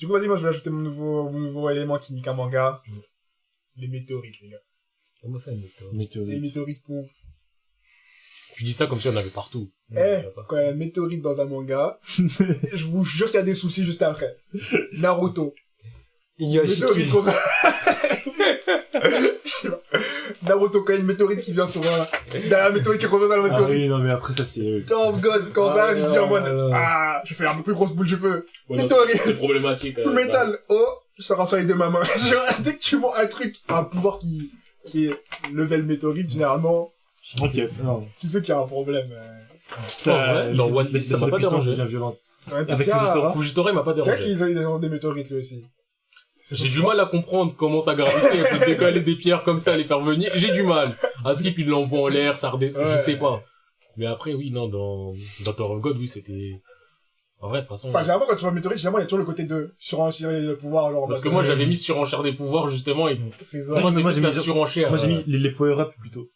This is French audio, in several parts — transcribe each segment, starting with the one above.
Du coup, vas-y, moi, je vais ajouter mon nouveau élément qui nique un manga. Les météorites, les gars. Comment ça, une Les météorite? météorites pour... Tu dis ça comme si on en avait partout. Quand il y a une météorite dans un manga, je vous jure qu'il y a des soucis juste après. Naruto. Météorite contre... Naruto, quand il y a une météorite qui vient sur la météorite qui revient dans la météorite. Ah oui, non, mais après, ça, c'est... Oh god, quand ça arrive, il dit en mode, je fais un peu plus grosse boule de cheveux. Météorite. C'est problématique. Full metal. Oh, ça rend sur les deux ma main. Dès que tu vois un truc, un pouvoir qui est level météorite, généralement, Ok, non. tu sais qu'il y a un problème. Ça, dans One Piece, ça m'a pas dérangé. devient violente. Ouais, Avec c'est Fujitora. Fujitora, il m'a pas vrai dérangé. qu'ils ont des météorites, lui aussi. J'ai du mal à comprendre comment ça gravité, elle peut décaler des pierres comme ça, les faire venir. J'ai du mal. À Skip, il l'envoie en l'air, ça redescend, je sais pas. Mais après, oui, non, dans Tower of God, oui, c'était... En vrai, de toute façon... Enfin, généralement, quand tu vois météorite, généralement, il y a toujours le côté de surenchérir le pouvoir, genre. Parce que moi, j'avais mis surenchère des pouvoirs, justement, et C'est pour moi, ça. c'est Moi, plus j'ai la mis- surenchère. Moi, j'ai mis les power-up plutôt.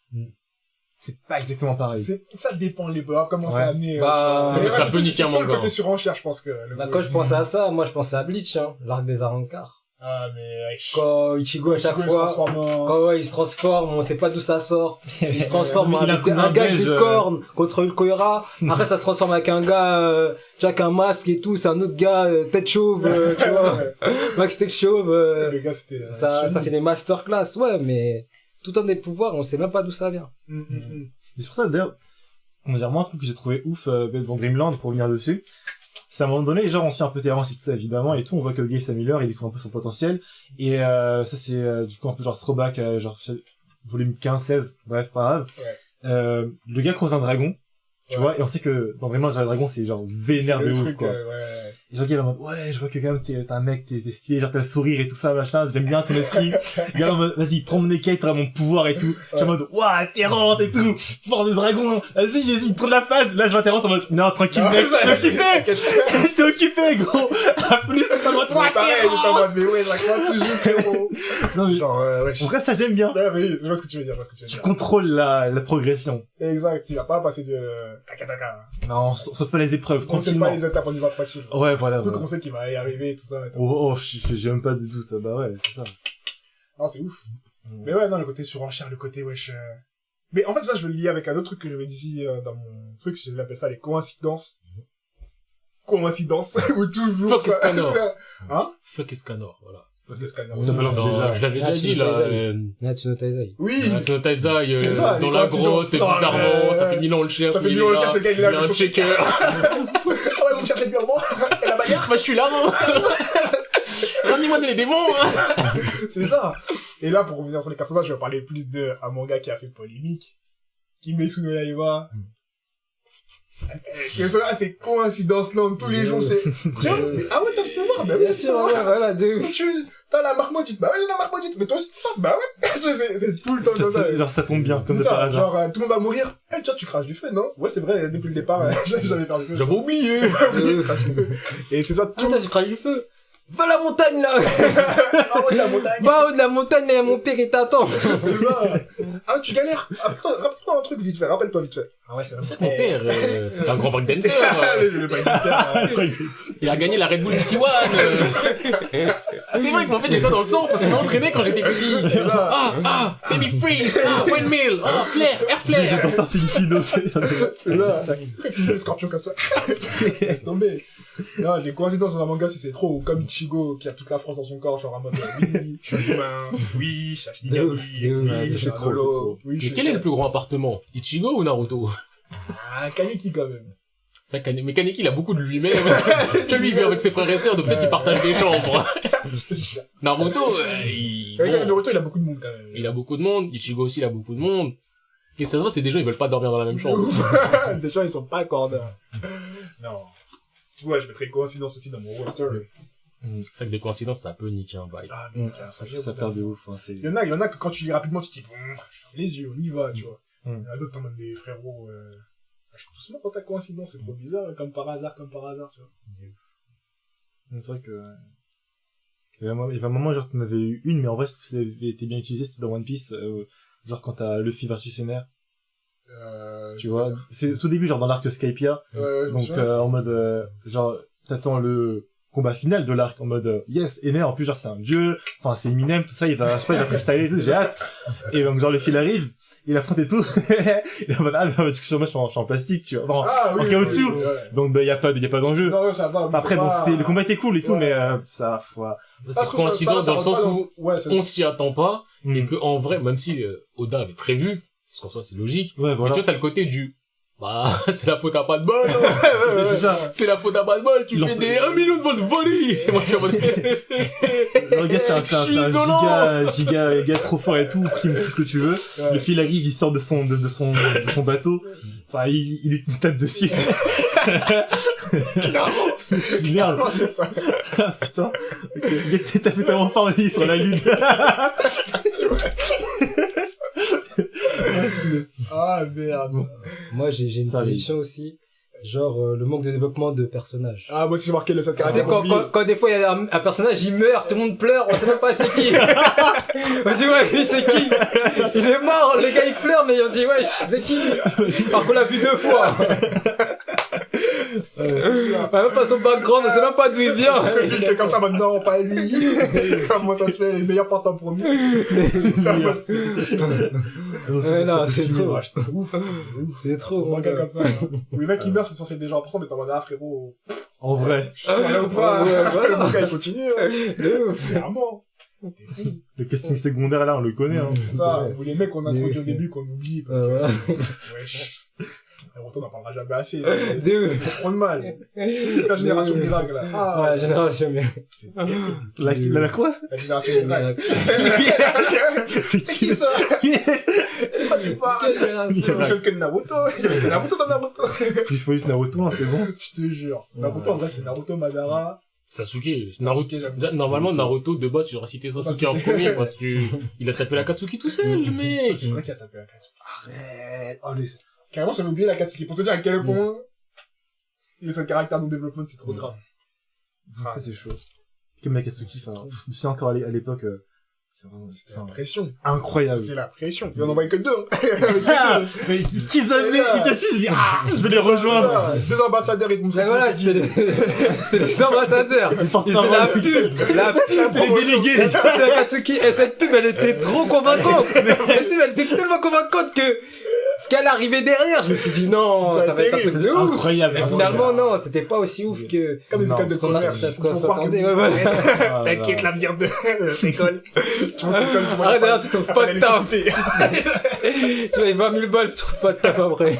C'est pas exactement pareil. Ça dépend, les beurs, comment c'est Ouais. amené. Bah, mais ça peut niquer un Le manga. côté surenchère, je pense que. Bah, quand je pense à ça, moi je pense à Bleach, hein, l'arc des Arrancars. Ah, mais. Quand Ichigo à chaque Ichigo, il se fois, transforme en- quand ouais, il se transforme, on sait pas d'où ça sort. Il se transforme Il a avec un un gars avec belge, des cornes contre Ulcoera. Après ça se transforme avec un gars, avec un masque et tout, c'est un autre gars, tête chauve, tu vois. Max tête chauve, Le gars, c'était. ça fait des masterclass, ouais, mais tout en des pouvoirs, on sait même pas d'où ça vient. Mais c'est pour ça, d'ailleurs, comment dire, moi, un truc que j'ai trouvé ouf devant Dreamland, pour revenir dessus, c'est à un moment donné, genre, on suit un peu Terrence et tout ça, évidemment, et tout, on voit que le gars, Sam Miller, il découvre un peu son potentiel, et ça, c'est du coup un peu genre throwback, genre, volume 15-16, bref, pas grave. Ouais. Le gars croise un dragon, tu vois, et on sait que dans Dreamland, genre, le dragon, c'est genre vénère de ouf, quoi. Ouais. Et genre, le gars, il est en mode, ouais, je vois que quand même, t'es un mec, t'es stylé, genre, t'as le sourire et tout ça, machin, j'aime bien ton esprit. Le gars, en mode, vas-y, prends mon écaille, t'auras mon pouvoir et tout. Je suis en mode, ouah, Terrence et tout, fort des dragons, vas-y, tourne la face. Là, je vois Terrence en mode, non, tranquille, mec, j'étais occupé, gros. À plus, c'est pas moi, Ouais, toi, pareil, j'étais en Terrence. mode, mais ouais, chaque fois, toujours, frérot. Non, mais, Genre, ouais. en vrai, ça, j'aime bien. Ouais, mais je vois ce que tu veux dire, Tu contrôles la progression. Exact, tu vas pas passer de taka. Non, saute pas les épreuves, On sait tranquillement. pas les étapes, on y va tranquille. Ouais, voilà. Surtout voilà. qu'on sait qu'il va y arriver et tout ça. Oh, j'ai même pas de doute. Bah ouais, c'est ça. Non, c'est ouf. Mais ouais, non, le côté surenchère, le côté wesh. Mais en fait, ça, je vais le lier avec un autre truc que j'avais dit ici dans mon truc, je l'appelle ça les coïncidences. Coïncidences, ou toujours. Fuck Escanor. Hein? Fuck Escanor, voilà. Fuck Escanor. Ça balance Non, déjà. je l'avais Ah, déjà tu dit, nous là. t'as Natsuno Taizai. Oui! Natsuno Taizai, C'est ça, dans les la coïncidences. grotte, Oh, bizarrement, mais- ça fait 1000 ans on le cherche. Ça fait mais 1000 ans, on le il est cherche, le gars, il est là, là, il a un avec son checker. Ah ouais, vous me cherchez depuis un moment? Et la bagarre? Moi, je suis là, non? Ramenez-moi les démons, hein. C'est ça. Et là, pour revenir sur les personnages, je vais parler plus de un manga qui a fait polémique. Kimetsu no Yaiba. Et cela, c'est coïncidence-là, tous les jours, c'est... Tiens, mais ah ouais, t'as ce pouvoir? Bah oui, Bien sûr, ouais, voilà, de ouf. T'as la marque maudite? Bah ouais, j'ai la marque maudite. Mais toi aussi, t'as? Bah ouais. C'est tout le temps comme ça. Genre, ça tombe bien, comme C'est de par ça, hasard. genre, tout le monde va mourir. Eh, tiens, tu craches du feu, non? Ouais, c'est vrai, depuis le départ, j'avais perdu du feu. J'avais oublié. Et c'est ça, tout... Putain, tu craches du feu. Va à la montagne, là. Ah ouais, la montagne. Va au haut de la montagne, là, mon père, il t'attend. C'est ça. Ah, tu galères. Rappelle-toi un truc vite fait, rappelle-toi vite fait. Ah ouais, c'est vrai. C'est que mon père, c'est un grand breakdancer. Le breakdancer, Il a gagné la Red Bull DC One. C'est vrai que en fait j'ai ça dans le sang parce qu'on m'a entraîné quand j'étais petit. Baby freeze, windmill, flare, air flare. Dans un filipino. c'est là. Le scorpion comme ça. Laisse tomber. Non, les coïncidences dans un manga, si c'est trop, comme Ichigo qui a toute la France dans son corps, genre en mode oui, je suis humain, oui, je suis Ashinigami, oui, je suis c'est trop, c'est trop. oui, Mais quel est le plus grand appartement, Ichigo ou Naruto? Ah, Kaneki quand même. Ça, mais Kaneki il a beaucoup de lui-même. Que lui il vit avec ses frères et sœurs, donc peut-être qu'il partage des chambres. Naruto, Naruto, il a beaucoup de monde quand même. il a beaucoup de monde, Ichigo aussi il a beaucoup de monde. Et ça se voit, c'est des gens ils veulent pas dormir dans la même chambre. Des gens, ils sont pas corner. Non. Tu vois, je mettrais coïncidence aussi dans mon roster. C'est ça que des coïncidences, ça peut niquer un bail. Ah, mec, Ça perd de ouf. Hein, il y en a que quand tu lis rapidement, tu te dis, bon, les yeux, on y va, tu vois. Il Mm. y en a d'autres, t'en mode des frérots, je trouve tout dans ta coïncidence, c'est trop bizarre, comme par hasard, tu vois. C'est vrai que... Il y avait un moment, genre, t'en avais eu une, mais en vrai, ça avait été bien utilisé, c'était dans One Piece, genre quand t'as Luffy versus Ener, tu vois. C'est au début, genre dans l'arc Skypiea, donc en mode, genre, t'attends le combat final de l'arc, en mode, yes, Ene, en plus, genre, c'est un dieu, enfin, c'est Eminem, tout ça, il va, je sais pas, il va freestyler et tout, j'ai hâte. Et donc, genre, le fil arrive, il affronte et tout, il est en mode, ah, mais du coup, sur moi, je suis en plastique, tu vois, en caoutchouc. Ouais. Donc, bah, y a pas d'enjeu. Non, ça va. Après, bon, le combat était cool et tout, Ouais. mais, ça, voilà. C'est coïncident dans le sens où ouais, c'est on s'y attend pas, et Mm. que, en vrai, même si Oda avait prévu, parce qu'en soi, c'est logique, Ouais, mais voilà. tu vois, t'as le côté du, bah, c'est la faute à pas de bol, C'est ça. c'est la faute à pas de bol, tu Ils fais l'ont- des 1 million de volts volley! Et moi, je suis en mode, Le gars, c'est Je suis isolant. un giga trop fort et tout, prime tout ce que tu veux. Ouais. Le fil arrive, il sort de son bateau. Enfin, il lui tape dessus. Il merde. Non, c'est ça. Ah, putain. Ok. Le gars, t'es tapé tellement fort, il est sur la lune. Ah, merde. Moi, j'ai une Ça, solution aussi. Genre, le manque de développement de personnages. Ah, moi aussi, j'ai marqué le 7 Tu sais, caractères. quand des fois il y a un personnage, il meurt, tout le monde pleure, on sait même pas c'est qui. On dit ouais, lui c'est qui? Il est mort, le gars il pleure, mais on dit wesh, c'est qui? Alors qu'on l'a vu 2 fois. On a même pas son background, on sait même pas d'où il vient. Il fait comme ça maintenant, pas lui. Comment ça se fait, les meilleurs partent en premier. Non, c'est trop. Ah, j'étais ouf. C'est trop. Un mon gars gars. comme ça. Où il y en a qui meurent, c'est censé être des gens importants, mais t'es en mode, ah, frérot. En vrai. Je suis là ou pas? Ouais, voilà. Le gars, il continue. De ouf. Clairement. Le casting secondaire, là, on le connaît, hein. C'est ça. Ou les mecs qu'on introduit Mais- au début, qu'on oublie. Parce que, Voilà. wesh. Naruto, on n'en parlera jamais assez. De ouf. Trop de mal. La génération miracle, là. Ah, Ouais, la génération, mais. c'est terrible. La quoi? La génération miracle. C'est C'est qui ça? Pourquoi tu parles? Quelle génération? Je que Naruto. Il y avait Naruto dans Naruto. Il faut juste Naruto, hein, c'est bon. Je te jure. Naruto, en vrai, c'est Naruto, Madara. Sasuke, Naruto. Sasuke, j'aime Déjà, normalement, Naruto, de base, tu aurais cité Sasuke en premier, parce que il a tapé la Katsuki tout seul, le mec. C'est vrai qu'il a tapé la Katsuki. Arrête. Oh, carrément, j'avais oublié la Katsuki. Pour te dire à quel point les 5 caractères de développement, c'est trop grave. Ça, c'est chaud. Comme la Katsuki, enfin, je me souviens encore à l'époque, c'est vraiment, C'était la pression. incroyable. C'était la pression. Il en envoyait que 2. Ah, mais qu'ils avaient, ils assis, ils disent, ah, je vais les rejoindre. 2 ambassadeurs, ils nous Mais voilà, c'était les ambassadeurs. Ils portent Ils la faisaient la pub. pub. La pub. C'est les délégués, les gars. La Katsuki, et cette pub, elle était trop convaincante. Cette pub, elle était tellement convaincante que ce qu'elle arrivait derrière, je me suis dit non, Ça ça va être un truc de ouf. Incroyable. Mais finalement, non, c'était pas aussi ouf que Comme des Non, écoles de ce qu'on a- commerce. ce qu'on Faut croire s'attendait, que- ouais, voilà. Ah, T'inquiète, là. l'avenir de l'école. Tu vois, l'école, tu vois, Arrête d'ailleurs, tu trouves pas de taf. l'électricité. Tu vois, 20 000 balles, tu trouves pas de taf après.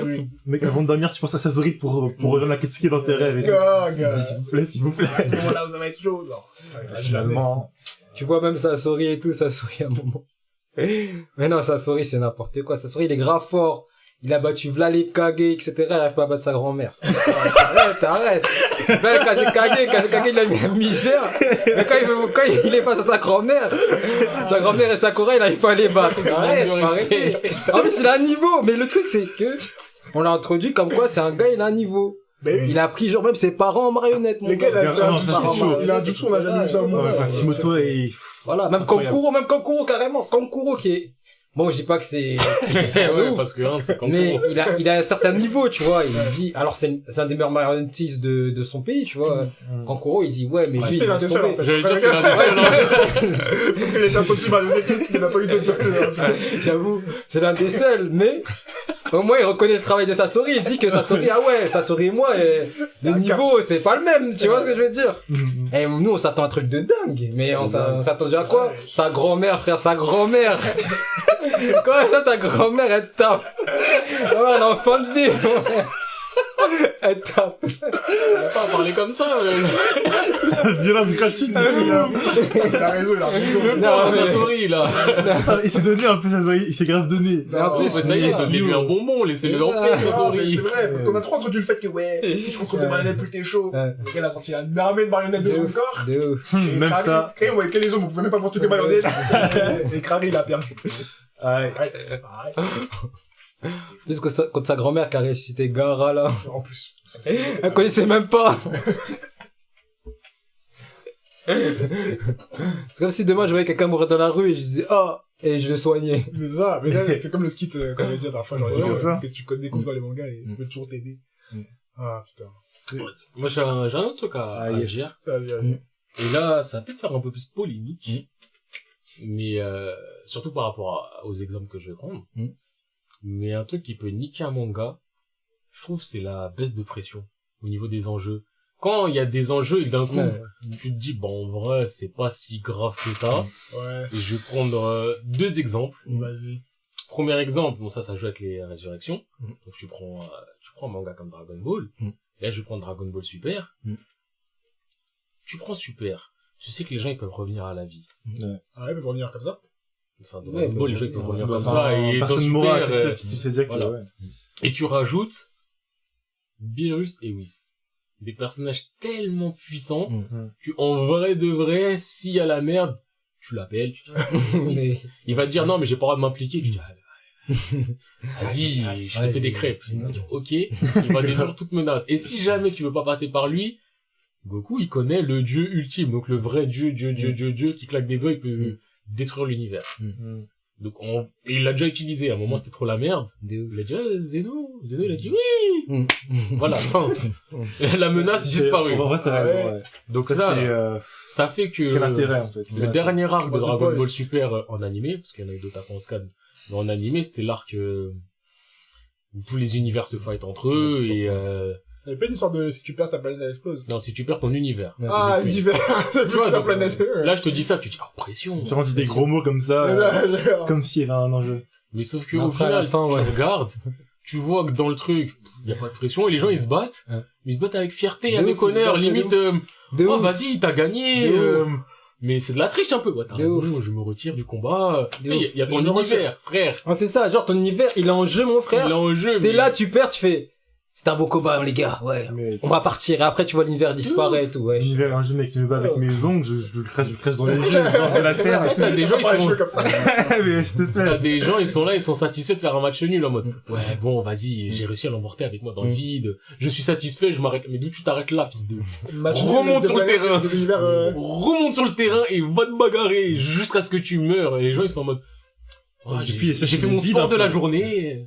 Oui. Mec, avant de dormir, tu penses à Sasori pour rejoindre la Katsuki dans tes rêves et tout. Gars, gars. S'il vous plaît, s'il vous plaît. À ce moment-là, ça va être chaud. Non, ça va être jamais. Finalement. Tu vois même Sasori et tout, Sasori à un moment. Mais non, Sasori c'est n'importe quoi. Sasori il est grave fort. Il a battu Vla les Kage, etc. Il arrive pas à battre sa grand-mère. Arrête. Vla les Kage, il a mis la misère. Mais quand il est face à sa grand-mère et Sakura, il arrive pas à les battre. Arrête, faut arrêter. En plus, il a un niveau. Mais le truc, c'est que, on l'a introduit comme quoi c'est un gars, il a un niveau. Ben oui. Il a pris genre même ses parents en marionnette, mon Les gars, il gars. a fait un Non, jutsu. ça, c'est chaud. Il a un jutsu, on a jamais vu ça au monde. Ouais, enfin, Kishimoto et... Voilà, même Incroyable. Kankuro carrément. Kankuro qui est, bon, je dis pas que c'est, Ouais, parce que, hein, c'est comme mais il a un certain niveau, tu vois. Il dit, alors c'est un des meilleurs marionnettistes de son pays, tu vois. Kankuro, il dit, ouais, mais Ah, lui, c'est il l'un laisse des seuls, en tomber. fait. J'allais dire, c'est l'un des seuls, hein. Parce qu'il était un peu dessus marionnettiste, il n'a pas eu d'autre. J'avoue, c'est l'un des seuls, mais au moins il reconnaît le travail de Sasori. Il dit que Sasori, ah ouais, Sasori et moi, le niveau, c'est pas le même, tu vois ce que je veux dire. Et nous, on s'attend à un truc de dingue, mais on s'attendait à quoi? Sa grand-mère, frère, sa grand-mère. Comment ça, ta grand-mère, elle tape? Ouais, un enfant de vie. Elle tape. Il a pas parlé comme ça, Violence gratuite. Il a raison. Non, mais- Sasori, là. Il s'est donné un peu Sasori, il s'est grave donné. Mais en plus, Mais ça y est, donnez-lui un bonbon, laissez-le en paix, Non, mais Sasori. c'est vrai, parce qu'on a trop introduit le fait que, ouais, je contrôle des marionnettes plus t'es chaud. Ouais. Le gars, il a sorti un armée de marionnettes de son corps. De ouf. Et Même Krari, ça. Krari, on voyait que les hommes, on pouvait même pas voir toutes les marionnettes. Et Krari, il a perdu. Ouais. Arrête. Plus que ça, contre sa grand-mère qui a ressuscité Gaara, là. En plus. Ça, c'est- Elle connaissait même pas. C'est comme si demain je voyais quelqu'un mourir dans la rue et je disais, oh, et je le soignais. Mais ça, mais là, c'est comme le skit qu'on avait dit la dernière fois, genre, C'est comme ça. que tu découvres dans les mangas et il peut toujours t'aider. Ah, putain. Moi, j'ai un autre truc à yes. dire. Vas-y. Et là, ça va peut-être faire un peu plus polémique. Mais, surtout par rapport aux exemples que je vais prendre. Mais un truc qui peut niquer un manga, je trouve, c'est la baisse de pression au niveau des enjeux. Quand il y a des enjeux et que d'un coup, tu te dis, bon, en vrai, c'est pas si grave que ça. Ouais. Et je vais prendre 2 exemples. Vas-y. Premier exemple, bon, ça joue avec les résurrections. Donc, tu prends un manga comme Dragon Ball. Et là, je vais prendre Dragon Ball Super. Tu prends Super. Tu sais que les gens, ils peuvent revenir à la vie. Ah ouais, mais pour revenir comme ça. Enfin, dans Dragon Ball, les gens, ils peuvent revenir comme Enfin, ça. Et dans personne morale, Super, tu sais déjà que, voilà. ouais. Et tu rajoutes Beerus et Whis. Des personnages tellement puissants que, en vrai de vrai, s'il y a la merde, tu l'appelles, tu dis, il va te dire non, mais j'ai pas le droit de m'impliquer. Tu dis, vas-y, je te fais des crêpes. Il va dire, ok, il va détruire toute menace. Et si jamais tu veux pas passer par lui, Goku, il connaît le dieu ultime, donc le vrai dieu qui claque des doigts, il peut détruire l'univers. Donc, et il l'a déjà utilisé. À un moment, c'était trop la merde. Il a dit, Zeno, il a dit oui! Voilà, fin. La menace disparue. En vrai, t'as raison, ouais. Donc Ça, c'est, ça fait que quel intérêt, en fait. le dernier arc de Dragon Ball Super en animé, parce qu'il y en a eu d'autres après en scan, mais en animé, c'était l'arc où tous les univers se fightent entre eux et Il y avait pas une histoire de si tu perds ta planète elle explose. non, si tu perds ton univers. Ah, univers. Tu vois, la donc, planète. là, je te dis ça, tu dis, oh, pression. Tu dis des gros mots comme ça, comme s'il y avait un enjeu. Mais sauf que, Mais au après, à la final, fin, tu ouais. regardes, tu vois que dans le truc, il y a pas de pression et les gens, ils se battent. Ouais. Mais ils se battent avec fierté, De avec ouf, ils se honneur, battent de limite, De oh, ouf. vas-y, t'as gagné, De mais c'est de la triche un peu. Ouais, t'as De raison, ouf. je me retire du combat. De Il y a ouf. ton Je me univers, frère. Ah, c'est ça, genre ton univers, il est en jeu, mon frère. Il est en jeu. T'es mais- là, tu perds, tu fais, c'est un beau combat, les gars, ouais. Mais, On va partir, et après tu vois l'univers disparaître et tout, ouais. l'univers, un jeu, mec, tu me bats avec mes ongles, je le crèche dans les yeux, je lance de la terre. T'as des gens, ils Pas les sont, cheveux comme ça. Mais, s'il te t'as plaît. des gens, ils sont là, ils sont satisfaits de faire un match nul en mode, ouais, bon, vas-y, j'ai réussi à l'emporter avec moi dans le vide. Je suis satisfait, je m'arrête. Mais d'où tu t'arrêtes là, fils de... Match Remonte de sur le planète, terrain. de l'univers, Remonte sur le terrain et va te bagarrer jusqu'à ce que tu meurs. Et les gens, ils sont en mode, ah, Et puis, j'ai espèce fait de mon vide sport un de peu. la journée.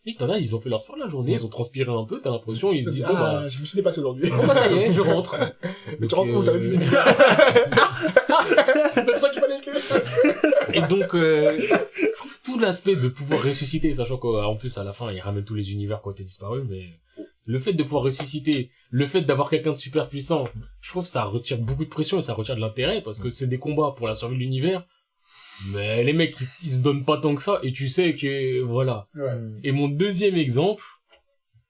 Et t'en as, ils ont fait leur sport de la journée, ils ont transpiré un peu, t'as l'impression, ils se disent, bon, bah, je me suis dépassé aujourd'hui. bon, bah, ça y est, je rentre. Mais tu rentres où? T'avais plus des C'était pour ça qu'il fallait que... Et donc, je trouve tout l'aspect de pouvoir ressusciter, sachant qu'en plus, à la fin, ils ramènent tous les univers qui ont été disparus, mais le fait de pouvoir ressusciter, le fait d'avoir quelqu'un de super puissant, je trouve que ça retire beaucoup de pression et ça retire de l'intérêt, parce que c'est des combats pour la survie de l'univers, mais les mecs, ils se donnent pas tant que ça, et tu sais que, voilà. Ouais. Et mon deuxième exemple,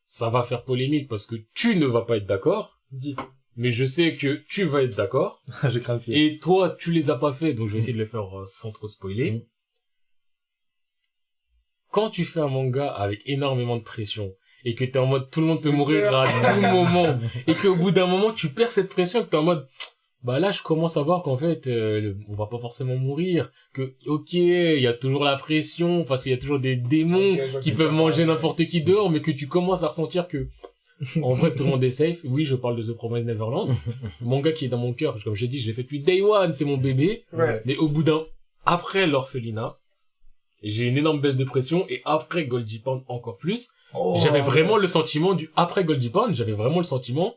ça va faire polémique, parce que tu ne vas pas être d'accord, Dis. mais je sais que tu vas être d'accord, Je crains le pire. et toi, tu les as pas fait, donc je vais essayer de les faire sans trop spoiler. Quand tu fais un manga avec énormément de pression, et que t'es en mode tout le monde peut mourir à tout moment, et qu'au bout d'un moment tu perds cette pression, que t'es en mode bah là je commence à voir qu'en fait on va pas forcément mourir, que ok il y a toujours la pression parce qu'il y a toujours des démons qui peuvent manger n'importe qui dehors, mais que tu commences à ressentir que en vrai tout le monde est safe. Oui, je parle de The Promised Neverland, manga qui est dans mon cœur, comme j'ai dit, je l'ai fait depuis Day One, c'est mon bébé. Ouais. Mais au bout après l'orphelinat, j'ai une énorme baisse de pression, et après Goldie Pond encore plus. Oh. J'avais vraiment le sentiment après Goldie Pond, j'avais vraiment le sentiment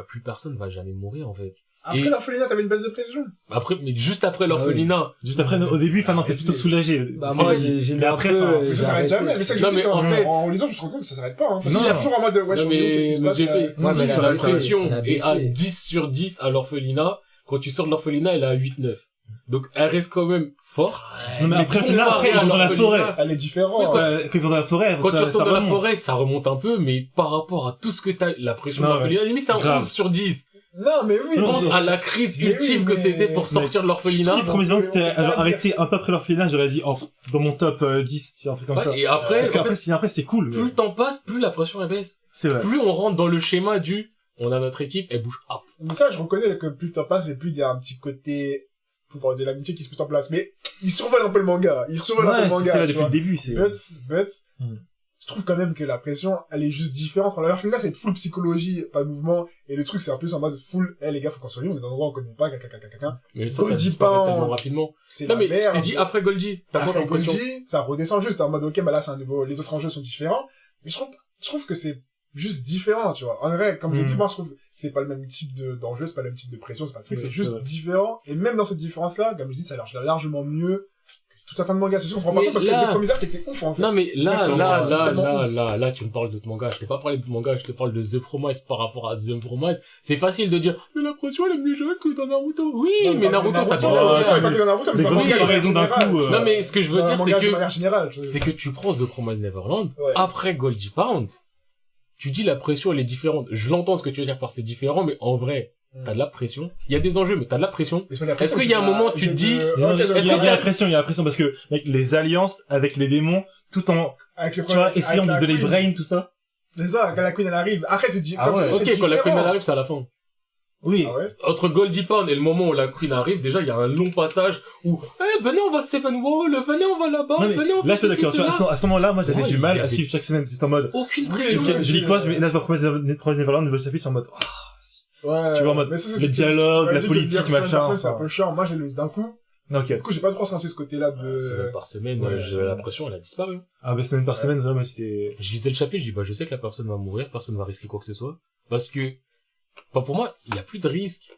plus personne va jamais mourir en fait. Après Et- l'orphelinat, t'avais une baisse de pression. Après, mais juste après l'orphelinat. Juste après, au début, enfin, non, t'es plutôt soulagé. Bah, moi, j'ai lu mais un après, peu, enfin, Mais j'ai ça s'arrête arrêté. jamais. Mais ça que Non, je dis, mais quand- en fait- en lisant, je me rends compte que ça s'arrête pas, hein. Parce Non, qu'il y a non. toujours en mode, ouais, je Non, suis qu'est-ce qui mais, se passe, monsieur P, là. Ouais, si mais la elle a pression baissé. est à 10 sur 10 à l'orphelinat, quand tu sors de l'orphelinat, elle est à 8-9. Donc, elle reste quand même forte. non, mais après, au final, comparé après, ils à vont dans la l'orphelinat, forêt. Elle est différente. Oui, quoi. Quand ils vont dans la forêt, Quand tu ça retournes dans la remonte. forêt, ça remonte un peu, mais par rapport à tout ce que t'as, la pression de Non, l'orphelinat, limite, c'est un grave. 11 sur 10. Non, mais oui. Je pense mais- à la crise mais ultime oui, que mais- c'était pour sortir de l'orphelinat. Si, premier exemple, c'était on peut genre, pas arrêté un peu après l'orphelinat, j'aurais dit, dans mon top 10, c'est un truc comme ça. Ouais, et après, Parce en qu'après, fait, si après, c'est cool. plus le temps passe, plus la pression elle baisse. C'est vrai. Plus on rentre dans le schéma on a notre équipe, elle bouge up. Mais ça, je reconnais que plus le temps passe et plus il y a un petit côté pouvoir de l'amitié qui se met en place. Mais ils survolent un peu le manga. Ils survolent un peu le Ouais, manga. c'est là tu depuis vois. le début, c'est... But, Hmm. je trouve quand même que la pression, elle est juste différente. L'orphelinat, c'est full psychologie, pas de mouvement. Et le truc, c'est un peu en mode full, les gars, faut qu'on survive, on est dans un endroit où on connaît pas, caca. Mais ça Goldie disparaît Pond. tellement rapidement. C'est Non la mais, je merde. t'ai dit après Goldie, t'as quoi Après comme pression? Goldie, ça redescend juste, en mode, ok, bah là, c'est un niveau, les autres enjeux sont différents. Mais je trouve que c'est juste différent, tu vois. En vrai, comme je Mm. dis, moi, je trouve, c'est pas le même type d'enjeu, c'est pas le même type de pression, c'est pas le truc, Ouais, c'est c'est juste vrai. différent. Et même dans cette différence-là, comme je dis, ça a largement mieux que tout un tas de mangas. C'est sûr, on prend pas Mais compte parce que là- le premier arc était ouf, en fait. Non, mais là, Exactement, tellement tu me parles d'autres mangas. Je t'ai pas parlé d'autres mangas, je te parle de The Promise par rapport à The Promise. C'est facile de dire, mais la pression, elle est mieux jouée que dans Naruto. Oui, Non, mais pas Naruto, ça Naruto, peut ouais, pas rien. que dans Naruto, mais Mais dans le gros, manga, de raison d'un manière générale. coup, Non, mais ce que je veux Dans le dire, manga, c'est de que, manière générale, je veux dire. c'est que tu prends The Promise Neverland, Ouais. après Goldie Pound, tu dis la pression, elle est différente. Je l'entends ce que tu veux dire par c'est différent, mais en vrai, t'as de la pression. Il y a des enjeux, mais t'as de la pression. Est-ce qu'il y a un moment, tu te dis, Il y a est-ce il y a que la pression, il y a la pression parce que, mec, les alliances avec les démons, tout en, avec le tu vois, avec essayant la de les Queen. brain, tout ça. C'est ça, quand la Queen elle arrive. Après, c'est Ah ouais. Ok, quand la Queen elle arrive, c'est à la fin. Oui. Ah ouais? Entre Goldie Pound et le moment où la Queen arrive, déjà, il y a un long passage où, venez, on va Seven Wall, venez, on va là-bas, Non, mais venez, on là, fait je suis ceci, d'accord. cela. À ce moment-là, moi, j'avais Ouais, du mal il y à avait- suivre chaque semaine. C'est en mode, Aucune Oui, pression. ok. je lis quoi, là, je vois Promise Neverland, nouveau chapitre, je suis en mode, ah, Ouais. Tu vois, en mode, mais ça, le dialogue, la politique, machin, C'est un enfin. peu chiant. Moi, j'ai lu d'un coup. non, ok. Du coup, j'ai pas trop ressenti ce côté-là de... Semaine par semaine, Ouais, la pression, elle a disparu. Ah, bah, semaine par semaine, vraiment, c'était, Je lisais le chapitre, je dis, bah, je sais que la personne va mourir, personne va risquer quoi que ce soit. Parce que, bah, pour moi, il y a plus de risque.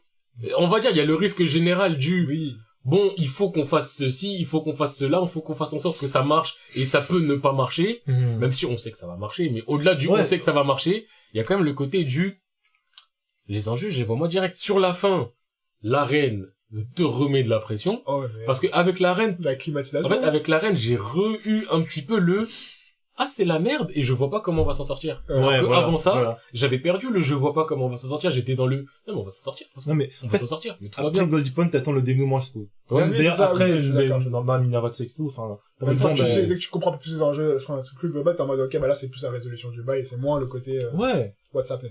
On va dire, il y a le risque général du, Oui. bon, il faut qu'on fasse ceci, il faut qu'on fasse cela, il faut qu'on fasse en sorte que ça marche, et ça peut ne pas marcher, même si on sait que ça va marcher, mais au-delà du Ouais. on sait que ça va marcher, il y a quand même le côté du, les enjeux, je les vois moi direct. Sur la fin, l'arène te remet de la pression, Oh, mais... parce que avec l'arène, La climatisation. en fait, avec l'arène, j'ai eu un petit peu le, ah, c'est la merde, et je vois pas comment on va s'en sortir. Ouais, Alors que voilà, avant ça, voilà. j'avais perdu le je vois pas comment on va s'en sortir, j'étais dans le, non, mais on va s'en sortir, de toute façon. Non, mais, On en va fait, s'en sortir, mais tout va après bien. Goldie Point, t'attends le dénouement, je trouve. Ouais, Même oui, d'ailleurs, c'est ça, après, oui, je suis d'accord. dans Minerva de Sexto, enfin, dans Une le fois fond, que tu bah, sais, dès que tu comprends un peu plus les enjeux, enfin, ce truc global, t'es en mode, ok, bah là, c'est plus la résolution du bail, et c'est moins le côté, ouais. WhatsApp.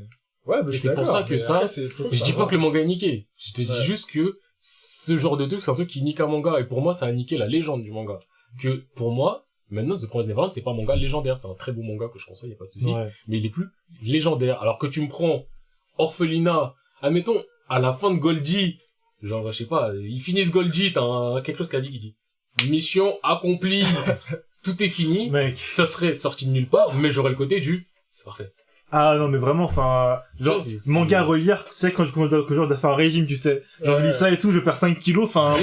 Ouais, mais je Et suis c'est pour d'accord, ça que mais ça- après, c'est- Je dis pas que le manga est niqué. Je te dis Ouais. juste que ce genre de truc, c'est un truc qui nique un manga. Et pour moi, ça a niqué la légende du manga. Que, pour moi, maintenant, The Promised Neverland, c'est pas un manga légendaire. C'est un très beau manga que je conseille, y a pas de souci. Ouais. Mais il est plus légendaire. Alors que tu me prends Orphelina, admettons, à la fin de Goldie, genre, je sais pas, ils finissent Goldie, t'as quelque chose qui dit, mission accomplie, tout est fini. Mec. Ça serait sorti de nulle part, mais j'aurais le côté du, c'est parfait. Ah, non, mais vraiment, enfin, genre, Ça, c'est- manga à relire, tu sais, quand je dois faire un régime, tu sais. Genre, je lis ça et tout, je perds 5 kilos, enfin,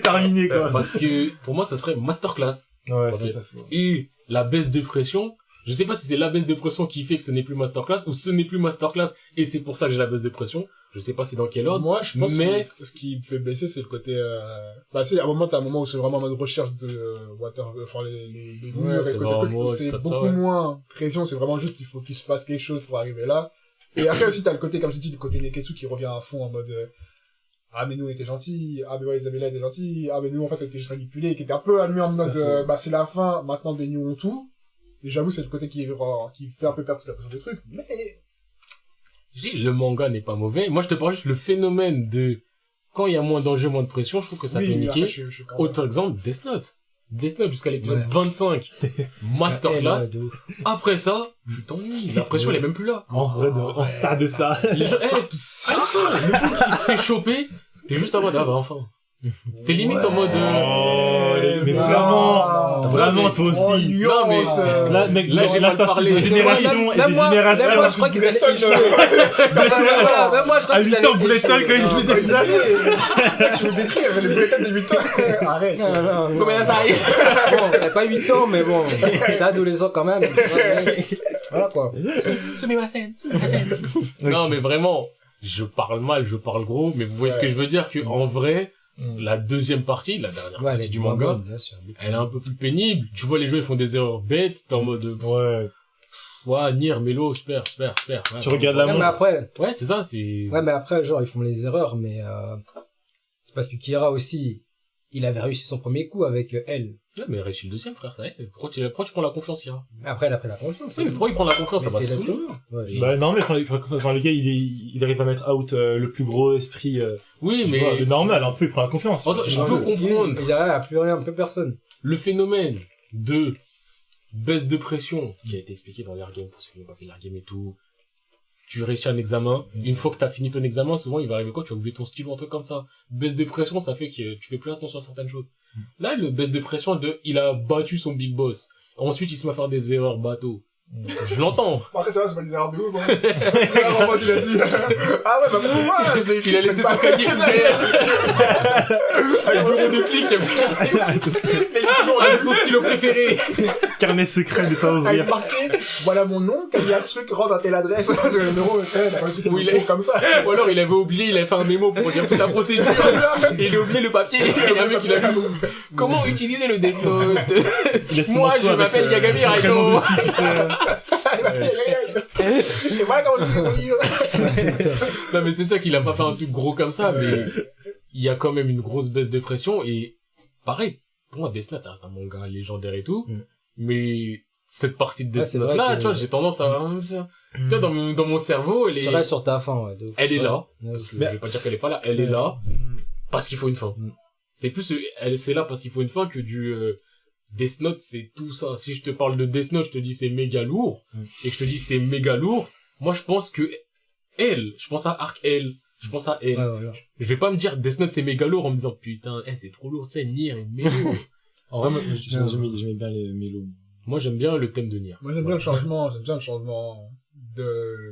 terminé, quoi. Parce que, pour moi, ça serait masterclass. Ouais, Ouais. c'est pas faux. Et la baisse de pression, je sais pas si c'est la baisse de pression qui fait que ce n'est plus masterclass ou ce n'est plus masterclass et c'est pour ça que j'ai la baisse de pression. Je sais pas c'est dans quel ordre. Moi, je pense mais- que ce qui me fait baisser, c'est le côté, bah, tu sais, à un moment où c'est vraiment en mode recherche de, enfin, les Ouais, murs c'est et côté vraiment truc, mode, c'est ça, beaucoup ouais. moins pression, c'est vraiment juste, il faut qu'il se passe quelque chose pour arriver là. Et après aussi, t'as le côté, comme je dis, le côté Neketsu qui revient à fond en mode, ah, mais nous, on était gentils, ah, mais ouais, Isabella était gentille, ah, mais nous, en fait, on était juste manipulés, qui était un peu allumé en C'est mode, pas faux. bah, c'est la fin, maintenant, dénouons tout. Et j'avoue, c'est le côté qui fait un peu perdre toute la pression du truc, mais, Je dis, le manga n'est pas mauvais. Moi, je te parle juste le phénomène de, quand il y a moins d'enjeux, moins de pression, je trouve que ça peut oui, niquer. après, je suis quand même- Autre exemple, Death Note. Death Note jusqu'à l'épisode Ouais. 25. Masterclass. Ouais, de ouf. Après ça, tu t'ennuies. La pression, elle est même plus là. En vrai, en ça de ça. Les gens, le bouc qui se fait choper, t'es juste en mode, ah bah enfin. T'es limite en mode, Oh, mais bah, vraiment, toi oh, aussi. nuance, Non, mais- Là, mec, Là, j'ai mal t'as parlé. des générations et Même des moi, générations. même moi, je crois qu'ils allaient échouer. Attends, Même moi, je crois à qu'ils 8 allaient ans, Bullet Time, échouer. quand ils Non, étaient quand il disait, ça, tu veux détruire, les bulletins des 8 ans. Arrête. Non, non, non. combien ça arrive? Bon, t'as pas 8 ans, mais bon, t'es adolescent quand même. Voilà quoi. Non, mais vraiment, je parle mal, je parle gros, mais vous voyez ce que je veux dire, que en vrai, la deuxième partie, la dernière Ouais, partie les du manga, bien sûr. elle est un peu plus pénible. Tu vois, les jeux, ils font des erreurs bêtes, t'es en mode, Ouais. ouais, Nier, Mélo, super. Ouais, Tu regardes la Ouais, mais montre. après, Ouais, c'est ça, c'est... ouais, mais après, genre, ils font les erreurs, mais c'est parce que Kira aussi, il avait réussi son premier coup avec elle. Ouais, mais réussis le deuxième, frère, ça y est. Pourquoi tu prends la confiance, Kira? Après, elle a pris la confiance. Oui, mais pourquoi il prend la confiance? Mais Ça va c'est se l'être saouler. humain. Ouais, Bah non, mais enfin, le gars, il arrive à mettre out le plus gros esprit, Oui, tu mais... vois, le normal, un peu, il prend la confiance. En soi, je Non, peux le- comprendre. Et derrière, il n'y a plus rien, plus personne. Le phénomène de baisse de pression qui a été expliqué dans l'Air Game pour ceux qui n'ont pas fait l'Air Game et tout. Tu réussis un examen. Une fois que t'as fini ton examen, souvent il va arriver quoi? Tu vas oublier ton stylo, un truc comme ça. Baisse de pression, ça fait que tu fais plus attention à certaines choses. Là, le baisse de pression de, il a battu son big boss. Ensuite, il se met à faire des erreurs bateau. Je l'entends. Après, ça va, c'est pas des erreurs de ouf, hein. Là, en mode, il a dit, ah ouais, bah, c'est moi, je l'ai écrit. Il a laissé son cahier derrière. Avec le bureau des flics, avec son stylo préféré. Carnet secret de pas Avec ouvrir. marqué, voilà mon nom, quand il y a un truc, rentre à telle adresse, le numéro, Où il est. comme ça. Ou alors il avait oublié, il avait fait un mémo pour dire toute la procédure. Et il a oublié le papier. Et un mec, il a vu comment utiliser le Death Note. Il a son Moi, manteau je avec, m'appelle Yagami son prénom Raito. dessus, tu sais. Et voilà comment tu fais ton livre. Non, mais c'est ça qu'il a pas fait un truc gros comme ça, mais il y a quand même une grosse baisse de pression. Et pareil, pour moi, Death Note, ça reste un manga légendaire et tout. Mais cette partie de Death c'est Note vrai là, que- tu vois, j'ai tendance à... Tu vois, dans mon cerveau, Tu restes sur ta fin, ouais. de ouf. elle est là. Ouais, Parce que Mais- je vais pas dire qu'elle est pas là, elle est là. Parce qu'il faut une fin. C'est plus, c'est là parce qu'il faut une fin que du, Death Note, c'est tout ça. Si je te parle de Death Note, je te dis c'est méga lourd. Et que je te dis c'est méga lourd. Moi, je pense que je pense à Arc L. Je pense à elle. Ouais, voilà. Je vais pas me dire Death Note c'est méga lourd en me disant putain, c'est trop lourd, tu sais, Nier est méga lourd. En vrai, moi, j'aimais bien les mélos. Moi, j'aime bien le thème de Nier. Moi, j'aime bien le changement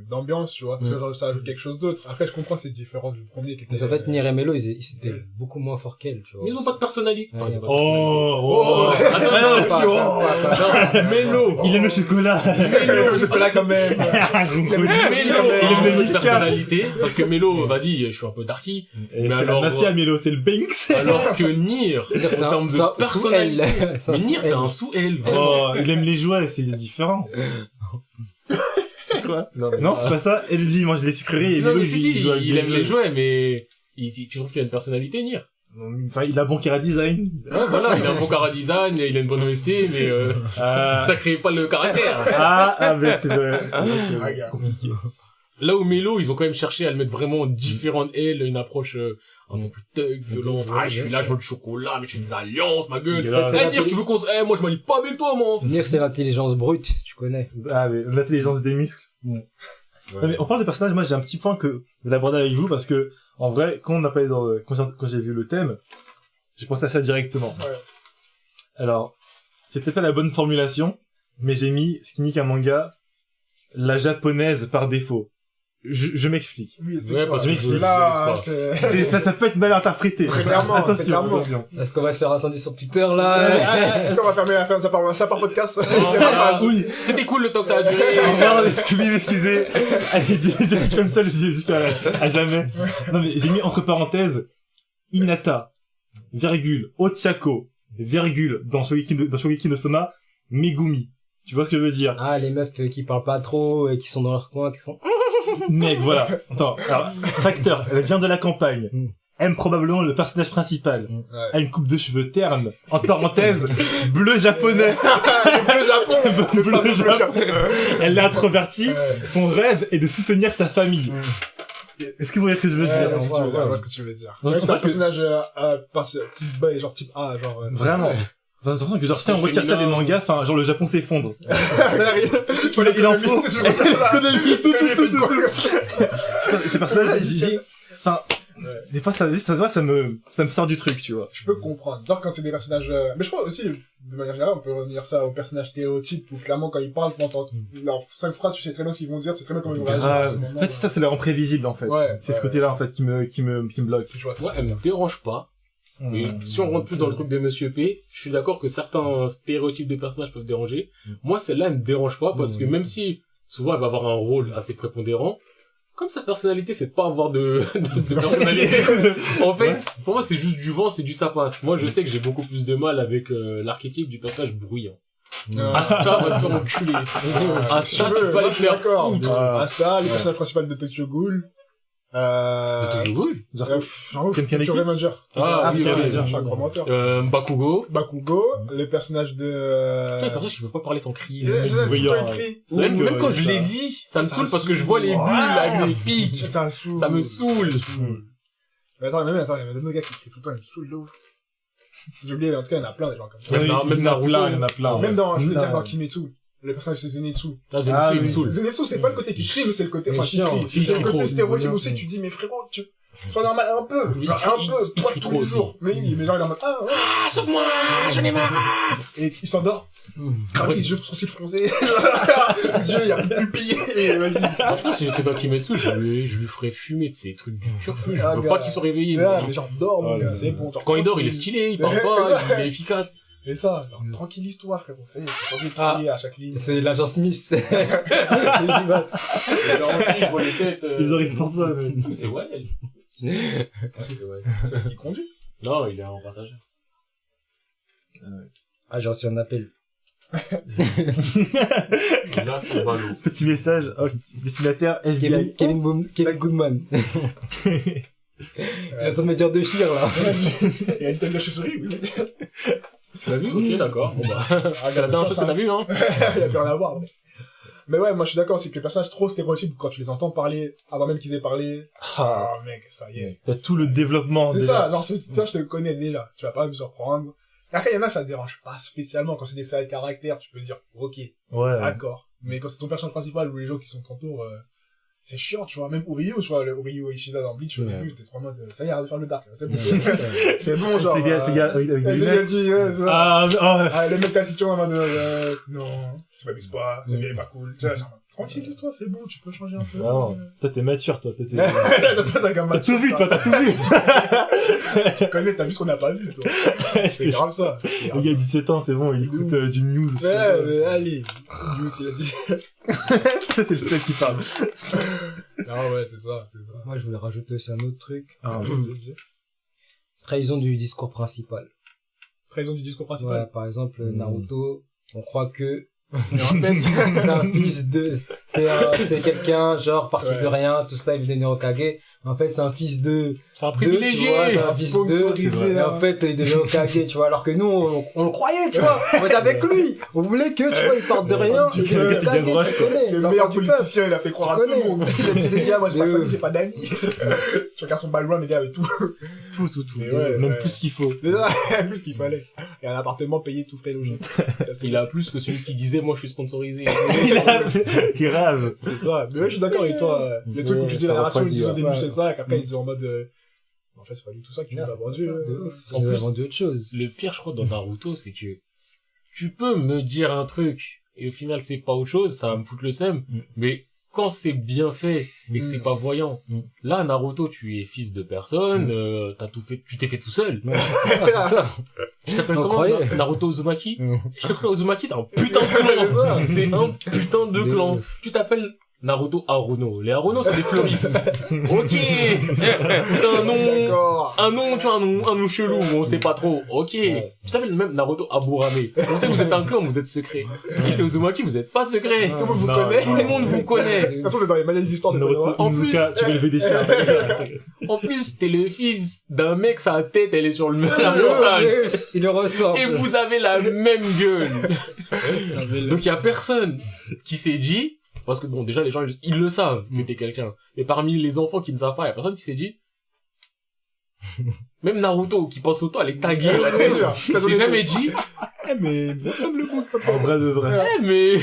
d'ambiance, tu vois. Parce que genre, ça ajoute quelque chose d'autre. Après, je comprends, c'est différent du premier qui était... Mais en fait, Nier et Melo, ils étaient beaucoup moins forts qu'elle, tu vois. Mais ils ont pas de personnalité. Enfin, ils ont pas de Oh, personnalité. Attends, Mélo. Il aime le chocolat. le chocolat quand même. Mélo, Il aime il le a de Milka. personnalité. Parce que Mélo, vas-y, je suis un peu darky. Et Mais c'est alors, la mafia Mélo, c'est le Banks. Alors que Nier, en termes de personnalité. Mais Nier, c'est un sous-L, vraiment. Oh, il aime les jouets, c'est différent. Quoi? Non, c'est pas ça. Et lui, il mange les sucreries et Non, Mélo, mais si, joue avec il des aime les jeux. jouets, mais tu trouves qu'il a une personnalité, Nier? Enfin, il a bon Kira design. Ouais, voilà, il a un bon cara design, il a une bonne OST, mais ça crée pas le caractère. Mais c'est vrai que Ah, gars. compliqué. Là où Mélo, ils ont quand même cherché à le mettre vraiment différent d'elle, une approche un peu plus thug, violente. Ah, je suis là, je veux du chocolat, mais je fais des alliances, ma gueule. Grave. Eh, Nier, tu veux qu'on se... Eh, moi, je m'allie pas avec toi, moi. Nier, c'est l'intelligence brute, tu connais. Ah, mais l'intelligence des muscles. Non, mais on parle de personnages, moi j'ai un petit point que je vais aborder avec vous parce que, en vrai, quand on a parlé quand j'ai vu le thème, j'ai pensé à ça directement. Ouais. Alors, c'était pas la bonne formulation, mais j'ai mis ce qui nique un manga, la japonaise par défaut. Je m'explique. Oui, Ouais, parce que là, je c'est... Ça peut être mal interprété. Très clairement, Attention, très clairement. attention. Est-ce qu'on va se faire incendier sur Twitter, là? Est-ce qu'on va fermer ça par podcast? Ah, Oui. C'était cool le temps que ça a duré. Merde, excusez. Allez, je suis comme ça, je suis jusqu'à jamais. Non, mais j'ai mis entre parenthèses, Hinata, virgule, Ochako, virgule, dans Shogeki no Soma, Megumi. Tu vois ce que je veux dire? Ah, les meufs qui parlent pas trop et qui sont dans leur coin, qui sont... Mec, voilà. Attends, alors, facteur, elle vient de la campagne. Aime probablement le personnage principal. A une coupe de cheveux terne. Entre parenthèses, bleu japonais. Le Japon! Bleu Japon. Elle est introvertie. Son rêve est de soutenir sa famille. Est-ce que vous voyez ce que je veux dire? Je vois ce que tu veux dire. Non, Ouais, c'est c'est un ça que- personnage type B, genre type A, genre... Vraiment. J'ai l'impression que genre si on retire ça des mangas, enfin genre le Japon s'effondre. Il en faut. Ces personnages, enfin, des fois ça me sort du truc, tu vois. Je peux comprendre. Genre quand c'est des personnages... Mais je crois aussi, de manière générale, on peut revenir ça aux personnages stéréotypes où clairement quand ils parlent, pendant leurs 5 phrases, tu sais très bien ce qu'ils vont dire, c'est très bien comment ils vont réagir. à tout Grave. moment. En fait, ça c'est leur imprévisible en fait. Ouais. C'est ce côté-là en fait qui me bloque. Je vois ça. Ouais, elle me dérange pas. Mais si on rentre plus dans le truc de Monsieur P, je suis d'accord que certains stéréotypes de personnages peuvent déranger. Moi, celle-là, elle me dérange pas parce que même si souvent elle va avoir un rôle assez prépondérant, comme sa personnalité, c'est de pas avoir de personnalité. En fait, pour moi, c'est juste du vent, c'est du ça passe. Moi, je sais que j'ai beaucoup plus de mal avec l'archétype du personnage bruyant. Asta va te faire enculer. Asta, tu peux aller te faire d'accord. foutre. Asta, le personnage principal de Tokyo Ghoul. Genre, Tokyo Kaneki Revenger. Ah, oui, ok, ok. J'ai un gros menteur. Bakugo. Bakugo, le personnage de... Putain, comme ça, je peux pas parler sans crier. C'est bruyant, tout écrit. Même quand je ça. les lis, ça me Ça saoule parce que je saoule. vois les bulles avec les pics. Ça saoule. Ça me saoule. Mais attends, il y a un autre gars qui écrit tout le temps, il me saoule de ouf. J'ai oublié, mais en tout cas, il y en a plein des gens comme ça. Même dans- il y en a Naruto. plein, il y en a plein. Même dans, je veux dire, Non. dans Kimetsu, le personnage c'est Zenitsu. Là, Zenitsu, il me oui. saoule. Zenitsu, c'est pas le côté qui crie, mais c'est le côté, Mais enfin, qui chiant. crie. Si, C'est le il côté trop. stéréotype aussi, tu dis, mais frérot, C'est pas normal, un peu. Il- Genre, un il- peu, il pas crie tous trop les aussi. jours. Mais genre, il est en mode, ah, ouais. Ah, sauve-moi, j'en ai marre. Et il s'endort. Mm. Tranquille, les yeux sourcils froncés. Les yeux, il y a une pupille. Et vas-y. Franchement, si j'étais dans Kimetsu, je lui ferais fumer de ces trucs du turfu. Je Ah, veux gars. pas qu'il soit réveillé. Ouais, mais genre, dors, mon Oh, gars, là, c'est là. bon. Genre, Quand il dort, il est tranquille. stylé, il parle pas, il est efficace. Et ça, genre, tranquille-toi, frérot. C'est pas obligé de Ah. crier à chaque ligne. C'est l'agent Smith. Il voit les têtes. Ils arrivent pour toi, mec. C'est ouais. C'est elle qui conduit. Non, il est en passage. Ah, j'ai reçu un appel. Là, c'est ballot. Petit message, oh, destinataire FBI. Kevin Goodman. Il est en train de me dire de fuir, là. Et elle dit, t'as vu la chauve-souris? Oui. Tu l'as vu? Ok, d'accord. Bon bah. Ah, C'est la dernière chose qu'on a vu, hein. Il y a plus rien à voir. Mais ouais, moi je suis d'accord, c'est que les personnages trop stéréotypes, quand tu les entends parler, avant même qu'ils aient parlé, ah mec, ça y est. T'as tout le développement. C'est déjà. ça, genre, ça je te connais déjà, tu vas pas me surprendre. Après, il y en a, ça te dérange pas spécialement, quand c'est des séries caractères, tu peux dire, ok, Ouais. d'accord. Mais quand c'est ton personnage principal ou les gens qui sont t'entourent, c'est chiant, tu vois, même Uryu, tu vois, le Uryu Ishida dans Bleach, au Ouais. début, t'es trop en mode, ça y est, arrête de faire le dark, là, c'est bon. C'est bon, genre. C'est gars, avec des c'est lunettes. dit, ouais, ça. Ah, mais- oh, Ah, les mecs t'assistent en mode, non, tu m'abuses pas, la vie elle est pas cool. Tu vois, c'est en mode, tranquille-toi, c'est bon, tu peux changer un peu. non. Toi, t'es mature, toi. T'as T'as tout vu, toi, t'as tout vu. Tu connais, t'as vu ce qu'on n'a pas vu, toi. C'est grave ça. C'est grave Le gars, 17 ans, c'est bon, il écoute du news. Ouais, mais allez. Youssy, vas-y. Ça, c'est le seul qui parle. Non, ouais, c'est ça, c'est ça. Moi, je voulais rajouter aussi un autre truc. Ah, vas-y. Trahison du discours principal. Trahison du discours Ouais, principal. par exemple, Naruto, on croit que Mais en fait, c'est un fils de, c'est quelqu'un, genre, parti Ouais. de rien, tout ça, il est né Hokage. En fait, c'est un fils de, C'est un tu privilégié. vois, c'est un fils Sponsorisé, de, et hein. en fait, il devient Hokage, tu vois, alors que nous, on le croyait, tu vois, on était avec lui, on voulait que, tu vois, il parte de rien, Tu il connais, devient c'est bien Hokage, droit, tu quoi. connais, le l'enfant meilleur du peuple. politicien, il a fait croire à Tu tout le connais. monde. Il a dit, les gars, moi, j'ai pas de Mais famille, j'ai pas d'amis. Tu regardes son background, les gars, avec tout. Tout. Mais ouais, Même ouais. plus qu'il faut. C'est ça, plus qu'il fallait. Et un appartement payé, tout frais logé. Il a plus que celui qui disait, moi, je suis sponsorisé. Il rave. C'est ça. Mais ouais, je suis d'accord avec toi. Les trucs où tu dis la ça narration, ils refroidit, disent au ouais. début Ouais. c'est ça, et qu'après ils sont en mode, en fait, c'est pas du tout ça que tu nous as vendu. En plus- plus, vendu autre chose. Le pire, je crois, dans Naruto, c'est que tu peux me dire un truc et au final, c'est pas autre chose, ça va me foutre le seum. Mm. Mais quand c'est bien fait et que c'est pas voyant, là, Naruto, tu es fils de personne, t'as tout fait, tu t'es fait tout seul. Ouais, c'est ça. Tu t'appelles On comment, croyait. Naruto Uzumaki? Mm. Je crois que Uzumaki, c'est un putain de clan. C'est un putain de clan. Tu t'appelles Naruto Haruno. Les Haruno, c'est des fleuristes. Ok. T'as un nom, D'accord. tu vois, un nom chelou, on sait pas trop. Ok. Ouais. Tu t'appelles même Naruto Aburame. On sait que vous êtes un clan, mais vous êtes secret. Et les Uzumaki, vous êtes pas secret. Tout le monde vous Non, connaît. Tout le monde vous connaît. De toute façon, c'est dans les malaises histoires de Naruto Konoha. En plus- Inuka, tu vas élever des chiens. En plus, t'es le fils d'un mec, sa tête, elle est sur le la montagne. Il le ressort. Et vous avez la même gueule. Donc il y a personne qui s'est dit, parce que bon, déjà les gens ils le savent que t'es quelqu'un. Mais parmi les enfants qui ne savent pas, il y a personne qui s'est dit. Même Naruto qui pense autant, elle est taguée la tête. Il s'est jamais dit. Mais moi, ça me le goûte. En vrai de vrai. Mais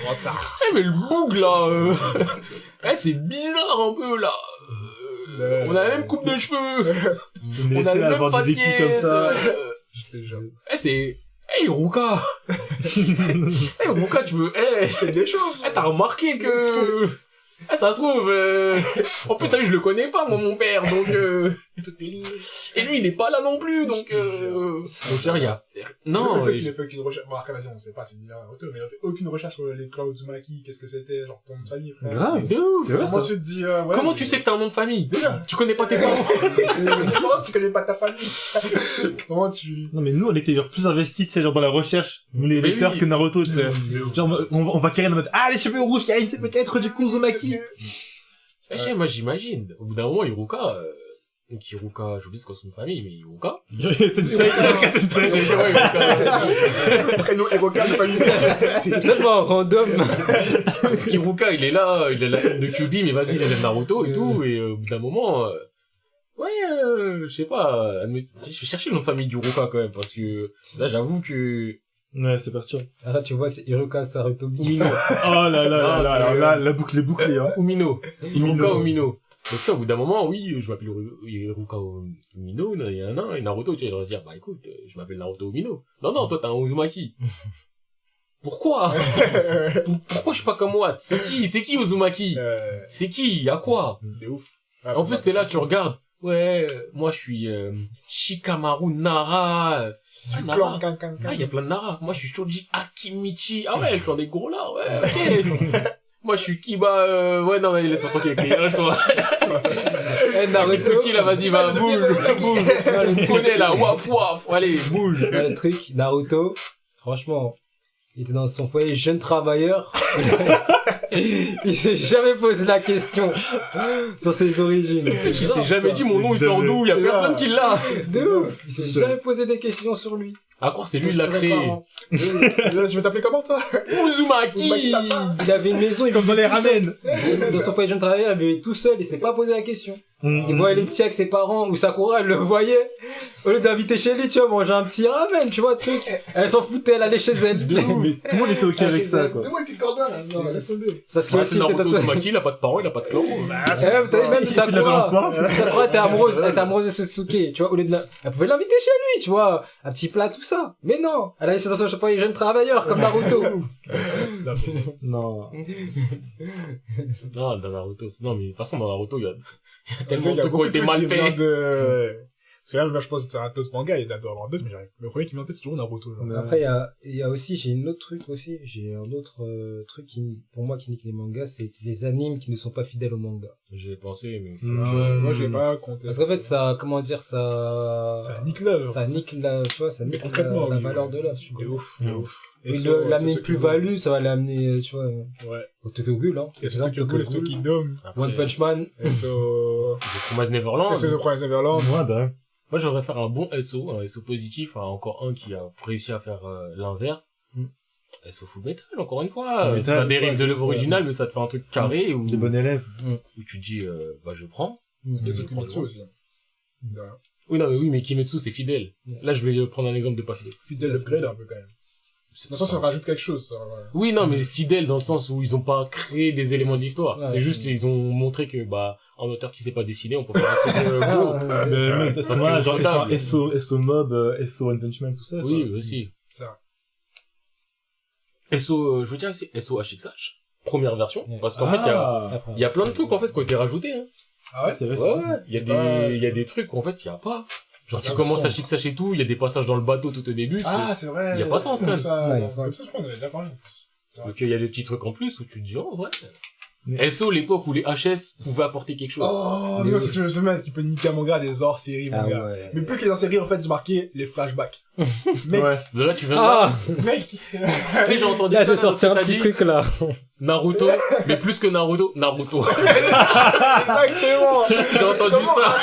Oh, ça. mais le boug là. C'est bizarre un peu là. On a la même coupe de cheveux. On est les On a seuls le à même avoir des épis comme faciès. ça. Je te jure. C'est. Hey Ruka. Hey Ruka, tu veux. C'est des choses. T'as remarqué que... ça se trouve... En plus, t'as vu, je le connais pas, moi, mon père, donc... Et lui, il est pas là non plus, donc... Donc, genre, il y a... Non, Le fait qu'il ait fait aucune recherche. Bon, après, vas-y, on sait pas, c'est une auto, mais il a fait aucune recherche sur les clans Uzumaki, qu'est-ce que c'était, genre ton nom de famille, frère. Grave. de ouf. C'est vrai, Comment ça. tu te dis, ouais, Comment mais- tu sais que t'as un nom de famille? Déjà. Tu connais pas tes parents? Comment tu connais pas ta famille? Comment tu... Non, mais nous, on était genre plus investis, tu sais, genre dans la recherche, nous les Mais lecteurs, oui. que Naruto, tu sais. Genre, on va carrément en mode, ah, les cheveux rouges, Karine, c'est peut-être du coup Uzumaki. Je sais, moi, j'imagine. Au bout d'un moment, Iruka... Donc Iruka, j'oublie ce qu'est son famille, mais Iruka... Sensei, Sensei. Prénom Eroka de famille. C'est tellement random. Iruka, il est là, il a la scène de Kyuubi, mais vas-y, il aime Naruto et tout, et au bout d'un moment, je sais pas, je vais chercher le nom de famille d'Iruka quand même, parce que là, j'avoue que... Ouais, c'est parti. Là, tu vois, c'est Hiruka Sarutobi. Umino. Oh là là là Ah, là c'est- là, la boucle est bouclée, hein. Umino. Iruka Umino. tu vois, au bout d'un moment, oui, je m'appelle Iruka Umino, et Naruto, tu vois, il va se dire, bah écoute, je m'appelle Naruto Umino. Non, toi, t'es un Uzumaki. Pourquoi? Pourquoi je suis pas comme Watt? C'est qui Uzumaki? C'est qui? Y'a quoi? De ouf. En plus, t'es là, tu regardes. Ouais, moi, je suis Shikamaru Nara. Nara. Ah, il y a plein de Nara. Moi, je suis Shoji Akimichi. Ah ouais, je suis des gros là, ouais, ok. Moi, je suis Kiba, ouais, non, mais laisse-moi tranquille avec les lâche-toi. Naruto. Qui là, vas-y, va, bouge. Tu connais là, waf, allez, bouge. Le truc, Naruto, franchement, il était dans son foyer jeune travailleur. Il s'est jamais posé la question sur ses origines. Il s'est jamais dit mon nom, il sort d'où, y a personne qui l'a. De ouf. Il s'est jamais posé des questions sur lui. À croire, c'est lui, il l'a créé. Je vais t'appeler comment, toi? Uzumaki. Il avait une maison, il Comme dans les ramen. dans son foyer jeune travailleur, il vivait tout seul, il s'est pas posé la question. Il voyait les petits avec ses parents, ou Sakura, elle le voyait. Au lieu d'inviter chez lui, tu vois, manger un petit ramen, tu vois, truc. Elle s'en foutait, elle allait chez elle. Mais tout le monde était ok avec ça, quoi. C'est moi qui te cordonne, là. Non, laisse tomber. Ça se fait aussi, Naruto t'es Uzumaki, il a pas de parents, il a pas de clan. même Sakura était amoureuse de Sasuke, tu vois, au lieu de elle pouvait l'inviter chez lui, tu vois, un petit plat, tout ça. Mais non, elle allait dans son foyer jeune travailleur, comme Naruto. Non. Non, dans Naruto. Non, mais de toute façon, dans Naruto, il y a tellement de trucs qui ont été mal faits. Parce que là, je pense que c'est un d'autres mangas, il y a d'autres, mais le premier qui me vient en tête, c'est toujours Naruto. Genre. Mais après, il y a aussi, j'ai un autre truc qui, pour moi, qui nique les mangas, c'est les animes qui ne sont pas fidèles au manga. J'ai pensé, mais... Moi, je l'ai pas compté. Parce qu'en fait, ça, comment dire, ça nique l'œuvre. Ça nique la, tu vois, ça nique concrètement, la oui, valeur de l'œuvre. De ouf, de ouf. Et l'amener une plus-value, ça va l'amener, tu vois, ouais. au Tokyo Ghoul, hein. Et surtout Tokyo Ghoul, Tokyo Dome. One Punch Man. SO... Promise Neverland. SO de Promise Neverland. Ouais, bah. Moi, j'aurais faire un bon SO, un SO positif, encore un qui a réussi à faire l'inverse. SO Full Metal, encore une fois. Ça dérive de l'œuvre originale, mais ça te fait un truc carré ou... Des bons élèves. Où tu te dis, bah, je prends. Et SO Kimetsu aussi. Oui, non, mais oui, mais Kimetsu, c'est fidèle. Là, je vais prendre un exemple de pas fidèle. Fidèle upgrade un peu, quand même. Dans le sens, ça rajoute quelque chose, ça. Ouais. Oui, non, mais fidèle dans le sens où ils ont pas créé des éléments de l'histoire. Ouais, c'est juste, ils ont montré que, bah, un auteur qui sait pas dessiner, on peut faire un truc beau. Mais mec, c'est Parce moi, que genre, rentable. SO Mob, SO One Punch Man, tout ça. Oui, quoi. aussi. Ça. SO, je veux dire aussi, SO HXH. Première version. Parce qu'en fait, il y a plein de trucs, en fait, qui ont été rajoutés, hein. Ah ouais? Intéressant. Ouais, il y a des trucs, en fait, il y a pas. Genre, tu commences à HXH et tout, il y a des passages dans le bateau tout au début. Ah, c'est vrai. Il y a pas ça en scan. Comme ça, Ouais. comme ça, je crois qu'on avait déjà parlé, en plus. Donc, il y a des petits trucs en plus où tu te dis, oh, ouais. SO, l'époque où les HS pouvaient apporter quelque chose. Oh, mais moi, c'est que je mec qui peut niquer un manga des hors-séries, mon gars. ouais. Mais plus que les hors-séries, en fait, j'ai marqué les flashbacks. Mec, Ouais. De là, tu viens de voir. mec. Tu sais, j'ai entendu Là, plein j'ai sorti un t'as petit dit truc, là. Naruto, mais plus que Naruto. Exactement. J'ai entendu ça.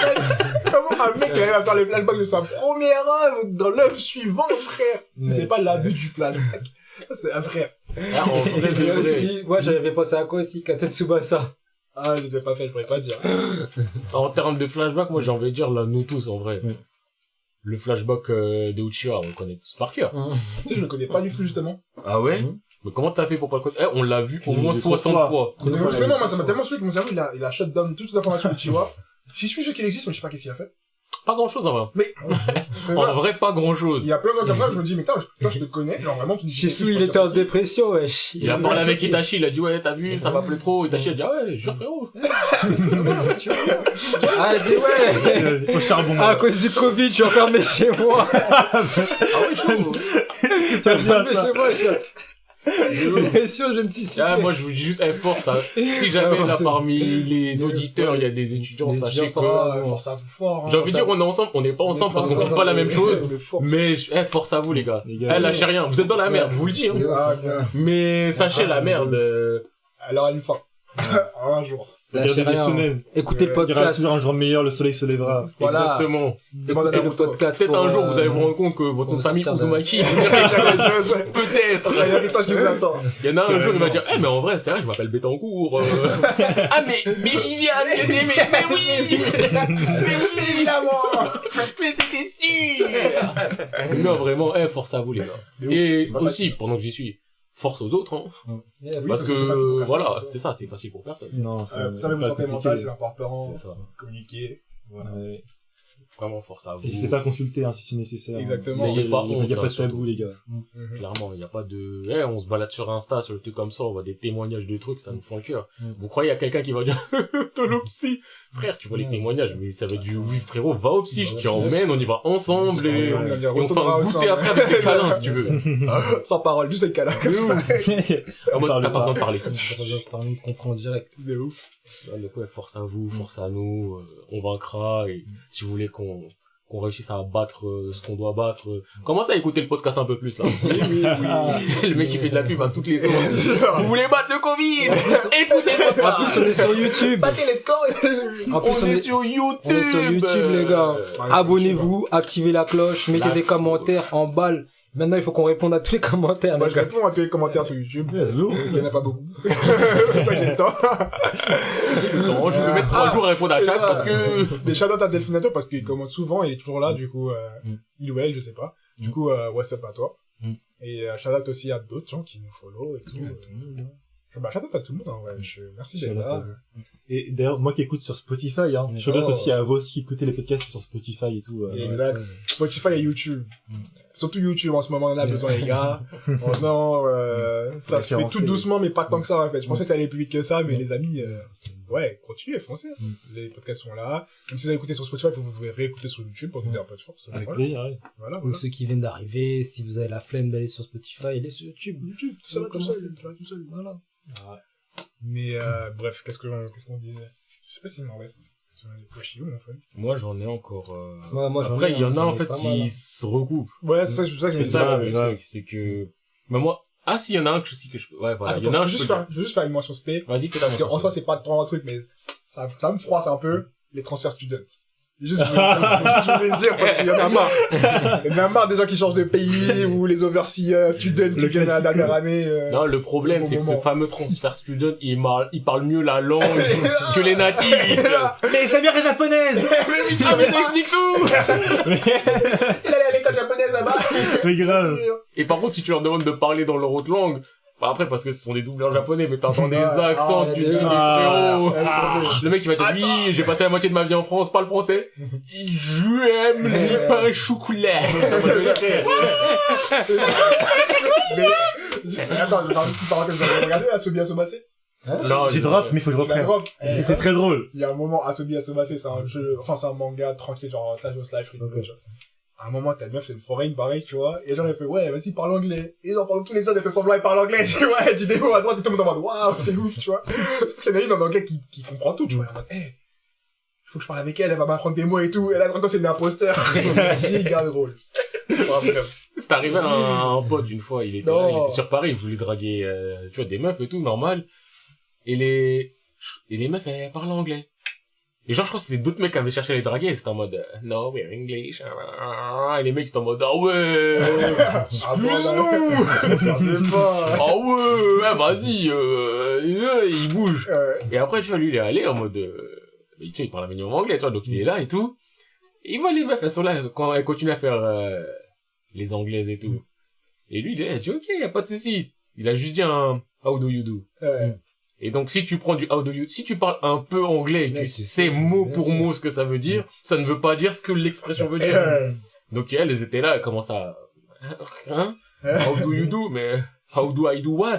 Comment un mec qui arrive à faire les flashbacks de sa première œuvre dans l'œuvre suivante, frère? Si c'est pas l'abus du flashback. Ça, c'était un frère. Ah, en vrai, de Et vrai. aussi, moi, j'avais pensé à quoi aussi? Kato Tsubasa. Ah, je les ai pas fait, je pourrais pas dire. En termes de flashback, moi, j'ai envie de dire, là, nous tous, en vrai. Ouais. Le flashback de Uchiha, on le connaît tous par cœur. Tu sais, je le connais pas du tout, justement. Ah ouais? Mais comment t'as fait pour pas le connaître? On l'a vu au moins 60 fois. Justement, moi, ça m'a tellement saoulé que mon cerveau, il a shut down toutes les informations de Chiwa. J'y suis sûr qu'il existe, mais je sais pas qu'est-ce qu'il a fait. Pas grand chose, en vrai. Mais, c'est En ça. vrai, pas grand chose. Il y a plein de gens comme ça, je me dis, mais toi, je te connais, genre vraiment, tu me dis. Shisui, il était en dépression, wesh. Il a parlé avec Itachi, il a dit, ouais, t'as vu, ça m'appelait trop. Itachi a dit, ah ouais, jure, frérot. Ah, elle dit, ouais. Au charbon. À cause du Covid, je suis enfermé chez moi. Ah ouais, chaud. Je suis enfermé chez moi, chat. Dépression, je me suis cité. Ah, moi, je vous dis juste, force, hein. Si jamais, là, parmi les auditeurs, il y a des étudiants, Des sachez étudiants, que... Force à fort. J'ai envie de dire, on est ensemble, on n'est pas ensemble parce qu'on fait pas la même chose. Mais, force à vous, les gars. Les gars. Lâchez rien. Vous êtes dans la merde, je vous le dis, hein. Ah, bien. Mais, sachez la merde. Elle aura une fin. Un jour. Regardez les rien. shonen. Écoutez le Il y aura podcast. toujours un jour meilleur, le soleil se lèvera. Voilà. Exactement. Demande à Écoutez le Naruto. podcast. Peut-être pour, un jour, vous allez vous rendre compte que votre nom de famille, Uzumaki, vous direz, peut-être. Il y a l'héritage qui vous attend. Il y en a un jour, il va dire, mais en vrai, c'est vrai, je m'appelle Betancourt. Ah, mais Viviane, mais oui! Mais évidemment! Mais c'était sûr! Non, vraiment, force à vous, les gars. Et aussi, pendant que j'y suis, force aux autres, hein. Oui, Parce c'est facile pour que, personne, voilà, ça. c'est ça, c'est facile pour personne. Non, Vous savez, votre santé mentale, c'est important. C'est ça. Communiquer. Voilà. Ouais. Vraiment, force à vous. N'hésitez pas à consulter, hein, si c'est nécessaire. Exactement. Il N'ayez pas n'y a honte, pas de hein, tabou, les gars. Mhm. Clairement, il n'y a pas de, on se balade sur Insta, sur le truc comme ça, on voit des témoignages de trucs, ça nous fend le cœur. Mm. Vous croyez à quelqu'un qui va dire, t'as le psy? Frère, tu vois les Mm. témoignages, mais ça va être du, oui, frérot, va au psy, Va je au t'y psy. emmène, on y va ensemble, et Ensemble, on y on fait retournera un goûter ensemble. après avec des câlins, si tu veux. Sans parole, juste avec câlin. En mode, Parle t'as pas pas. besoin de parler. T'as envie de comprendre direct. C'est ouf. Donc ouais, force à vous, force à nous, on vaincra, et si vous voulez qu'on réussisse à battre ce qu'on doit battre, commencez à écouter le podcast un peu plus, là. Le mec qui fait de la pub à toutes les sauces. Vous voulez battre le Covid? Écoutez le En plus, on est sur YouTube. Battez les scores. En plus, On est sur YouTube. on est sur YouTube, les gars. Abonnez-vous, activez la cloche, mettez La des commentaires en balle. Maintenant, il faut qu'on réponde à tous les commentaires, Moi, les je gars. réponds à tous les commentaires sur YouTube. Let's go. Il y en a pas beaucoup. Moi, j'ai le temps. Non, je vais mettre 3 jours à répondre à chaque parce que... Mais shout-out à Delphinato parce qu'il commente souvent, il est toujours là, du coup, il ou elle, je sais pas. Du coup, what's up à toi. Et shout-out aussi à d'autres gens qui nous follow et tout. Bah, shout-out à tout le monde, en vrai. Merci d'être Shout-out là. à vous. Et d'ailleurs, moi qui écoute sur Spotify, hein, je note Oh. aussi à vous qui écoutez les podcasts sur Spotify et tout. Exact. Spotify et YouTube. Surtout YouTube, en ce moment, on en a besoin, les gars. Maintenant, ça se fait Référencé. tout doucement, mais pas tant que ça, en fait. Je pensais que ça allait plus vite que ça, mais les amis, ouais, continuez, foncez. Les podcasts sont là. Même si vous avez écouté sur Spotify, vous pouvez réécouter sur YouTube pour nous dire un peu de force. Avec Voilà. plaisir, ouais. Voilà, Ou voilà. ceux qui viennent d'arriver, si vous avez la flemme d'aller sur Spotify, allez sur YouTube. YouTube, tout ça va tout seul, ça va tout seul. Voilà. Mais bref, qu'est-ce qu'on disait? Je sais pas s'il m'en reste. Quoi, je suis où, mon fun? Moi, j'en ai encore... Ouais, moi, j'en Après, ai, il y en a j'en en ai fait pas mal, qui hein. se recoupent. Ouais, c'est pour ça que je C'est me ça, disais. le truc, c'est que... Mais moi... Ah si, il y en a un que je sais que je peux... Ouais, voilà, il y en a Attends, un je que veux je peux... je veux juste faire une mention spé. Vas-y, fais ta Parce qu'en mention. soi, c'est pas trop un truc, mais ça me froisse un peu, les transferts students. Juste, je voulais le dire parce qu'il y en a marre. Il y en a marre des gens qui changent de pays ou les overseas students qui Le viennent à la classique. dernière année. Non, le problème, Bon c'est que ce moment. fameux transfert student, il parle mieux la langue que les natifs. Mais Samir est japonaise. Ah, mais ça explique tout. Il allait à l'école japonaise là-bas. Mais grave. Et par contre, si tu leur demandes de parler dans leur autre langue, bah après, parce que ce sont des doubleurs japonais, mais t'entends des Ah, accents, ah, tu des- te dis, mais ah, frérot. Le mec, il va te dire, oui, j'ai passé la moitié de ma vie en France, parle français. J'aime les pains chocolat. Attends, j'ai juste une parenthèse, vous avez regardé Asobi Asobase? Non, J'ai drop, mais faut que je Je la reprenne. drop. C'est très drôle. Il y a un moment, Asobi Asobase, c'est un jeu, enfin, c'est un manga tranquille, genre, slash life, tu vois. À un moment, t'as une meuf, c'est une foreign, pareil, tu vois, et genre, elle fait, ouais, vas-y, parle anglais. Et genre, pendant tous les épisodes, elle fait semblant, elle parle anglais, tu vois, elle dit des mots à droite, et tout le monde en mode, waouh, c'est ouf, tu vois. Sauf qu'il y en a une en anglais qui comprend tout, tu vois, elle est en mode, il faut que je parle avec elle, elle va m'apprendre des mots et tout, et là, elle se rend compte que c'est une imposteur. Giga drôle. Bref. C'est arrivé à un pote une fois, il était Non. là, il était sur Paris, il voulait draguer, tu vois, des meufs et tout, normal. Et les meufs, elles parlent anglais. Et genre, je crois que c'était d'autres mecs qui avaient cherché à les draguer, c'était en mode, no, we're English. Et les mecs, c'était en mode, ah ouais, Excuse-nous! Ça fait pas. ah ouais, vas-y, il bouge. Et après, tu vois, lui, il est allé en mode, tu sais, il parle un minimum anglais, tu vois, donc il est là et tout. Et il voit les meufs, elles sont là, quand elles continuent à faire, les anglaises et tout. Et lui, il est là, il dit, ok, y a pas de souci. Il a juste dit un, how do you do? Et donc, si tu prends du how do you, si tu parles un peu anglais et que Ouais, tu c'est sais ça, mot c'est pour bien mot ce que ça veut dire, ça ne veut pas dire ce que l'expression veut dire. Donc, elles étaient là, elles commencent à, hein? How do you do? Mais, how do I do what?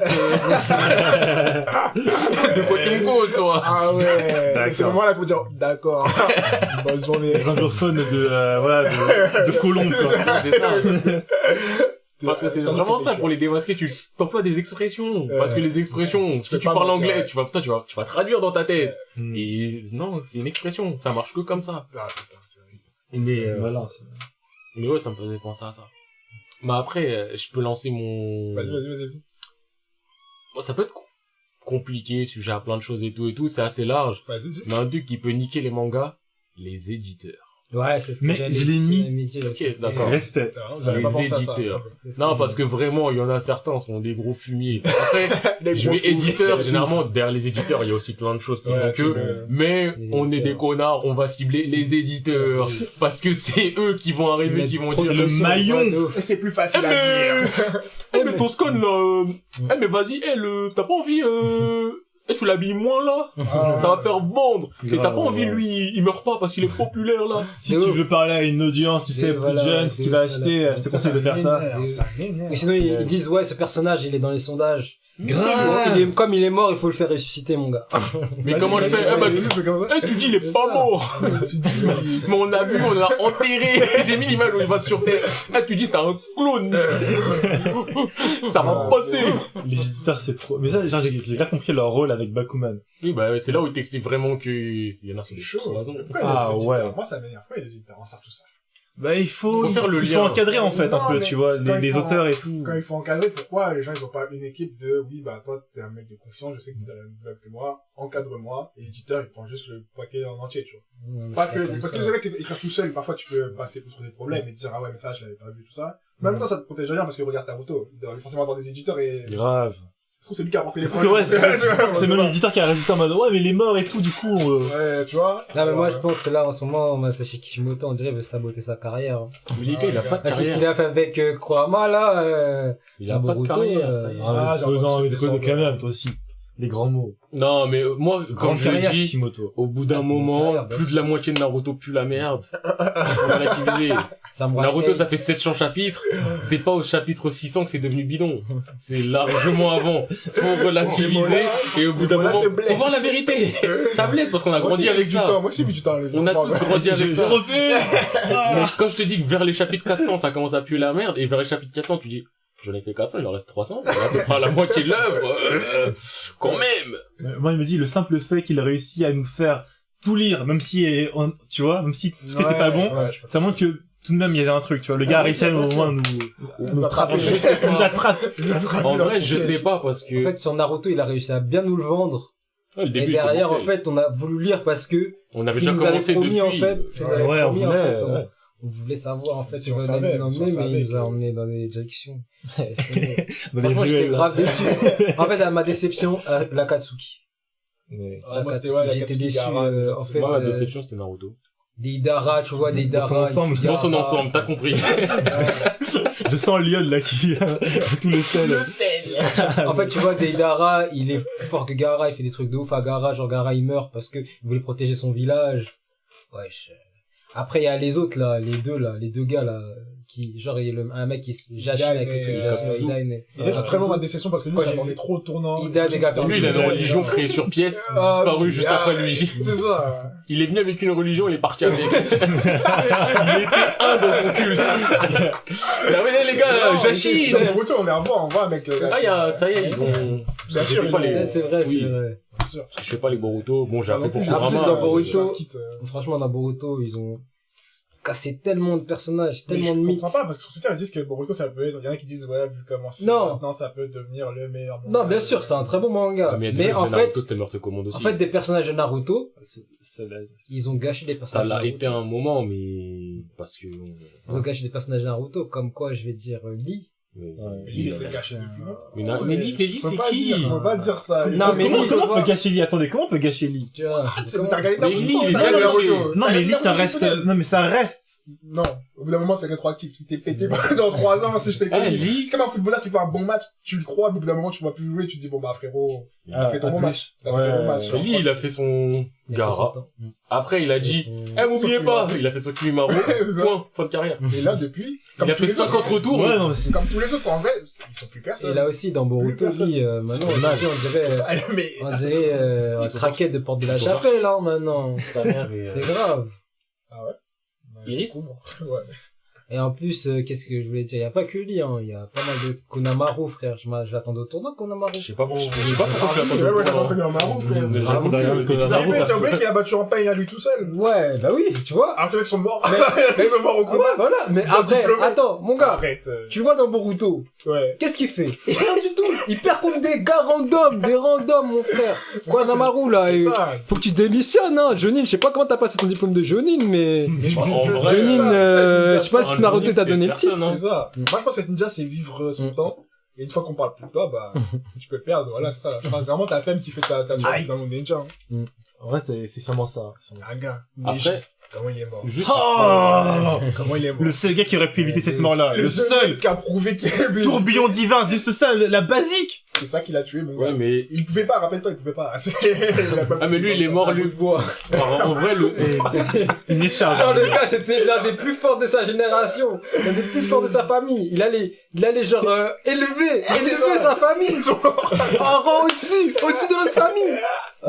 De quoi tu me causes, toi? Ah ouais. D'accord. Et ce moment-là, il faut dire, d'accord. Bonne journée. Les anglophones de colombe, quoi. C'est ça. Parce que c'est vraiment ça, pour les démasquer, tu t'emploies des expressions. Parce que les expressions, si fais tu pas parles mentir, anglais, ouais. tu vas traduire dans ta tête. Hmm. Et non, c'est une expression, ça marche que comme ça. Ah putain, c'est vrai. Mais, C'est malin, c'est mais ouais, ça me faisait penser à ça. Mais après, je peux lancer mon... Vas-y. Bon, ça peut être compliqué, sujet à plein de choses et tout, c'est assez large. Vas-y. Mais un truc qui peut niquer les mangas, les éditeurs. Ouais, c'est ce que Mais j'allais je l'ai dire, mis. amitié, Ok, c'est- d'accord. Respect. J'avais pas Les pensé à ça. éditeurs. c'est ce Non, que parce que j'allais vraiment, il y en a certains sont des gros fumiers. Après, Les je gros mets fous. éditeur, généralement, derrière les éditeurs, il y a aussi plein de choses qui Ouais, font tu que, mets- mais Les on est éditeurs. des connards, on va cibler les éditeurs, parce que c'est eux qui vont dire. arriver, qui vont Trop dire, de le pression, maillon. ouais, de ouf. Et c'est plus facile Eh, à dire. mais ton scon, là, mais vas-y, t'as pas envie, tu l'habilles moins, là? Ah. Ça va faire vendre. Et Grave, t'as pas envie, ouais. lui, il meurt pas parce qu'il est populaire, là. Si De tu ouf. veux parler à une audience, tu sais, Et plus voilà, jeune, c'est si tu vas voilà. acheter, je te conseille de faire ça. Ça m'énerve. Et sinon, ils disent, ouais, ce personnage, il est dans les sondages. Grave. Comme il est mort, il faut le faire ressusciter, mon gars. Mais comment je fais? Eh ben, c'est comme ça. tu dis, il est C'est pas ça. mort. Mais on a vu, on l'a enterré. J'ai mis l'image où il va sur terre. Tu dis, c'est un clone. Ça va passer. Les éditeurs, c'est trop. Mais ça, genre, j'ai bien compris leur rôle avec Bakuman. Oui, bah, c'est là où il t'explique vraiment que, il y en a, C'est chaud. raison. Pourquoi Ah, les éditeurs ouais. Moi, ça m'énerve. Pourquoi les éditeurs on sort tout ça? Bah, il faut Faut faire le il lien. faut encadrer, en fait, Non, un peu, mais tu vois, quand les ils font- auteurs et tout. Quand il faut encadrer, pourquoi les gens ils ont pas une équipe de oui bah toi t'es un mec de confiance, je sais que t'es dans la même vibe que moi, encadre-moi, et l'éditeur il prend juste le paquet en entier, tu vois. Pas que parce que c'est vrai qu'écrire tout seul, parfois tu peux passer outre des problèmes et te dire ah ouais mais ça je l'avais pas vu tout ça. Mais en même temps ça te protège de rien parce que regarde Naruto, il doit forcément avoir des éditeurs et je Grave. trouve que c'est lui qui a apporté les Parce que ouais, c'est problèmes. même l'éditeur qui a rajouté en mode, ouais, mais les morts et tout, du coup, Ouais, tu vois. Non, mais moi, je pense que là, en ce moment, Masashi Kishimoto, on dirait, veut saboter sa carrière. Mais les gars, il a pas de Ah, c'est ce qu'il carrière. a fait avec Kurama, là. Il a pas de Boruto, carrière, ça y est. Ah, j'ai non, entendu mais cette de légende. quand même, toi aussi. Les grands mots. Non, mais moi, quand Grande je le carrière, dis, Kishimoto. au bout d'un Ah, c'est moment, une carrière, plus de la moitié de Naruto pue la merde. Faut relativiser. Samurai Naruto, ça 8. fait 700 chapitres. C'est pas au chapitre 600 que c'est devenu bidon. C'est largement avant. Faut relativiser. Et au bout d'un Voilà, moment, te blesse. faut voir la vérité. Ça blesse parce qu'on a Moi aussi, grandi j'ai avec mis du ça. temps, moi aussi j'ai mis du temps à les On a apprendre. tous grandi avec J'ai ça. refait! Mais quand je te dis que vers les chapitres 400, ça commence à puer la merde, et vers les chapitres 400, tu dis, j'en ai fait 400, il en reste 300. C'est à peu près la moitié de l'œuvre. Quand même. Moi, il me dit, le simple fait qu'il a réussi à nous faire tout lire, même si, tu vois, même si tout était Ouais, pas bon, ouais, je pense. ça montre que tout de même, il y avait un truc, tu vois. Le gars a réussi à nous, au moins, nous attraper. attraper. Je sais Il nous pas. attrape. En vrai, je sais pas parce que En fait, sur Naruto, il a réussi à bien nous le vendre. ouais, le Et début derrière, était en mortel. fait, on a voulu lire parce que On ce avait qu'il déjà nous avait commencé promis, depuis. en fait, c'est Ouais, qu'il avait Ouais, on promis, en voulait, fait, ouais. on voulait savoir, en fait, Si où on on savait, allait nous si on emmener, mais il savait nous a que- emmenés dans des directions. Dans les Franchement, j'étais ruelles. grave déçu. En fait, à ma déception, l'Akatsuki. Mais- Ah, moi, c'était, ouais, la J'étais Katsuki déçu, Gaara, en fait. Moi, ma déception, c'était Naruto. Des Idara, tu vois, des Dans son Idara. ensemble. Ifugara. Dans son ensemble, t'as compris. Je sens Lyon, là, qui vient. Tout le sel. En fait, tu vois, Deidara, il est plus fort que Gaara, il fait des trucs de ouf à Gaara, genre Gaara il meurt parce que il voulait protéger son village. Wesh. Après, il y a les autres là, les deux gars là, qui, genre, il y a un mec qui se Jashin avec le truc, et, Jashin, Idaine et- Et là, c'est vraiment ma déception parce que lui, Quand j'ai j'attendais vu trop au tournant. Ida des gars comme Lui, il a une religion créée sur pièce, disparue juste après lui. C'est ça. Il est venu avec une religion, il est parti avec. Il était un dans son culte. Là, mais les gars, Jashin. Dans Boruto, on les revoit, on voit avec le Ah, ça y est, ils ont... Bien sûr, J'ai pas les- Ouais, c'est vrai, Oui. c'est vrai. sûr. Parce que je sais pas les Boruto, bon, j'ai Ah, appris non pour plus, En plus, Kurama. dans Boruto, je quitte, Franchement, dans Boruto, ils ont cassé tellement de personnages, mais tellement de je mythes. comprends pas parce que sur Twitter ils disent que Boruto ça peut être, il y en a qui disent ouais vu comment c'est Non. maintenant ça peut devenir le meilleur manga. Non, bien sûr, c'est un très bon manga. Ah, mais mais en fait, c'était meurtre commande aussi. en fait, des personnages de Naruto, C'est la- ils ont gâché des ça personnages de l'a Naruto. été un moment, mais parce que... Ils ont gâché des personnages de Naruto, comme quoi, je vais dire, Lee. Mais, Mais lui, il était caché depuis longtemps. mais Lee, Faut c'est pas qui dire, faut pas dire ça. Non, mais Comment Lee, on tu vois- peut gâcher Lee? Attendez, comment on peut gâcher Lee? Tu vois, T'as regardé Mais Lee, il est t'as bien regardé caché. Naruto. Non, T'as mais Lee, ça regardé reste, Naruto. non, mais ça reste. Non, au bout d'un moment, c'est rétroactif. Si t'es pété dans 3 ans, si je t'ai Ah, connu. Lee. C'est comme un footballeur qui fait un bon match, tu le crois, au bout d'un moment, tu vois plus jouer, tu te dis, bon, bah, frérot, t'as fait ton à bon plus. match. T'as fait Ouais. ton bon match. Mais Lee, il a fait son il y a Gaara. 60 ans. Après, il a dit, eh, m'oubliez pas, il a fait son Kimimaro, point, fin de carrière. Et là, depuis, Il a tous fait les 50 autres, retours. Ouais, non, mais c'est, comme tous les autres, en vrai, ils sont plus personne. Et là aussi, dans Boruto, Plus personne. Lee, maintenant, C'est dommage. on dirait, Ah, mais, on dirait, un Ils sont craquette de porte de la Ils sont chapelle, hein, maintenant. Ta mère est, C'est grave. Iris Ouais. Et en plus, qu'est-ce que je voulais dire? Il y a pas que lui, hein. Il y a pas mal de Konamaru, frère. Je l'attendais au tournoi, Konamaru. Je sais pas pourquoi tu l'as Ouais, ouais, t'as pas pas connu un marron, frère. Mais j'avoue j'avoue que- que... Mais t'as oublié qu'il a battu en peigne à lui tout seul. Ouais, bah oui, tu vois. Alors que les mecs sont morts. Mais- Ils sont morts au Ouais, combat. voilà. Mais Ils ont après, diplômé. attends, mon gars. Arrête. Tu le vois dans Boruto. Ouais. Qu'est-ce qu'il fait? Rien du tout. Il perd contre des gars randoms, mon frère. Quoi, Namaru, là, C'est ça. faut que tu démissionnes, hein. Jonin, je sais pas comment t'as passé ton diplôme de Jonin, mais... Mais je pense En que vrai, c'est Jonin, ça, je sais pas si Un Naruto Jonin, t'a c'est donné le personne, titre. hein. c'est ça. Moi, je pense que être ninja, c'est vivre son temps. Et une fois qu'on parle plus de toi, bah, tu peux perdre. Voilà, c'est ça. Je pense que c'est vraiment ta femme qui fait ta survie dans le monde ninja. Hein. En vrai, c'est sûrement ça. Un gars. Après, Comment il est mort? juste, Oh Comment il est mort? le seul gars qui aurait pu éviter cette mort-là. Le seul seul mec qui a prouvé qu'il est tourbillon divin, juste ça, la basique. C'est ça qui l'a tué, mon ouais, gars. mais, Il pouvait pas, rappelle-toi, il pouvait pas. ah, mais lui, il est mort, lui. En vrai, Une écharpe. Non, le gars, c'était l'un des plus forts de sa génération, l'un des plus forts de sa famille. Il allait genre élever sa famille en rang au-dessus de notre famille.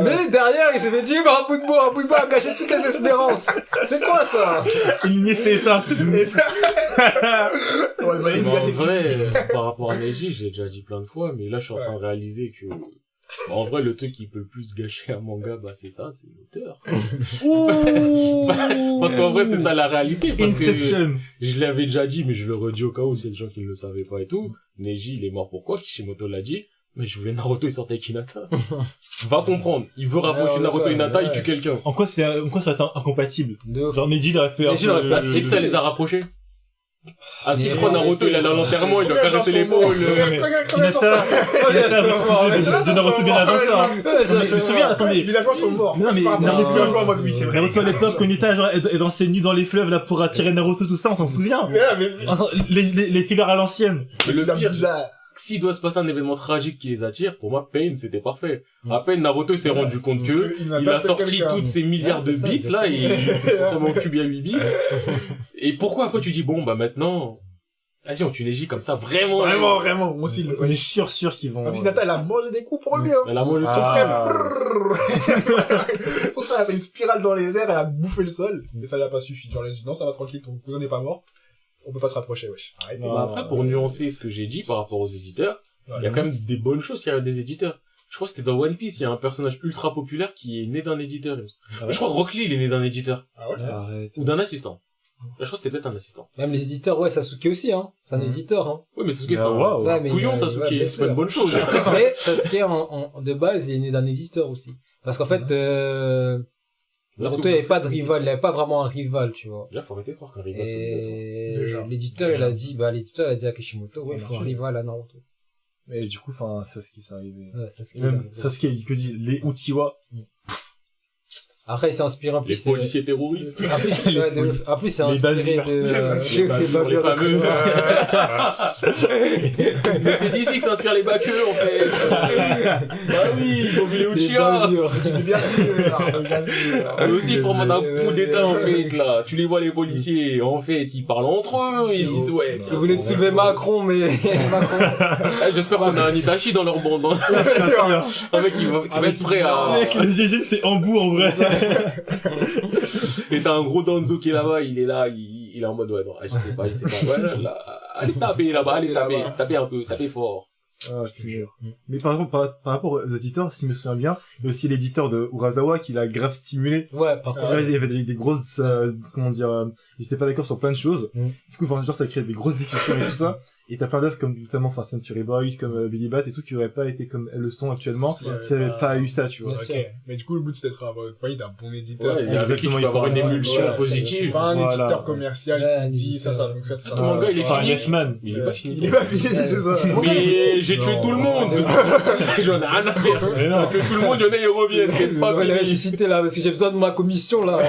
Mais derrière, il s'est fait dire, un bout de bois a gâché toutes les espérances. C'est quoi ça? Une lignée s'est éteinte. Ouais, bah, Mais il en a ses vrai, par rapport à Neji, j'ai déjà dit plein de fois, mais là, je suis en train de réaliser que, en vrai, le truc qui peut le plus gâcher un manga, bah, c'est ça, c'est l'auteur. Parce qu'en vrai, c'est ça la réalité, parce que Inception. je l'avais déjà dit, mais je le redis au cas où c'est des gens qui ne le savaient pas et tout. Neji, il est mort pourquoi? Kishimoto l'a dit. Mais je voulais Naruto, il sortait avec Hinata. Va comprendre. Il veut rapprocher Ouais, Naruto ouais, et Hinata, ouais. il tue quelqu'un. En quoi ça va être incompatible? De ouf. Genre Neji, il aurait fait Neji, il aurait pas C'est que ça les a rapprochés. À ce qu'il Mais- prend Naruto, il allait à l'enterrement, il lui a caressé l'épaule. Hinata, de Naruto bien avant ça. hein. Je me souviens, attendez. Les villageois sont morts. Non, mais C'est pas rapport Naruto- aux villageois en mode, oui, c'est vrai. Naruto à l'époque, quand Hinata genre, est dans ses nues dans les fleuves là pour attirer Naruto, tout ça, on s'en souvient. Mais, Les fillers à l'ancienne. Mais le la pire, bizarre. s'il doit se passer un événement tragique qui les attire, pour moi, Pain, c'était parfait. À peine Naruto, il s'est rendu compte que, il a sorti toutes ces milliards de Ouais, c'est ça, bits, là, et il s'est transformé en cube à 8 bits. Et pourquoi après tu dis, bon, bah maintenant, vas-y, on tue Neji comme ça, vraiment. Vraiment, moi aussi. On est sûr qu'ils vont. Comme si Nata, elle a mangé des coups pour lui, hein. Elle a mangé Son Ah. frère, son frère avait une spirale dans les airs, elle a bouffé le sol, et ça lui a pas suffi. Genre, elle a dit, non, ça va tranquille, ton cousin n'est pas mort. On peut pas se rapprocher, wesh. Arrêtez. Non. Bah, après, pour nuancer ce que j'ai dit par rapport aux éditeurs, il y a quand même des bonnes choses qui arrivent des éditeurs. Je crois que c'était dans One Piece, il y a un personnage ultra populaire qui est né d'un éditeur. Ah ouais Je crois que Rock Lee, il est né d'un éditeur. Ah ouais? Arrête. Ou d'un assistant. Je crois que c'était peut-être un assistant. Même les éditeurs, ouais, Sasuke aussi, hein. C'est un éditeur, hein. Oui, mais Sasuke, Ah, c'est un waouh. Ouais, mais couillon, ouais, Sasuke, bien c'est pas sûr. une bonne chose. Mais Sasuke, de base, il est né d'un éditeur aussi. Parce qu'en fait, Naruto, il avait pas de rival, il avait pas vraiment un rival, tu vois. Déjà, faut arrêter de croire qu'un rival, c'est obligatoire. Et Déjà. l'éditeur, il a dit à Kishimoto, ouais, il faut un rival à Naruto. Mais du coup, enfin, Sasuke, c'est arrivé. Ouais, Sasuke, Et même il a raison. Sasuke, il dit que dit les Uchiwa. Après, il s'est inspiré en Les plus. policiers terroristes. En plus, ouais, de ouf. En plus, c'est Les inspiré bavures. de, Les bavures, les fameux. Mais c'est d'ici que ça inspire les baqueux, en fait. Bah oui, ils ont vu les les Uchiha. bavures. C'est bien sûr, bien sûr. Eux aussi, ils forment un coup d'état, en fait, là. Tu les vois, les policiers, en fait, ils parlent entre eux, ils disent, ouais. Ils voulaient soulever Macron, mais Macron. Eh, j'espère qu'on a un Itachi dans leur bande, hein. Un mec qui va être prêt à... Mec, le GG, c'est Ambu en vrai. Et t'as un gros Danzo qui est là-bas, il est là, il est en mode, ouais, non, je sais pas. Ouais, là, allez taper là-bas, allez taper, taper un peu, taper fort. Ah, je te jure. Mais par exemple, par rapport aux éditeurs, si je me souviens bien, il y a aussi l'éditeur de Urasawa qui l'a grave stimulé. Ouais, par contre. Il y avait des grosses, comment dire, ils étaient pas d'accord sur plein de choses. Du coup, enfin, genre, ça crée des grosses discussions et tout ça. Et t'as plein d'œuvres comme, notamment, enfin, Century Boy, comme Billy Bat et tout, qui auraient pas été comme elles le sont actuellement, s'il n'y avait pas eu ça, tu vois. Bien sûr. Ok. Mais du coup, le but, c'est d'être avoir un bon éditeur. Ouais, et avec qui tu peux avoir une émulsion Ouais, positive. Pas un Voilà. éditeur commercial Ouais, qui dit ça éditeur. fonctionne, ça Ton manga, il est Enfin, fini. Yes Man. Il est pas fini. Il est pas fini, c'est ça. Mais j'ai tué tout le monde. J'en ai rien à faire. Mais non. Que tout le monde, il y en a, ils reviennent. C'est pas Ouais, la fini. nécessité là, parce que j'ai besoin de ma commission là.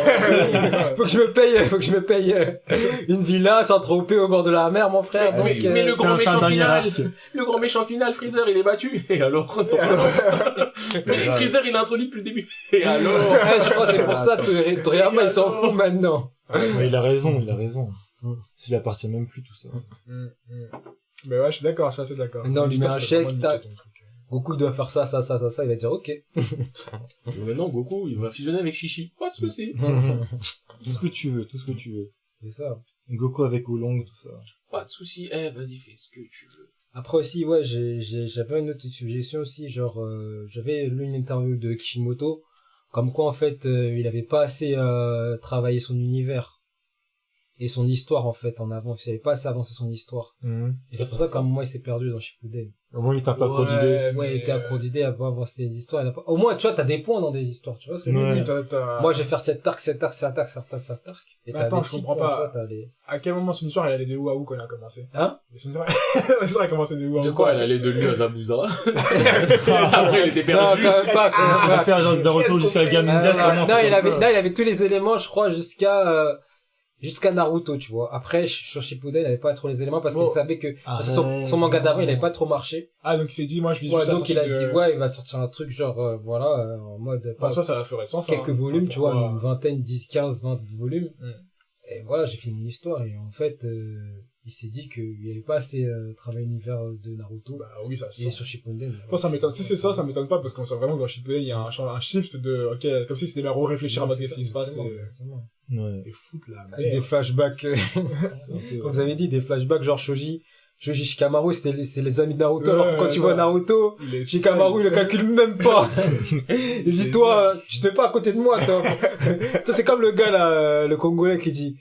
faut que je me paye une villa à Saint-Tropez au bord de la mer, mon frère. Donc, Mais le grand Fais un méchant dernier final, arc. le grand méchant final, Freezer, il est battu. Et alors, mais Freezer, il est introduit depuis le début. Et alors, ouais, je crois que c'est pour ça que Toriyama il s'en fout maintenant. Mais il a raison. S'il appartient même plus, tout ça. Mais ouais, je suis d'accord, je suis assez d'accord. Non, lui met un L'éditeur, c'est chèque, vraiment tac. limité, ton truc. Goku doit faire ça, il va dire ok. maintenant, Goku, il va fusionner avec Shishi. Pas de soucis. Tout ce que tu veux. C'est ça. Goku avec Oolong, tout ça. Pas de soucis. Eh, vas-y, fais ce que tu veux. Après aussi, ouais, j'avais une autre suggestion aussi, genre, j'avais lu une interview de Kishimoto, comme quoi en fait, il avait pas assez travaillé son univers. et son histoire, en fait, en avant. Il avait pas assez avancé son histoire. Et c'est pour ça qu'à un moment, il s'est perdu dans Shippuden. Au moins, il t'a pas trop d'idées. Ouais, il était accro d'idées à pas avancer les histoires. Au moins, tu vois, t'as des points dans des histoires. Tu vois ce que je veux Ouais. dire? Moi, je vais faire cet arc. Et Mais t'as attends, des je petits comprends points, pas. tu vois, t'as les... À quel moment son histoire, elle allait de où à où quand elle a commencé? Hein? Son histoire, elle a commencé de où à où? De quoi elle allait de lui à Zabuza. Après, il était Non, perdu. quand même pas, quand même On pas. va faire genre d'un retour jusqu'à la guerre mondiale, sûrement. Non, il avait tous les éléments, je crois, jusqu'à Naruto, tu vois. Après, sur Shippuden, il avait pas trop les éléments parce qu'il savait que parce que son manga d'avant, il avait pas trop marché. Ah, donc il s'est dit, moi, je vis Ouais, juste la donc il sortie a dit, de- ouais, il va sortir un truc genre, en mode, Bah, soit ça ferait sens, quelques hein. volumes, tu vois, Pourquoi- une vingtaine, 10, 15, 20 volumes. Mm. Et voilà, j'ai fini mon histoire et en fait, il s'est dit qu'il n'y avait pas assez travaillé l'univers de Naruto. Bah oui, ça se Et sent. sur Shippuden. Moi, ça m'étonne. Si c'est ça, ça m'étonne pas parce qu'on sent vraiment que dans Shippuden, il y a un shift de, ok, comme si c'était bien réfléchir à Ouais, ce c'est qui se passe exactement, et exactement. Ouais. foutre la Avec des merde. flashbacks, comme vous avez dit, des flashbacks genre Shoji Shikamaru, c'est les amis de Naruto, alors que quand tu vois Naruto, Il est Shikamaru, il le calcule même pas. Il dit, toi, tu te mets pas à côté de moi, toi. Toi, c'est comme le gars, là, le Congolais qui dit,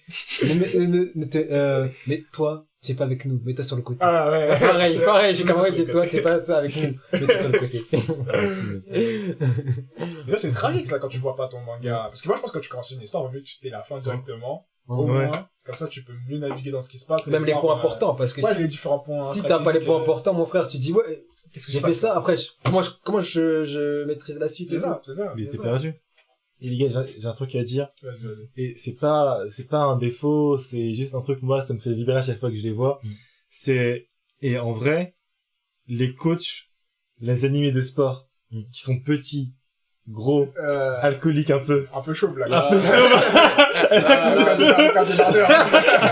mais toi, tu es pas avec nous, mets-toi sur le côté. Ah ouais. Pareil, Shikamaru dit, toi, tu es pas avec nous, mets-toi sur le côté. Déjà, c'est tragique, là, quand tu vois pas ton manga. Parce que moi, je pense que quand tu commences une histoire, vaut mieux que tu t'aies la fin directement. Au Ouais. moins. Comme ça, tu peux mieux naviguer dans ce qui se passe. et Même les voir, points importants, parce que Ouais, les différents points. si t'as pas les points importants, mon frère, tu dis, ouais, Qu'est-ce que j'ai fait ça, après, comment je maîtrise la suite? C'est ça, c'est ça. Il c'est était ça. perdu. Et les gars, j'ai un truc à dire. Vas-y. Et c'est pas un défaut, c'est juste un truc, moi, ça me fait vibrer à chaque fois que je les vois. Et en vrai, les coachs, les animés de sport, qui sont petits, gros, alcooliques un peu. Un peu chaud, là. Là, Un peu Un débardeur.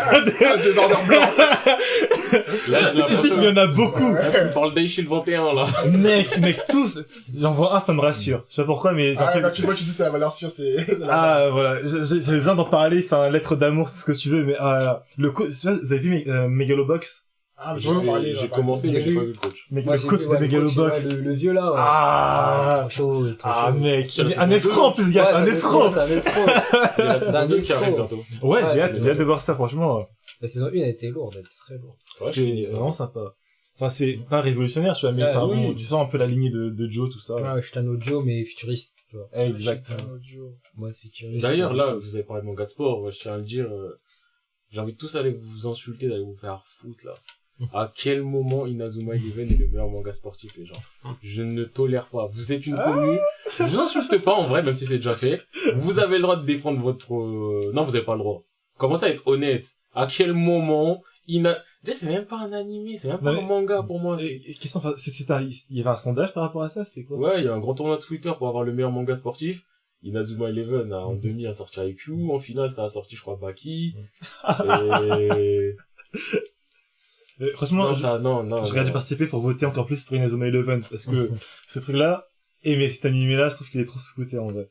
Un débardeur blanc. là, spécifique, mais il y en a beaucoup. tu parles d'Aishil 21, là. Mec, tous, j'en vois un, ça me rassure. Je sais pas pourquoi, mais... Ah, quand tu vois, tu dis c'est la valeur sûre, c'est la Ah, base. voilà, j'avais besoin d'en parler, enfin, lettre d'amour, tout ce que tu veux, mais, le coach, vous avez vu Megalobox? Ah, mais j'en ai parlé. J'ai commencé, mais j'ai pas vu le coach. Mec, Moi, le j'ai coach vu, de ouais, le Megalobox. coach, ouais, le vieux là. Ouais. Ah, Trop chaud, trop ah, chaud. mec, C'est la mais saison un escroc en plus, gars, Ouais, un escroc. C'est un escroc. Il y a la saison un 2 qui arrive escroc. bientôt. Ouais, Ouais, j'ai hâte de voir ça, franchement. La saison 1 a été lourde, elle était très lourde. Ouais, je C'était finis ça. vraiment sympa. Enfin, c'est pas révolutionnaire, je suis mais Ouais, enfin, oui. bon, tu sens un peu la lignée de Joe, tout ça. Ouais, je suis un audio, mais futuriste, tu vois. Exact. Moi, futuriste. D'ailleurs, là, vous avez parlé de manga de sport, je tiens à le dire, j'ai envie de tous aller vous insulter, d'aller vous faire foutre, là. À quel moment Inazuma Eleven est le meilleur manga sportif, les gens? Je ne tolère pas. Vous êtes une commune. Je vous insulte pas, en vrai, même si c'est déjà fait. Vous avez le droit de défendre votre, non, vous avez pas le droit. Commencez à être honnête. À quel moment Déjà, c'est même pas un animé, c'est même pas Non, un manga pour moi. Et question, enfin, il y avait un sondage par rapport à ça, c'était quoi? Ouais, il y a un grand tournoi Twitter pour avoir le meilleur manga sportif. Inazuma Eleven en demi a sorti IQ, en finale ça a sorti je crois Baki. Et Franchement, non, j'aurais dû participer pour voter encore plus pour Inazuma Eleven, parce que ce truc-là, mais cet animé-là, je trouve qu'il est trop sous-coté, en vrai.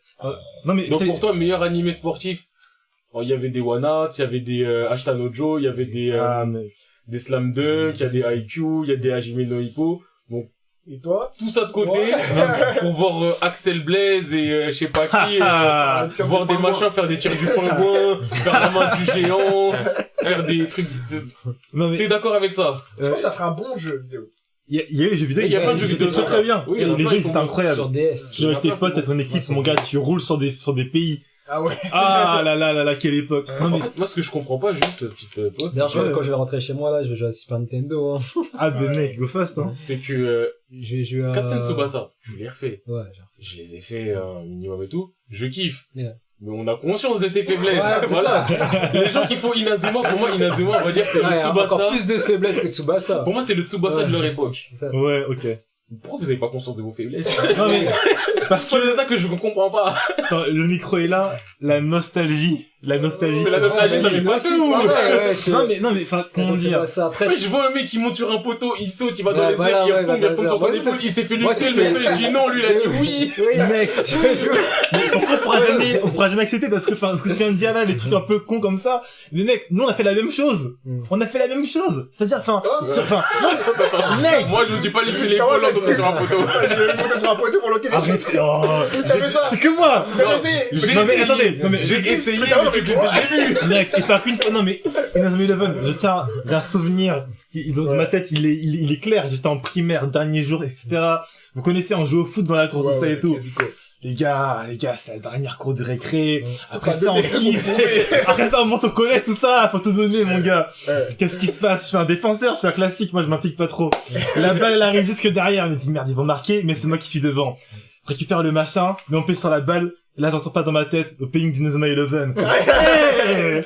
Non, mais Donc c'est... pour toi, meilleur animé sportif, il y avait des One Art, il y avait des Ashtanojo, il y avait des Slam Dunk, il y a des IQ, il y a des Hajime no Ippo. Donc Et toi? tout ça de côté pour voir Axel Blaze et je sais pas qui, voir des machins faire des tirs du pingouin, faire la main du géant, faire des trucs. Non, mais T'es d'accord avec ça? Je pense que ça ferait un bon jeu vidéo. il y a eu les jeux vidéo, Il y a plein de jeux vidéo très très bien. Oui, Et il y en a les plein, jeux, ils sont c'était bons. incroyable. Sur DS. Tu avec tes plein, potes, c'est t'as ton bon. équipe, mon gars, tu roules sur des pays. Ah ouais. Ah là, quelle époque. Non, En mais, fait, moi, ce que je comprends pas, juste, petite pause, D'ailleurs, Ouais. quand je vais rentrer chez moi, là, je vais jouer à Super Nintendo, hein. mec, go fast, hein. c'est que Je vais jouer à... Captain Tsubasa, je l'ai refait. Ouais, genre. Je les ai fait un minimum et tout. Je kiffe. Yeah. Mais on a conscience de ses faiblesses. Ouais, c'est voilà. Les gens qui font Inazuma, pour moi, Inazuma, on va dire, c'est le Ouais, encore Tsubasa. plus de faiblesse que Tsubasa. Pour moi, c'est le Tsubasa de leur époque. C'est ça. Ouais, ok. Pourquoi vous avez pas conscience de vos faiblesses? Non, mais, parce Moi, que, c'est ça que je comprends pas. attends, le micro est là, la nostalgie. Mais la c'est- nostalgie, ça fait pas tout. Non, mais, enfin, comment dire? Ça, après, Ouais, je vois un mec qui monte sur un poteau, il saute, il va dans Ouais, les voilà, airs, il ouais, retombe, bah, il retombe sur son ouais, épaule, c'est- il s'est fait moi, luxer, c'est- le seul, il dit non, lui, il a dit oui. Mec, mais pourquoi on pourra jamais accepter parce que, enfin, ce que tu viens de dire là, les trucs un peu cons comme ça, mais mec, nous on a fait la même chose. On a fait la même chose. C'est-à-dire, enfin, mec, Moi, je me suis pas lixé l'épaule en sautant sur un poteau. Je vais monter sur un poteau pour loquer des arrête, oh, T'as fait ça? c'est que moi. T'as essayé? J'ai Non, mais essayé. attendez, non, mais J'ai essayé, mais mais t'as tu avec dès le début. Mec, et pas qu'une fois, non mais, Inazuma Eleven, j'ai un souvenir, dans ma tête, il est clair, j'étais en primaire, dernier jour, etc. Vous connaissez, on joue au foot dans la cour, tout ça et tout. Quasico. Les gars, c'est la dernière cour de récré. Après Pas ça, on donné, quitte. Après ça, on monte au collège, tout ça. Faut tout donner, mon gars. Ouais. Qu'est-ce qui se passe? Je suis un défenseur, je suis un classique. Moi, je m'implique pas trop. La balle, elle arrive jusque derrière. Je me dis, merde, ils vont marquer, mais c'est moi qui suis devant. Je récupère le machin, mais on pèse sur la balle. Là, j'entends pas dans ma tête, au ping d'Inazuma Eleven. Hey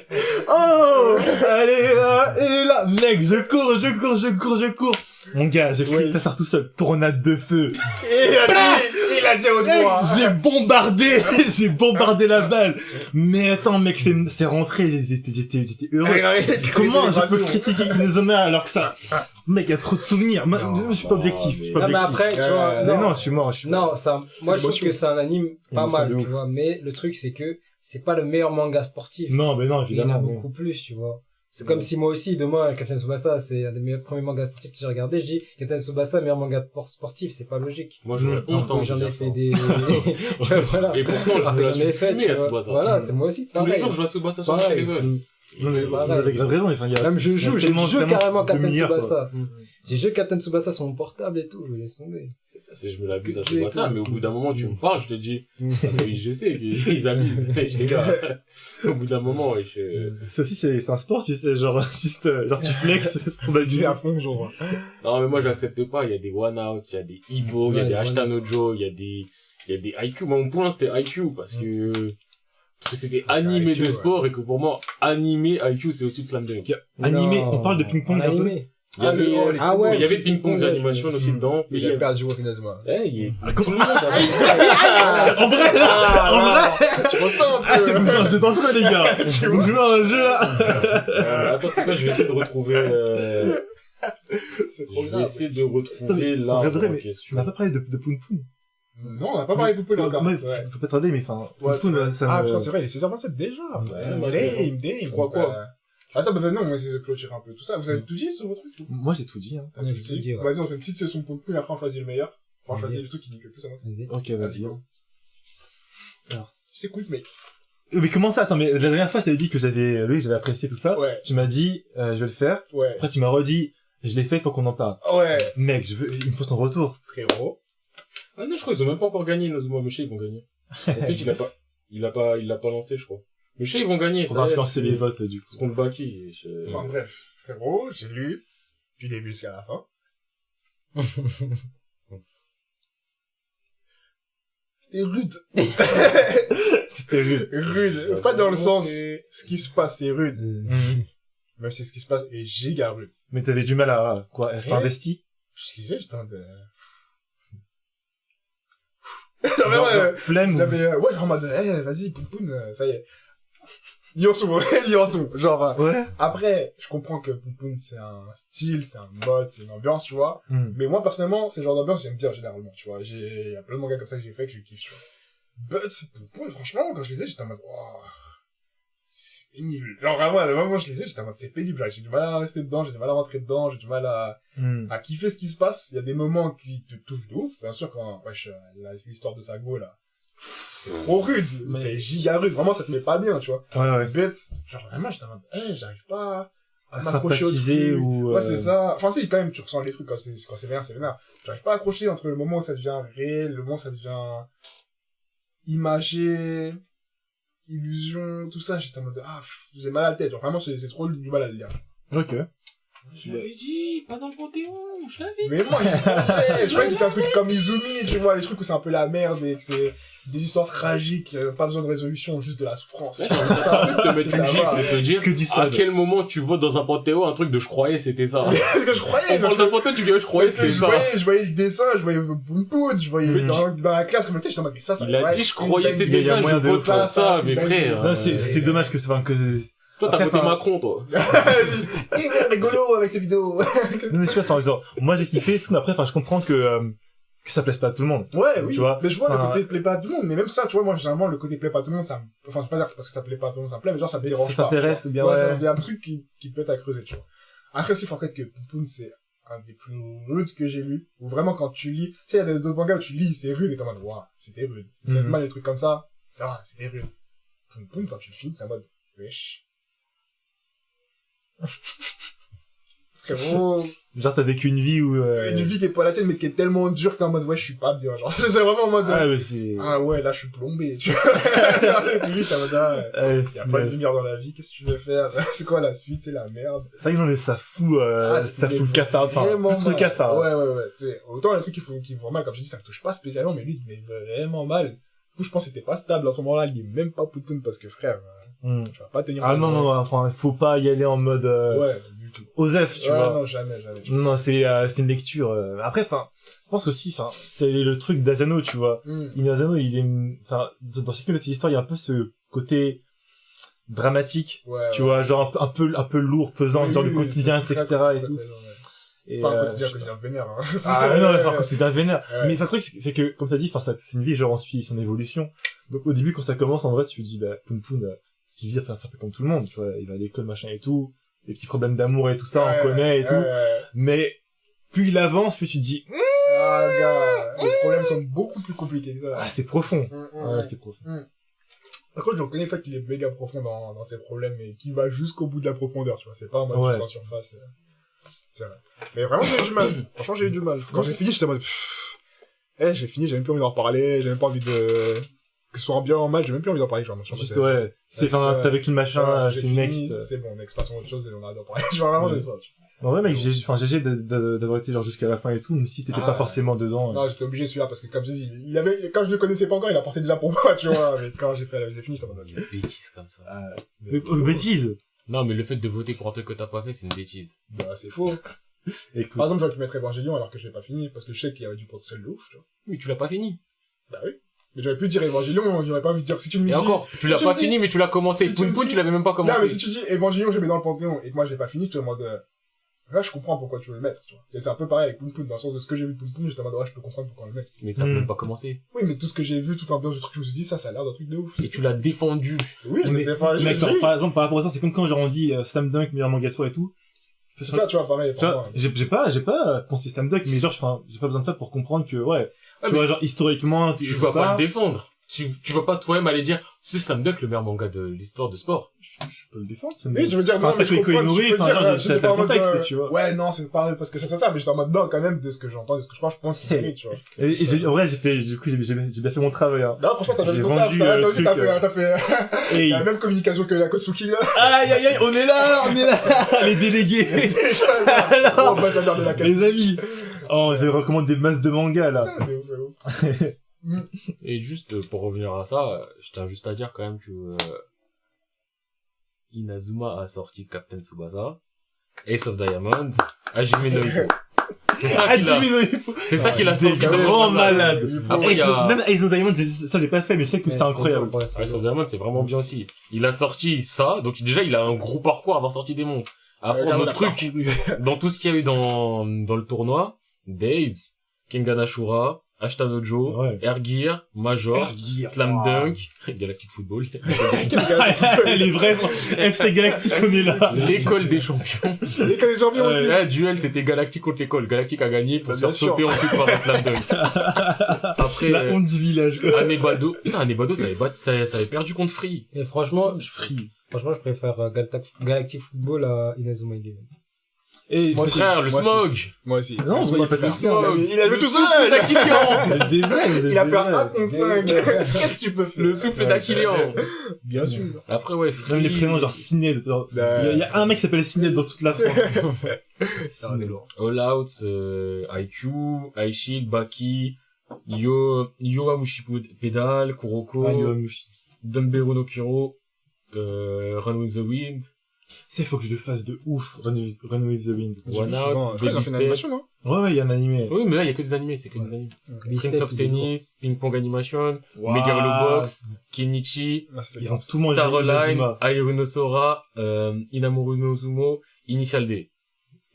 oh! Allez, là, et là, mec, je cours. Mon gars, j'ai cru, ça sort tout seul. Tornade de feu. Et il a dit au droit. J'ai bombardé la balle. Mais attends, mec, c'est rentré, j'étais heureux. Comment je peux critiquer Inazuma alors que ça, mec, il y a trop de souvenirs. Moi, je suis pas objectif, Non, mais après, tu vois, non, je suis mort. Non, ça, moi, je trouve l'émotion. que c'est un anime pas L'émotion mal, de tu ouf. vois, mais le truc, c'est que c'est pas le meilleur manga sportif. Non, mais non, Il y en a évidemment. beaucoup plus, tu vois. C'est comme si moi aussi, demain, Captain Tsubasa, c'est un des meilleurs premiers mangas sportifs que j'ai regardé, je dis, Captain Tsubasa, meilleur manga sportif, c'est pas logique. Moi, j'aurais honte Alors que j'en ai fait des, voilà. Et pourtant, Alors que j'en ai fait, fumé tu à vois. Tsubasa. Voilà, c'est moi aussi, Tous les pareil. jours, je vois Tsubasa sur Pareil. Eleven. Non, mais vous Pareil. avez grave raison, enfin, il y a... Même je joue tellement carrément de Captain meilleurs, quoi. Tsubasa. J'ai joué Captain Tsubasa sur mon portable et tout, je laisse tomber. C'est ça, c'est je me l'abuse à Tu es Tsubasa, tout. mais au bout d'un moment, tu me parles, je te dis, oui, je sais qu'ils abusent, les gars. Au bout d'un moment, ouais, Ça aussi, c'est un sport, tu sais, genre, juste, genre, tu flexes, on va Il est dire. à fond, genre. Non, mais moi, j'accepte pas. Il y a des one-out, il y a des Ibo, il y a Ouais, des des Ashtanojo, il y a des IQ. Moi, mon point, c'était IQ, parce que c'était animé IQ, de ouais. sport, et que pour moi, animé IQ, c'est au-dessus de Slam Dunk. Animé, Non, on parle de ping-pong en un peu. animé. Il y avait, oh, les Ah ouais. il y avait ping-pong d'animation aussi dedans. Il a perdu au Inazuma. Eh, tout le monde a En vrai, Tu ressens un peu. c'est dangereux, les gars. Vous jouez à un jeu, là. Attends, tu sais quoi, je vais essayer de retrouver, C'est trop je vais grave. essayer de retrouver Non, mais, l'arbre regardez, en mais question. On n'a pas parlé de Poun Poun. Non, on n'a pas parlé de Poupée encore. Ouais, Ouais. faut pas tarder, mais enfin, Ouais, Poun Poun, c'est ça vrai. Ah, me... putain, c'est vrai, il est 16h27 déjà. Ouais, Damn. Je crois quoi Attends, bah non, on va essayer de clôturer un peu tout ça. Vous avez tout dit sur votre truc ou Moi, j'ai tout dit, hein. T'as Ouais, tout j'ai tout dit dit, ouais. Vas-y, on fait une petite session pour le et après on choisit le meilleur. Enfin, on Vas-y. choisit le truc qui nique le plus à moi. Vas-y. Ok, vas-y. go. Je t'écoute, mec. Mais comment ça? Attends, mais la dernière fois, je t'avais dit que j'avais apprécié tout ça. Ouais, Tu m'as dit, je vais le faire. ouais, Après, tu m'as redit, je l'ai fait, il faut qu'on en parle. ouais. Mec, il me faut ton retour. Frérot. Ah non, je crois qu'ils ont même pas encore gagné, Inazuma. Mais je sais, ils vont gagner. En fait, il l'a pas lancé, je crois. Mais je sais, ils vont gagner. On va influencer les votes, du coup. C'est contre Baki. Enfin, bref. Frérot, j'ai lu du début jusqu'à la fin. C'était rude. C'était rude. Rude. Pas dans le sens, ce qui se passe, c'est rude. Mhm. Même si ce qui se passe est giga rude. Mais t'avais du mal à, quoi, à s'investir? Je lisais, j'étais en mode... Genre, flemme ou... Ouais, en mode, vas-y, Poupoune, ça y est. Liançon. Genre, Ouais. après, je comprends que Poupoune, c'est un style, c'est un mode, c'est une ambiance, tu vois. Mhm. Mais moi, personnellement, c'est le genre d'ambiance que j'aime bien, généralement, tu vois. Il y a plein de mangas comme ça que j'ai fait que je kiffe, tu vois. But, Poupoune, franchement, quand je lisais, j'étais en mode, oh, c'est pénible. Genre, vraiment, à le moment où je lisais, j'étais en mode, c'est pénible. Genre, j'ai du mal à rester dedans, j'ai du mal à rentrer dedans, j'ai du mal à kiffer ce qui se passe. Il y a des moments qui te touchent de ouf. Bien sûr, quand, wesh, l'histoire de Sago, là. C'est trop rude. Mais- C'est giga rude. Vraiment, ça te met pas bien, tu vois. Ouais. But, genre, vraiment, j'étais en mode, j'arrive pas À m'accrocher au sympathiser truc. ou... Ouais, c'est ça. Enfin, si, quand même, tu ressens les trucs quand c'est vénère, c'est vénère. J'arrive pas à accrocher entre le moment où ça devient réel, le moment où ça devient imagé, illusion, tout ça. J'étais en mode, j'ai mal à la tête. Genre, vraiment, c'est trop du mal à le lire. Ok. Je l'avais dit, pas dans le Panthéon, je l'avais dit. Mais moi, je pensais, je croyais que c'était un truc comme Izumi, tu vois, les trucs où c'est un peu la merde et que c'est des histoires tragiques, pas besoin de résolution, juste de la souffrance. Ouais, j'ai envie de te mettre Ça une gifle va. et te dire, Que du à sable. quel moment tu votes dans un Panthéon un truc de je croyais c'était ça. Parce que je croyais, On parle d'un Panthéon, tu dis je croyais parce que c'était ça. je voyais le dessin, je voyais Boom Poon, je voyais Mhm. dans la classe, comme j'étais en mode, mais ça Il a va dit être je croyais une c'était il y a ça, je moyen de vote faire pour ça, ça, mais une frère. Non, c'est dommage que Toi t'as Après, voté enfin- Macron toi. Il est rigolo avec ses vidéos. Non, mais je sais pas, enfin, genre, moi j'ai kiffé et tout, mais après, enfin, je comprends que ça plaise pas à tout le monde. Ouais, oui. Tu vois, Mais je vois enfin, le côté plaît pas à tout le monde. Mais même ça, tu vois, moi, généralement, le côté plaît pas à tout le monde, ça me... Enfin, je vais pas dire que parce que ça plaît pas à tout le monde, ça me plaît, mais genre, ça me dérange Ça pas. t'intéresse tu ou bien, vois. ouais. Il y a un truc qui peut être à creuser, tu vois. Après aussi, faut reconnaître que Poupoune, c'est un des plus rudes que j'ai lu. Où vraiment, quand tu lis, tu sais, il y a d'autres mangas où tu lis, c'est rude et t'es en mode, waouh, c'était rude. C'est Mhm. mal, des trucs comme ça. Ça va, c'était rude. Poupoune, quand tu le finis, t'es en mode, Wesh. Frérot, Genre, t'as vécu une vie où... une vie qui est pas la tienne, mais qui est tellement dure que t'es en mode, ouais, je suis pas bien, genre. C'est vraiment en mode, Ah, mais c'est... ah ouais, là, je suis plombé, tu vois. Cette vie, t'es en mode, ah, Ouais, y a pas de lumière dans la vie, qu'est-ce que tu veux faire? C'est quoi la suite? C'est la merde. C'est vrai que non, mais ça fout, ça fout le cafard, enfin, Vraiment plus le mal. cafard. Ouais. Tu sais, autant les trucs qui me font mal, comme je dis, ça me touche pas spécialement, mais lui, il me met vraiment mal. Du coup, je pense que c'était pas stable à ce moment-là, il est même pas poutoun parce que frère, Hmm. tu vas pas tenir. Ah non, non, enfin, faut pas y aller en mode, Ouais, du tout. Osef, tu Ouais, vois. non, jamais. Tu Non, c'est une lecture. Après, enfin, je pense qu'aussi, enfin, c'est le truc d'Asano, tu vois. vois. Asano, il est, enfin, dans chacune de ses histoires, il y a un peu ce côté dramatique, Ouais. tu vois, genre un peu lourd, pesant, genre le quotidien, etc. et tout. Et, Pas un quotidien que je viens vénère, hein. ah non, mais enfin, quotidien vénère. Ouais. Mais enfin, le truc, c'est que, comme t'as dit, enfin, c'est une vie, genre, on suit son évolution. Donc, au début, quand ça commence, en vrai, tu te dis, bah, Poun Poun, ce qu'il vit, enfin, c'est un peu comme tout le monde, tu vois, il va à l'école, machin et tout, les petits problèmes d'amour et tout ça, on connaît et tout. Mais, plus il avance, plus tu te dis, Ah, gars, les problèmes sont beaucoup plus compliqués que ça. ah, c'est profond. Ouais. Ouais, c'est profond. Par contre, je reconnais le fait qu'il est méga profond dans ses problèmes et qu'il va jusqu'au bout de la profondeur, tu vois. C'est pas en mode Ouais. juste en surface. C'est vrai. Mais vraiment, j'ai eu du mal. Franchement, j'ai eu du mal. Quand j'ai fini, j'étais en mode, j'ai fini, j'ai même plus envie d'en reparler, j'ai même pas envie de, que ce soit bien ou mal, j'ai même plus envie d'en parler, genre. Juste, ouais. C'est, enfin, c'est- t'as vécu le machin, j'ai c'est fini, next. C'est bon, next, passons à autre chose et on arrête d'en parler. Genre, vraiment, Ouais. j'ai ça. En vrai, mec, GG d'avoir été genre jusqu'à la fin et tout, même si t'étais Ah, pas forcément dedans. Non, j'étais obligé celui-là parce que comme je dis, il avait, quand je le connaissais pas encore, il apportait déjà pour moi, tu vois. Mais quand j'ai fini, j'étais en mode, Il y a des bêtises comme ça. Ah, bêtise. Non, mais le fait de voter pour un truc que t'as pas fait, c'est une bêtise. bah, c'est faux. Écoute. Par exemple, j'aurais pu mettre Evangelion alors que je l'ai pas fini parce que je sais qu'il y avait du potentiel de ouf, tu vois. Mais tu l'as pas fini. Bah oui. Mais j'aurais pu dire Evangelion, j'aurais pas envie de dire si tu me dis. Et encore, tu l'as tu pas me dis- fini, mais tu l'as commencé. si tu Poun me Poun, dis- tu l'avais même pas commencé. Non, mais si tu dis Evangelion, je le mets dans le Panthéon et que moi j'ai pas fini, tu es en mode, là, je comprends pourquoi tu veux le mettre, tu vois. Et c'est un peu pareil avec Poun Poun, dans le sens de ce que j'ai vu de Poun Poun, j'étais en mode, ouais, je peux comprendre pourquoi on le met. Mais t'as Hmm. même pas commencé. Oui, mais tout ce que j'ai vu, toute l'ambiance du truc, je me suis dit, ça a l'air d'un truc de ouf. Et tu l'as défendu. Oui, je Mais, l'ai défendu. mec, genre, par exemple, par rapport à ça, c'est comme quand genre on dit Slam Dunk, meilleur manga de toi et tout. C'est ça, tu vois, pareil, Tu pour vois, moi. j'ai pas pensé Slam Dunk, mais genre, enfin, j'ai pas besoin de ça pour comprendre que, ouais, Ah, tu mais vois, genre, historiquement, tu tout vas pas ça, le défendre. Tu vas pas toi-même aller dire, c'est Slam Dunk le meilleur manga de l'histoire de sport. je peux le défendre, ça me... Oui, je veux dire, Enfin, non, mais t'as je que comprends, Inoue, je peux enfin, dire, genre, j'étais t'as pas le en mode, contexte, tu vois. ouais, non, c'est pas parce que c'est ça, mais j'étais en mode, non, quand même, de ce que j'entends, de ce que je pense qu'il mérite, tu vois. Et en vrai, du coup, j'ai bien fait mon travail, hein. Non, franchement, t'as J'ai donné ton taf, rendu, toi le aussi, truc, t'as fait Et, la même communication que la Kotsuki, là. aïe, aïe, aïe, on est là, les délégués. Oh, ambassadeur de la Les amis. Oh, je vais recommander des masses de mangas, là. De ouf, de ouf. Et juste, pour revenir à ça, je tiens juste à dire quand même que, Inazuma a sorti Captain Tsubasa, Ace of Diamonds, Hajime no Ippo. C'est ça qu'il a, c'est ça qu'il a sorti. C'est sur vraiment Tsubasa. malade. Après, il y a, Même Ace of Diamonds, ça j'ai pas fait, mais je sais que c'est incroyable. Ace of Diamonds, c'est vraiment bien aussi. Il a sorti ça, donc déjà, il a un gros parcours à avoir sorti des mondes. Après, Regarde, notre on a truc, parcouru. dans tout ce qu'il y a eu dans le tournoi, Days, Kengan Ashura, Ashtanojo, Ouais. Air Gear, Major, Slam Dunk, Galactic Football, Les vrais FC Galactic, on est là. l'école des champions. L'école des champions aussi. Là, duel, c'était Galactic contre l'école. Galactic a gagné pour se Bien faire sûr. sauter en plus par un Slam Dunk. Après, La honte du village, quoi. Anebado. Putain, Anebado, ça avait perdu contre Free. Et franchement, Free. je préfère Galactic Football à Inazuma Eleven. Et, Moi aussi. Frère, le Moi aussi. Smog. Moi aussi. non, on voyait pas tout ça. Smog. Il a joué Le tout souffle seul. d'Aquilian. Des vrais, vous êtes Il a des fait vrais. 1 contre 5. Qu'est-ce que tu peux faire? Le souffle d'Aquilian. Bien sûr. Après, ouais, Même les Free. prénoms, genre Ciné. Il y a un mec qui s'appelle Ciné dans toute la France. C'est lourd. All Out, IQ, iShield, Baki, Yoamushi Pedal, Kuroko, Ah, Yoamushi. Dunberu no Kiro, Run with the Wind, C'est, faut que je le fasse de ouf. Run with the Wind. One Je Out, crois qu'ils ont Baby fait une animation, Steps. non? Ouais, il y a un animé. Oui, mais là, il y a que des animés, c'est que des animés. Prince of Tennis, Ping Pong Animation, Wow. Megalobox, Kenichi, Ah, c'est Ils ont grave. tout mangé. Staroline, Inazuma. Aeronosora, Inamuru no Sumo, Initial D.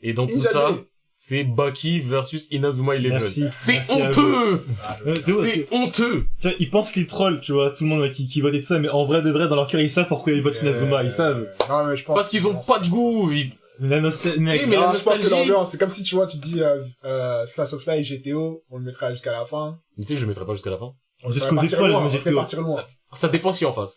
Et dans tout Initial ça, D. c'est Baki versus Inazuma Eleven. Merci. C'est Merci à honteux! Ah, C'est vrai, C'est honteux! tu vois, ils pensent qu'ils trollent, tu vois, tout le monde qui vote et tout ça, mais en vrai de vrai, dans leur cœur, ils savent pourquoi ils votent Inazuma, ils savent. Non, mais je pense. Parce qu'ils ont pas de goût! La nostalgie, mec. Oui, mais Non, la je pense que c'est nostalgie- l'ambiance. C'est comme si, tu vois, tu te dis, Slice of Life, GTO, on le mettra jusqu'à la fin. Mais tu sais, je le mettrai pas jusqu'à la fin. On Jusqu'aux devrait partir étoiles, loin, mais on devrait GTO. partir loin. Ça dépend si en face.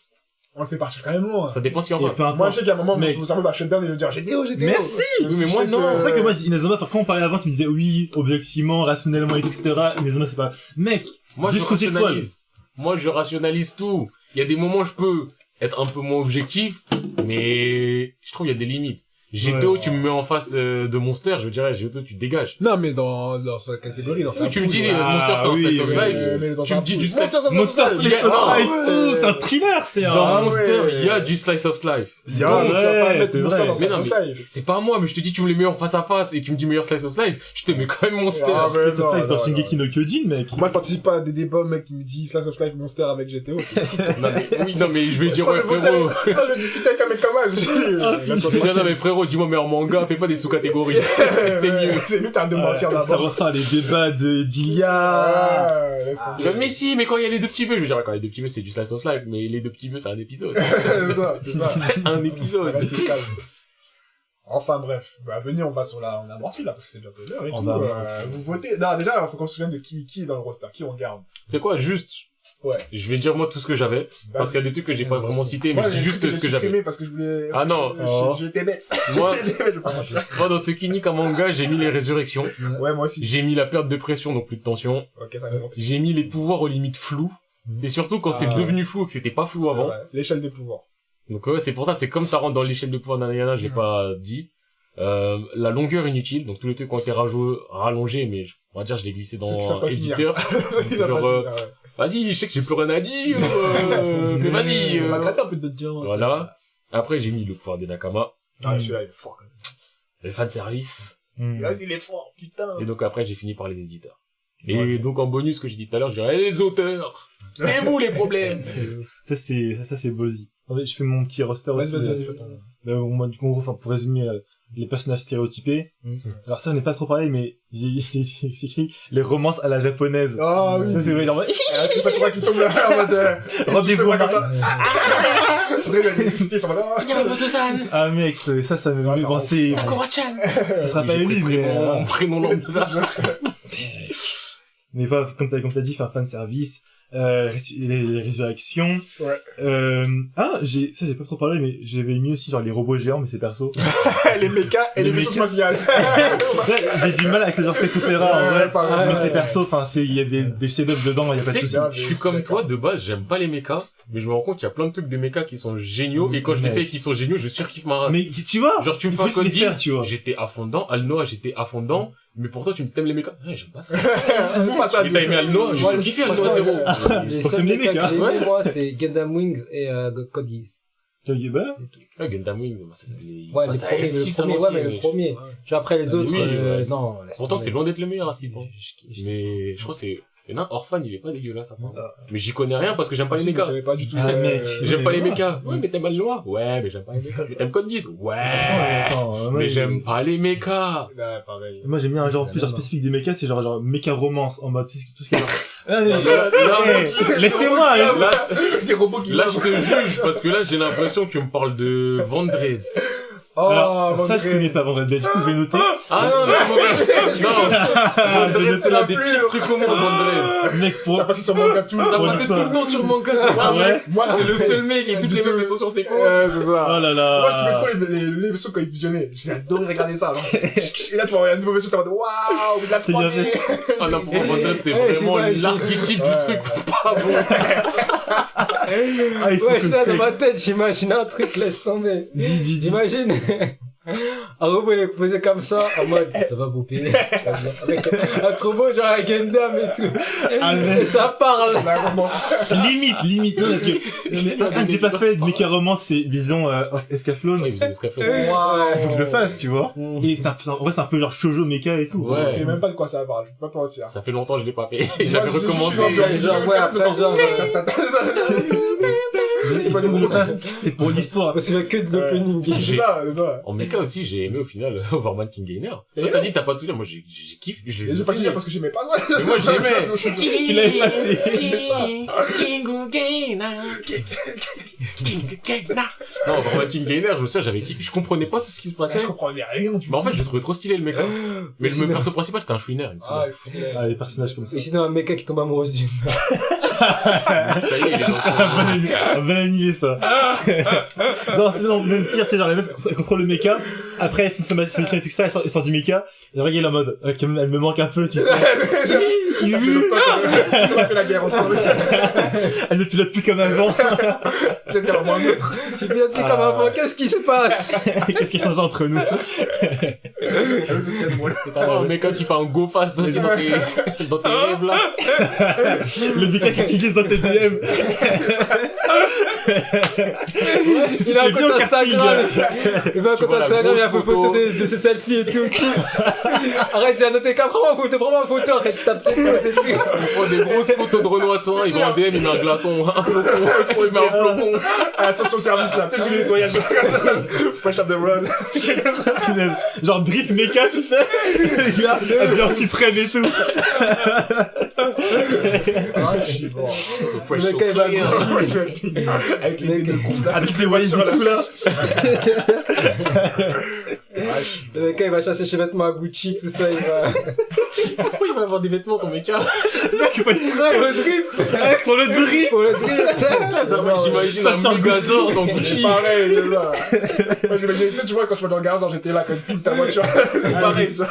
on le fait partir quand même loin. Ça dépend ce qu'il en Et face. peu Moi, je importe. sais qu'à un moment, Mec. mon cerveau va shut down et me dire GTO. Merci. Oui, mais moi, non. C'est pour ça que moi, je dis Inazuma, enfin, quand on parlait avant, tu me disais oui, objectivement, rationnellement et tout, etc. Inazuma, c'est pas, mec, Moi, jusqu'aux je étoiles. rationalise. Moi, je rationalise tout. Il y a des moments où je peux être un peu moins objectif, mais je trouve il y a des limites. GTO, tu me mets en face de Monster, je dirais, GTO, tu te dégages. Non, mais dans sa catégorie, dans sa Oui, tu me poule, dis, ouais. Monster, c'est un oui, slice of oui, life. mais dans Tu sa me dis poule. du slice Monster Il y a- Slice of non, Life, ouais. c'est un thriller, c'est un... Dans Ah, Monster, ouais. il y a du slice of life. Il y a, tu vas pas vrai, mettre c'est Monster vrai. dans Mais sa non, Slice of Life. C'est pas moi, mais je te dis, tu me les mets en face à face et tu me dis meilleur slice of life, je te mets quand même Monster. Ah, mais Slice of non, Life dans non, Shingeki no Kyojin, mec. Moi, je participe pas à des débats, mec, qui me dit Slice of Life Monster avec GTO. Non, mais, oui, non, mais je vais dire, ouais, frérot. Je discutais avec un mec comme ça. Je vais dire, non, mais frérot, dis-moi meilleur manga, fais pas des sous-catégories. C'est mieux. C'est mieux, t'as de mentir Ça d'abord. ressent les débats d'Ilia. Ah, laisse tomber. Mais si, mais quand il y a les deux petits vœux, je veux dire, quand les deux petits vœux, c'est du slice of life, mais les deux petits vœux, c'est un épisode. C'est ça. Un épisode. Restez calme. Enfin bref, bah venez, on va sur la, on a amorti là parce que c'est bientôt l'heure et On tout. va amortir. Vous votez. Non, déjà, il faut qu'on se souvienne de qui est dans le roster, qui on garde. C'est quoi, juste, Ouais. je vais dire moi tout ce que j'avais, parce qu'il y a des trucs que j'ai pas vraiment cités, mais Moi, je dis j'ai juste cru ce que j'ai j'avais. supprimé parce que je voulais. Ah non. J'étais bête. Moi, J'étais bête, je vais pas mentir. moi, dans ce qui nique un manga, j'ai mis les résurrections, Ouais, moi aussi. j'ai mis la perte de pression, donc plus de tension, Ok, ça va. j'ai mis les pouvoirs aux limites floues, et surtout quand c'est Ah. devenu flou et que c'était pas flou avant. L'échelle des pouvoirs. Donc ouais, c'est pour ça, c'est comme ça rentre dans l'échelle de pouvoir d'Anayana, je l'ai pas dit. La longueur inutile, donc tous les trucs ont été rallongés, mais on va dire je l'ai glissé Ceux qui savent dans pas finir. éditeur. Ils savent Genre, pas finir, ouais. Vas-y, je sais que j'ai plus rien à dire, mais vas-y. On va gratter un peu de dire. Voilà. Après, j'ai mis le pouvoir des Nakama, Ah, celui-là, il est fort quand même. les fanservice, Là, il est fort, putain. et donc après, j'ai fini par les éditeurs. Et donc en bonus, que j'ai dit tout à l'heure, je dirais, les auteurs, c'est vous les problèmes. Ça, c'est Bozzy. En fait, je fais mon petit roster aussi. Vas-y, fais ton. Moi, du coup, en gros, enfin, pour résumer, les personnages stéréotypés. Alors ça, on n'est pas trop parlé, mais j'ai écrit les romances à la japonaise. Ah oui. Ça, c'est vrai, genre, Ah, tout ça pourra qui tombe là, en mode. Rendez-vous comme ça. Faudrait l'électricité sur ma ah mec, ça me Ouais, fait ça penser. Sakura-chan. Ça sera pas lui, mais... Mon prénom lambda. Mais voilà, comme t'as dit, fan service, les résurrections. Ouais. J'ai pas trop parlé, mais j'avais mis aussi genre les robots géants, mais c'est perso. Les mechas et les vaisseaux spatiaux. Ouais, j'ai du mal avec le genre space opéra, en vrai. pareil. Mais c'est perso, enfin, il y a des chefs-d'œuvre dedans, il y a pas de Tu sais souci. que je suis comme toi, de base, j'aime pas les mechas, mais je me rends compte qu'il y a plein de trucs de mechas qui sont géniaux, et quand je les fais et qui sont géniaux, je surkiffe ma race. Mais tu vois, Genre, tu me il fais faut un se code les faire, Geass, tu vois. j'étais à fond dedans, Alnoa, j'étais à fond dedans, mais pour toi, tu me t'aimes les mechas. Ouais, j'aime pas ça. Pas ça. Et t'as aimé Alnoa, j'ai Moi, surkiffé Alnoa franchement, 0. Les Faut seuls t'aimer les mecs que mecs, j'ai hein. aimé, moi, c'est Gundam Wings et Code Geass. Tu dis, bah, C'est tout. Ouais, Gundam Wings, ça c'était... Ouais, bah, le ça premier, F6 à ouais, mais l'ancienne, le premier. Genre après les Ah, autres, oui, ouais. non. laisse Pourtant, tomber. c'est loin d'être le meilleur à ce qu'il pense. Mais je crois que c'est... Il y en a un, Orphan, il est pas dégueulasse, apparemment. Mais j'y connais rien parce que j'aime pas les mechas. Pas du tout. Ah, mec. J'aime pas les mais mechas. Ouais, mais t'aimes Alnoa. Ouais, mais j'aime pas les mechas. Mais t'aimes Code Geass. Ouais. attends, Mais j'aime pas les mechas. Ouais, pareil. Moi, j'aime bien un genre C'est plus la genre même. spécifique des mechas, c'est genre méca romance, en mode tout ce qui est genre... Laissez-moi. Laissez-moi, Là, Des robots qui là, je te juge parce que là, j'ai l'impression que tu me parles de Vandred. Oh, alors, ça, je Vandred. connais pas Vendredi. Du coup, je vais noter. Ah non, mais c'est mauvais. Non, Vandred, c'est l'un des plus. pires trucs au monde, Vandred. Mec, pour... T'as passé sur manga tout. T'as Ouais, passé ça. tout le temps sur manga, c'est pas Ah vrai. ouais? Moi, C'est le seul mec et toutes les meufs sont sur ses comptes. C'est ça. Oh là là. Moi, je trouvais trop les vaisseaux quand ils fusionnaient. J'ai adoré regarder ça. Genre. Et là, tu vois, il y a un nouveau vaisseau, t'es en mode waouh, il a C'est bien 3D. Ah non, pour moi, Vandred, c'est Ouais, vraiment j'imagine. l'archétype du Ouais. truc pas bon. Ah, il faut Ouais, que je suis là le dans check. ma tête, j'imagine un truc, laisse tomber. Dis. J'imagine. Un robot, il est posé comme ça, en mode, ça va vous payer. Avec un trop beau, genre un Gundam et tout. Ah, Et ça parle. La romance. Limite. Non, parce que, mais un que j'ai pas fait de méca romance, c'est Vision of Escaflowne. Ouais, il faisait des scaffolds. Il faut que je le fasse, tu vois. Et en vrai, c'est un peu genre shoujo méca et tout. Ouais. Je sais même pas de quoi ça parle. Je peux pas te mentir. Ça fait longtemps que je l'ai pas fait. Moi, J'avais je suis recommencé. genre, ouais, après, genre, Il faut que je le fasse. C'est pour l'histoire. on se souvient que de l'opening. C'est ça, c'est ça. En mecha aussi, j'ai aimé au final Overman King Gainer. Et Toi, t'as dit que t'as pas de souvenir. Moi, j'ai kiffé. Je Et les ai j'ai pas signé fait. parce que j'aimais pas ça. Mais moi, j'aimais. Tu l'avais passé. Non, Overman King Gainer, je me souviens, je comprenais pas tout ce qui se passait. Je comprends bien rien. Mais en fait, je le trouvais trop stylé, le mecha. Mais le perso principal, c'était un chouineur, il me semble. Ah, il faut Ah, les personnages comme ça. Et sinon, un mecha qui tombe amoureuse d'une. Ça y est, il est dans Un bon animé, ça. Genre, c'est non, même pire, c'est genre, la meuf, elle contrôle le mecha, après, elle finit sa mission et tout ça, elle sort du mecha, et regarde, il est en mode, elle me manque un peu, tu sais. Ça fait longtemps qu'on a fait la guerre ensemble. Elle ne pilote plus comme avant. Peut-être qu'elle en voit un autre. Tu pilotes plus comme avant, qu'est-ce qui se passe? Qu'est-ce qui a changé entre nous? T'as un mec qui fait un go fast dans tes rêves là. Le mecha qui glisse dans tes DM. Il a un compte Instagram. Il a un Tu compte vois la Instagram, il a fait grosse photo photo. de ses selfies et tout. Arrête, c'est un autre cas, prends ma photo, arrête, tape c'est tout, c'est tout. Il prend des grosses photos de Renoir Soin, il va en DM, il met un glaçon, un flocon, il met un flocon. À la station service là, tu sais, je vais nettoyage. Fresh up the run. Punaise. Genre drift mecha, tu sais. Les gars, ambiance suprême et tout. Ah, je suis bon. So fresh, Le so mec, il va clean. Avec les deux courses là. Avec ses waves et tout là. Le gars, il va chercher ses vêtements à Gucci, tout ça, il va... Pourquoi il va avoir des vêtements, ton mec? Le mec, il va être Pour le drip. pour le drift. Pour le drip. Là, ça, moi, j'imagine ça un sent Megazord dans C'est Gucci. pareil, c'est ça. Moi, j'imagine, tu sais, tu vois, quand je vais dans le garage, genre, j'étais là, comme pile ta voiture. C'est pareil, genre.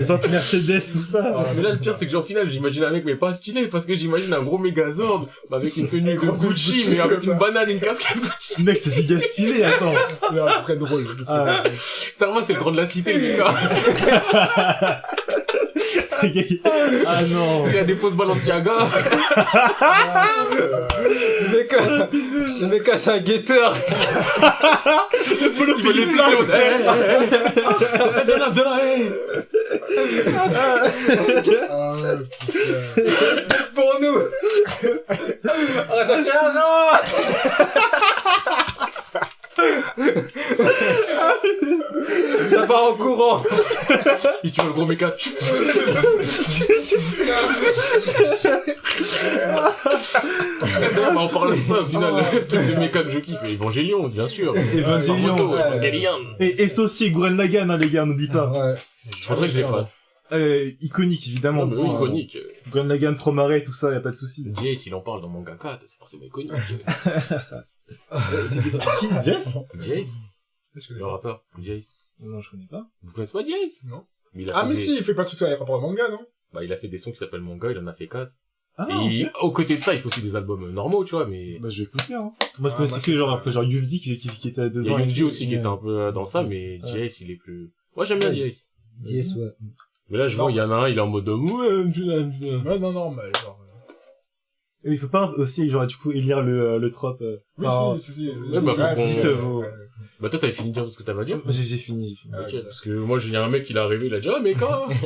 Genre Mercedes, tout ça. Mais là, le pire, c'est que, genre, au final, j'imagine un mec, mais pas stylé, parce que j'imagine un gros Megazord, avec une tenue de Gros Gucci, Gucci, mais avec comme ça. une banane et une casquette Gucci. Mec, c'est giga stylé, attends. Non, ce serait drôle. Ce serait Ah. drôle. Ça, vraiment, c'est le grand de la cité, le gars. Ah non. Il a des fausses Balenciaga. Le mec, c'est un guetteur. Le polo Il veut les Philippe placer Lac, au c'est- Viens là, hey. Ah, putain. Pour nous. Ah, ça fait un an. Ça part en courant. Et tu vois le gros méca. On parle de ça au final. Le truc de méca que je kiffe. Evangelion, bien sûr. Evangelion, Famoso, ouais. Evangelion. Et ça aussi, Gurren Lagann, hein, les gars, n'oublie pas. Ouais. Faudrait que je les fasse. Iconique, évidemment. Non, mais oui, iconique. Gurren Lagann, Promaré, tout ça, y a pas de souci. Jace, il en parle dans Mangaka, c'est forcément iconique. C'est qui, Jess? Jace, Je connais le pas. rappeur. Jace. Non, je connais pas. Vous connaissez pas Jace? Non. Mais il a Ah, fait mais des- si, il fait pas tout ça avec rapport au manga, non? Bah, il a fait des sons qui s'appellent Manga, il en a fait 4. Ah, Et ok. aux côtés de ça, il fait aussi des albums normaux, tu vois, mais Bah, je vais écouter, hein. Moi, Ah, c'est que genre, un peu genre Yuvdi qui était il y dedans. a Yuji aussi qui était un peu dans ça, mais Ouais. Jace, il est plus... Moi, j'aime bien Ouais. Jace. Yes, ouais. Mais là, je vois, il y en a un, il est en mode, Ouais, non, normal, genre. Et il faut pas aussi, genre, du coup, élire le trop. Oui, enfin, si. Ouais, bah, faut qu'on- vite, vous- Bah, toi, t'avais fini de dire tout ce que t'avais à dire? J'ai fini. Ah, Ok, ouais. parce que moi, il y a un mec, il est arrivé, il a dit, ah, mais quand? Mec,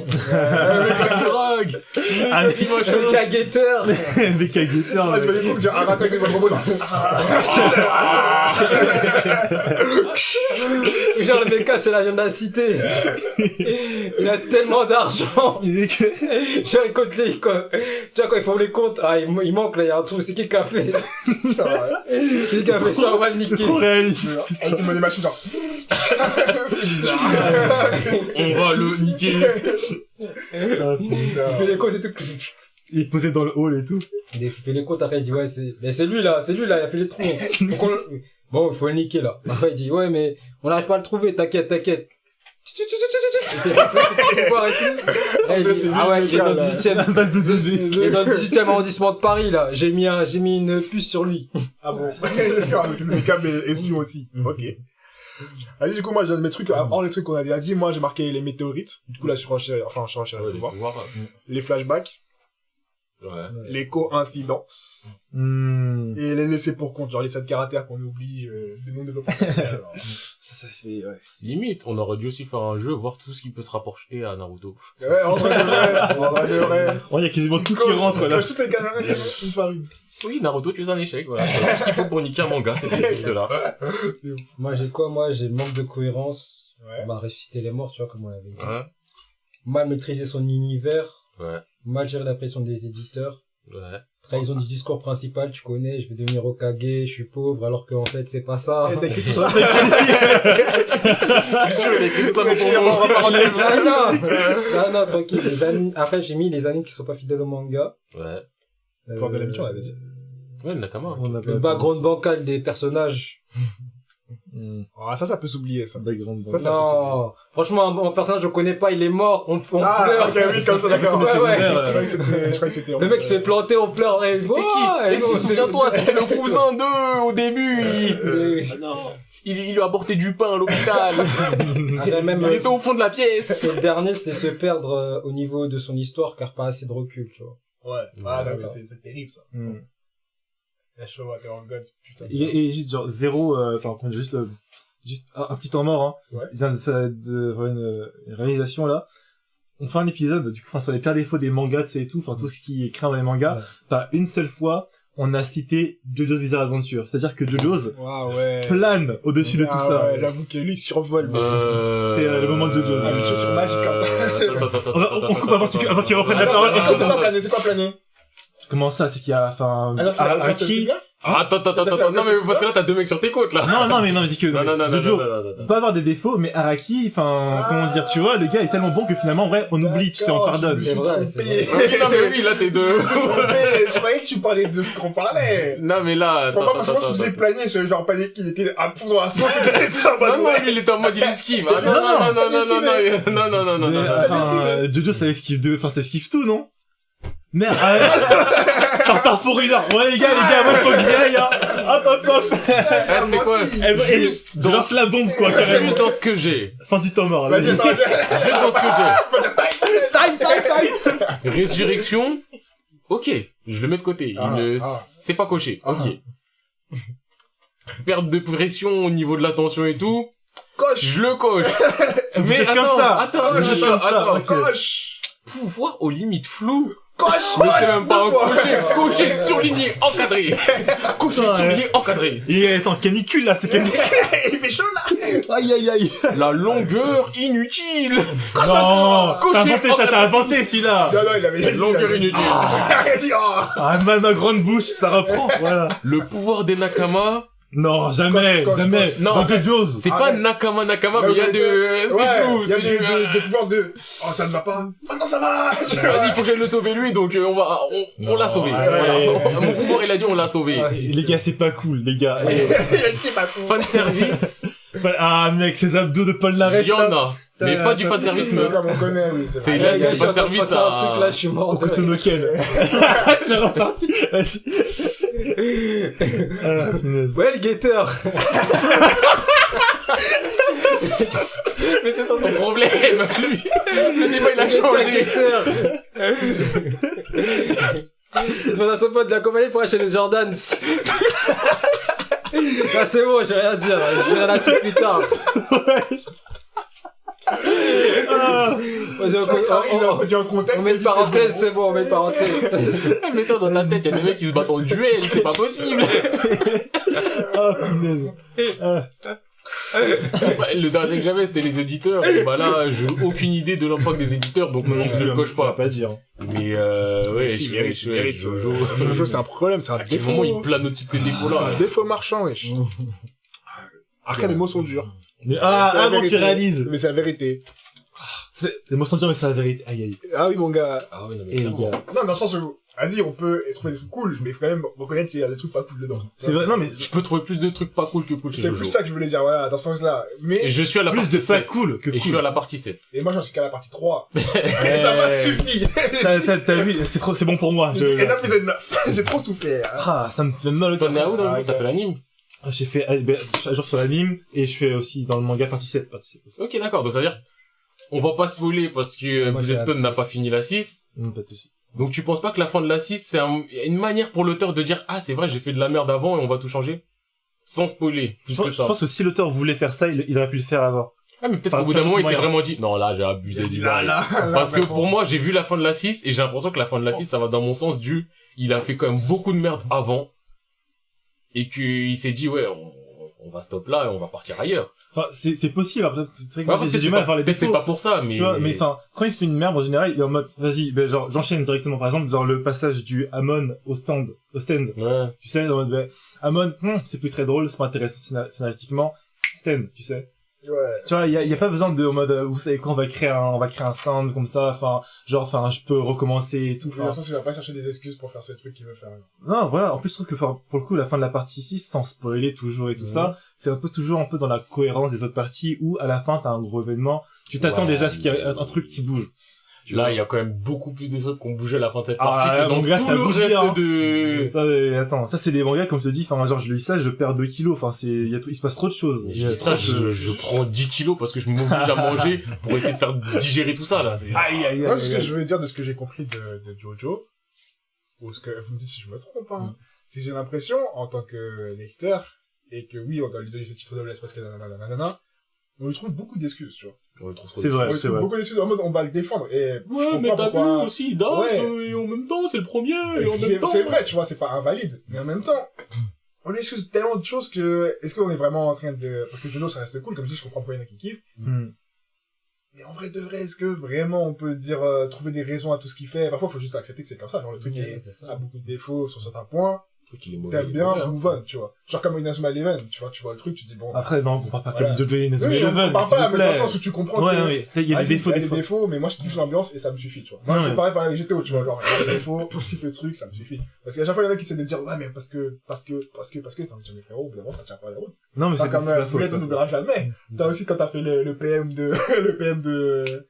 drague! Ah, Qui machin? Le gars guetteur. Mecha Guetteur, Ah, je mec. vais dire, dire, arrête avec les robot là. Genre, le mec, c'est la viande de la cité. Il a tellement d'argent. Il est que- Genre, il compte les, quoi. Tu vois, quand ils font les comptes, ah, il manque, là, il y a un trou, c'est qui a fait? C'est qui a fait ça, on va le C'est trop niquer. réaliste. Avec une monnaie machine, genre. C'est bizarre. On va le niquer. Ah, putain. Il fait les comptes et tout. Il est posé dans le hall et tout. Il fait les comptes, après, il dit, ouais, mais c'est lui, là, il a fait les trous. Faut qu'on le- Bon, il faut le niquer, là. Après, il dit, ouais, mais on n'arrive pas à le trouver, t'inquiète. Il fait voir et tout. Après, il dit, ah ouais, il est dans le 18ème. À base de 2G. Il est dans le 18ème arrondissement de Paris, là. J'ai mis une puce sur lui. Ah bon. D'accord, le câble espion aussi. Ok. Vas-y, du coup, moi, je donne mes trucs. Hors les trucs qu'on a déjà dit, moi, j'ai marqué les météorites. Du coup, là, je suis Ouais, des voir. pouvoirs. Les flashbacks, Ouais. les coïncidences, et les laissés pour compte, genre les 7 caractères qu'on oublie, des noms de développement personnel. Alors. Ça fait, ouais. Limite, on aurait dû aussi faire un jeu, voir tout ce qui peut se rapporter à Naruto. Ouais, en vrai de vrai. Oh, il y a quasiment tout qui rentre, là. Coche toutes les caméras, une par une. Oui, Naruto, tu es un échec, voilà. C'est tout ce qu'il faut pour niquer un manga, c'est cela. Moi, j'ai quoi? Moi, j'ai le manque de cohérence. Ouais. On va ressusciter les morts, tu vois, comme on l'avait dit. Ouais. Mal maîtriser son univers. Ouais. Mal gérer la pression des éditeurs. Ouais. Trahison du discours principal, tu connais, je vais devenir Hokage, je suis pauvre, alors qu'en fait, c'est pas ça. Eh, t'inquiète tout ça. Je suis sûr, il a écrit tout ça pour ton nom. Non, tranquille. Après, j'ai mis les animes qui sont pas fidèles au manga. Ouais. Pouvoir de l'amitié, on l'avait dit. Ouais, Nakama. On a Le background bancal des personnages. Ah, ça peut s'oublier, ça. Background. Ça, ça Non, franchement, mon personnage, je le connais pas, il est mort, on Ah, pleure. ok, oui, comme ça, d'accord. Ouais, ouais. Je crois que c'était. Le mec se fait planter, on pleure. Et C'était qui? Souviens-toi, c'était le cousin d'eux, au début. Il lui a apporté du pain à l'hôpital. Même, Il était au fond de la pièce. le dernier, c'est se perdre au niveau de son histoire, car pas assez de recul, tu vois. Ouais. Ah, non, Voilà. c'est terrible, ça. Mm. La show, t'es en god, putain. Et juste genre zéro, enfin comment dire, juste un petit temps mort, hein. Ouais. Ils viennent de faire une réalisation là. On fait un épisode, du coup, enfin sur les pires défauts des mangas, tu sais et tout, enfin tout ce qui est craint dans les mangas. Ouais. Pas une seule fois, on a cité JoJo's Bizarre Adventure. C'est-à-dire que JoJo's Ouais. plane au-dessus de tout ça. Ouais, j'avoue que lui, il survole, mais. C'était le moment de JoJo's. Ah, les chaussures magiques comme ça. On coupe avant qu'ils reprennent la Attends, parole. c'est quoi planer? C'est quoi planer? Comment ça, c'est qu'il y a, enfin, Araki. Attends, non mais parce que là t'as deux mecs sur tes côtes là. Non, mais je dis que Jojo peut avoir des défauts, mais Araki, enfin, comment dire, tu vois, le gars est tellement bon que finalement, en vrai, on oublie, tu sais, on pardonne. C'est vrai, c'est vrai. Oui, non mais oui, là t'es deux. Je croyais que tu parlais de ce qu'on parlait. Non mais là, Pour moi, parce que moi, je disais planer, je genre panier qu'il était à fond dans la sauce et qu'il était en mode. Non, lui il était en mode il esquive. Ah non, Mais, enfin, Jojo, ça esquive ça esquive tout, non? Merde, on repart pour une heure. Ouais, les gars, moi, faut que j'y aille, hein. Hop. C'est quoi? Je lance la bombe, quoi, carrément. Juste dans ce que j'ai. Fin du temps mort, là. Vas-y, attends, vas-y. Juste dans ce que Taille. j'ai. Résurrection. Ok. Je le mets de côté. C'est pas coché. Ok. Perte de pression au niveau de la tension et tout. Coche. Je le coche. Mais faites comme ça. attends. Ok. Coche. Pouvoir aux limites floues. Coche. Mais c'est même pas un cocher surligné, encadré. Cocher Ouais. surligné, encadré. Et attends, canicule, là, c'est canicule. Il fait chaud, là. Aïe. La longueur inutile. Non, Cocher, t'as inventé celui-là. Non, il avait dit. Longueur inutile. Il a dit, oh. Ah, ma grande bouche, ça reprend, voilà. Le pouvoir des Nakama. Non, jamais. Coche. Non, Dans JoJo's. c'est pas Nakama, mais il y a de... C'est flou. Il y a c'est du- des pouvoirs de. Oh, ça ne va pas. Oh non, ça va. Vas-y, il faut que j'aille le sauver lui, donc on l'a sauvé. ouais. Voilà. Mon pouvoir, il a dit on l'a sauvé. Les gars, c'est pas cool, les gars. C'est pas fou. Fan service, Ah, mec, ces abdos de Paul Naref, il y en a. Mais pas du fan service, meuf. Comme on connaît, oui, c'est C'est vrai. là, il y a Je le suis en fan train de service passer un à... truc là, je suis mort au de couteau Noken. C'est reparti. Ah, punaise. Ouais, le guetteur. Mais c'est ça son problème, lui. Le débat, il a Le changé. guetteur. Tu vas dans son pote de la compagnie pour acheter les Jordans. Ah, c'est bon, je vais rien dire. Je vais la laisser plus tard. Ah. Vas-y, Il a produit un contexte. on met une parenthèse, c'est bon, on met une parenthèse. Mais ça, dans ta tête, il y a des mecs qui se battent en duel, c'est pas possible. Ah, punaise. Ah. Ouais, le dernier que j'avais, c'était les éditeurs. Et bah là, j'ai aucune idée de l'impact des éditeurs, donc non, je le coche Ça va pas. pas dire. Mais ouais, Si, il mérite, il mérite. Jojo. Jojo, c'est un problème, c'est un À quel défaut. moment il plane au-dessus de ces C'est défauts-là? un défaut marchand, wesh. Après, les mots sont durs. Mais C'est la avant vérité. tu réalises. Mais c'est la vérité. Les mots sont durs, mais c'est la vérité. Aïe. Ah oui, mon gars. Ah oui, non, Et les gars. Non, dans le sens où, vas-y, on peut trouver des trucs cool, mais il faut quand même reconnaître qu'il y a des trucs pas cool dedans. C'est vrai, non, mais Je peux trouver plus de trucs pas cool que cool chez C'est Jojo. plus ça que je voulais dire, voilà, dans ce sens-là. Et Mais, je suis à la plus partie de pas 7. cool que Et je suis cool. à la partie 7. et moi, j'en suis qu'à la partie 3. Ouais. Ça m'a suffi. T'as vu, c'est bon pour moi. Et 9 épisode 9. J'ai trop souffert. Ah, ça me fait mal au T'en es à où dans le Ah, jeu? T'as fait l'anime? J'ai fait, je suis à jour sur l'anime, et je fais aussi dans le manga partie 7 aussi. Ok, d'accord. Donc ça veut dire, on va pas spoiler parce que Moi, j'ai Bulleton hâte. n'a pas fini la 6. Pas de soucis. Donc tu penses pas que la fin de la 6, c'est une manière pour l'auteur de dire, ah, c'est vrai, j'ai fait de la merde avant et on va tout changer? Sans spoiler. Je Plus que ça. pense que si l'auteur voulait faire ça, il aurait pu le faire avant. Ah, mais peut-être Enfin, qu'au bout d'un moment, il s'est moyen. vraiment dit, non, là, j'ai abusé du bail. Parce que pour moi, j'ai vu la fin de la 6 et j'ai l'impression que la fin de la 6, ça va dans mon sens du, il a fait quand même beaucoup de merde avant. Et qu'il s'est dit, ouais, on va stop là et on va partir ailleurs. Enfin, c'est possible, après, c'est vrai que Ouais, moi, j'ai peut-être du mal à voir les peut-être c'est défauts. pas pour ça, mais... Tu vois, mais enfin, quand il fait une merde, en général, il est en mode, vas-y, ben, genre, j'enchaîne directement. Par exemple, genre, le passage du Amon au stand. Ouais. Tu sais, en mode, ben, Amon, c'est plus très drôle, c'est pas intéressant scénaristiquement. Stand, tu sais. Ouais. Tu vois, y a pas besoin de, en mode, vous savez quoi, on va créer un stand comme ça, enfin, je peux recommencer et tout, Dans le enfin. sens, il va pas chercher des excuses pour faire ces trucs qu'il veut faire. Non, voilà, en plus, je trouve que, enfin, pour le coup, la fin de la partie 6, sans spoiler toujours et tout ça, c'est toujours un peu dans la cohérence des autres parties où, à la fin, t'as un gros événement, tu t'attends déjà à ce qu'il y ait un truc qui bouge. Là, il y a quand même beaucoup plus de trucs qu'on bougeait à la fin de cette Ah, partie que dans mon gars, tout ça le bouge reste bien. de... Attends, ça c'est des mangas, comme je te dis, enfin, genre, je lis ça, je perds 2 kilos, enfin, il se passe trop de choses. Ça, je prends 10 kilos parce que je m'oblige à manger pour essayer de faire digérer tout ça, là. Aïe. Moi, ce que je veux dire de ce que j'ai compris de Jojo, ou ce que, vous me dites si je me trompe, hein, c'est que j'ai l'impression, en tant que lecteur, et que oui, on doit lui donner ce titre de noblesse parce que nanana, on lui trouve beaucoup d'excuses, tu vois. C'est vrai, On lui trouve beaucoup d'excuses en mode, on va le défendre, et Ouais, mais t'as vu aussi, Date, Ouais. et en même temps, c'est le premier, et en même temps... C'est vrai, tu vois, c'est pas invalide, mais en même temps, on lui excuse tellement de choses que, est-ce qu'on est vraiment en train de, parce que Jojo, ça reste cool, comme je dis, je comprends pourquoi il y en a qui kiffent, mais en vrai de vrai, est-ce que vraiment on peut dire, trouver des raisons à tout ce qu'il fait? Parfois, faut juste accepter que c'est comme ça, genre le truc a beaucoup de défauts sur certains points, qu'il est mauvais. t'aimes bien, move on, tu vois. Genre comme Inazuma Eleven, tu vois le truc, tu dis bon. Après, non, on parle pas Voilà. comme Jojo Inazuma Oui, Eleven, on parle s'il pas, vous mais dans le plaît. sens où tu comprends Ouais, que, oui, il y a des défauts, il y a des des fois. défauts, mais moi je kiffe l'ambiance et ça me suffit, tu vois. Moi, Non, j'ai mais- pareil avec GTO, tu vois, genre, il y a des défauts, je kiffe le truc, ça me suffit. Parce qu'à chaque fois, il y en a qui essaient de dire, ouais, mais parce que, t'as envie de dire, mais frérot, au bout d'un moment, ça tient pas la route. Non, mais Enfin, c'est comme, la vous l'êtes, on n'oubliera jamais. T'as aussi quand t'as fait le PM de, le PM de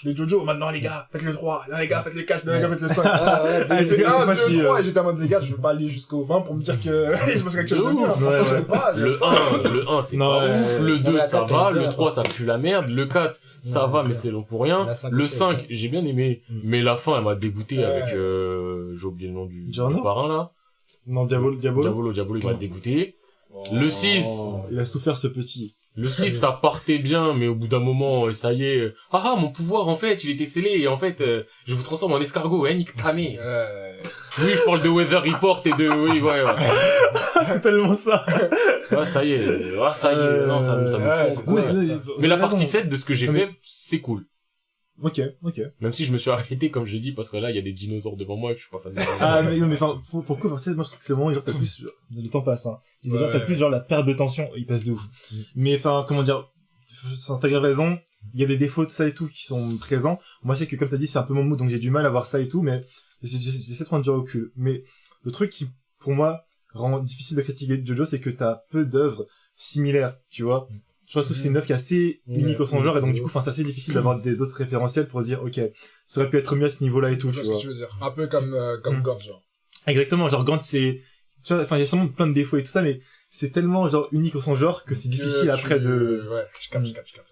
Jojo, maintenant les gars, faites le 3, là les gars, faites le 4, là les gars, faites le 5. Ah, ouais, Ah, J'ai fait c'est 1, pas 2, chier, 3, et j'étais en mode, les gars, je veux pas aller jusqu'au 20 pour me dire que il se passe quelque chose de bien. Ouais, Franchement, ouais. j'aime pas, Le 1, c'est Non, pas ouais, ouf. ouais. Le 2, la ça 4, va. elle est Le bien, 3, ça pue la merde. Le 4, ça Ouais, va, ouais. mais c'est long pour rien. La 5, Le c'est 5, bien. j'ai bien aimé. Mais la fin, elle m'a dégoûté Ouais. avec, j'ai oublié le nom du Giorno parrain, là. Non, Diabolo. Diabolo, il m'a dégoûté. Le 6. Il a souffert, ce petit. Le 6, ça partait bien, mais au bout d'un moment, ça y est. Mon pouvoir, en fait, il était scellé, et en fait, je vous transforme en escargot, nique ta mère. Oui, je parle de Weather Report et de, oui, ouais. C'est tellement ça. Ça y est. Non, ça me ouais, fond. c'est Oui, ça. Mais la partie 7 de ce que j'ai Non, mais- fait, c'est cool. Ok. Même si je me suis arrêté, comme j'ai dit, parce que là, il y a des dinosaures devant moi et que je suis pas fan de Ah, mais non, mais enfin, pour le coup, moi, je trouve que c'est le moment où, genre, t'as plus, le temps passe, hein. Et déjà, Ouais. t'as plus, genre, la perte de tension, il passe de ouf. Mais, enfin, comment dire, t'as grave raison, il y a des défauts de ça et tout qui sont présents. Moi, je sais que, comme t'as dit, c'est un peu mon mood, donc j'ai du mal à voir ça et tout, mais j'essaie de prendre du recul. Mais, le truc qui, pour moi, rend difficile de critiquer Jojo, c'est que t'as peu d'œuvres similaires, tu vois. Je trouve que c'est une œuvre qui est assez unique au son genre, et donc, du coup, enfin, c'est assez difficile d'avoir d'autres référentiels pour dire, ok, ça aurait pu être mieux à ce niveau-là et tout, Je tu vois ce vois. que tu veux dire. Un peu comme Gantz, genre. Exactement, genre Gantz c'est, tu vois, enfin il y a sûrement plein de défauts et tout ça, mais c'est tellement genre unique au son genre que c'est difficile après de. Ouais, je capte.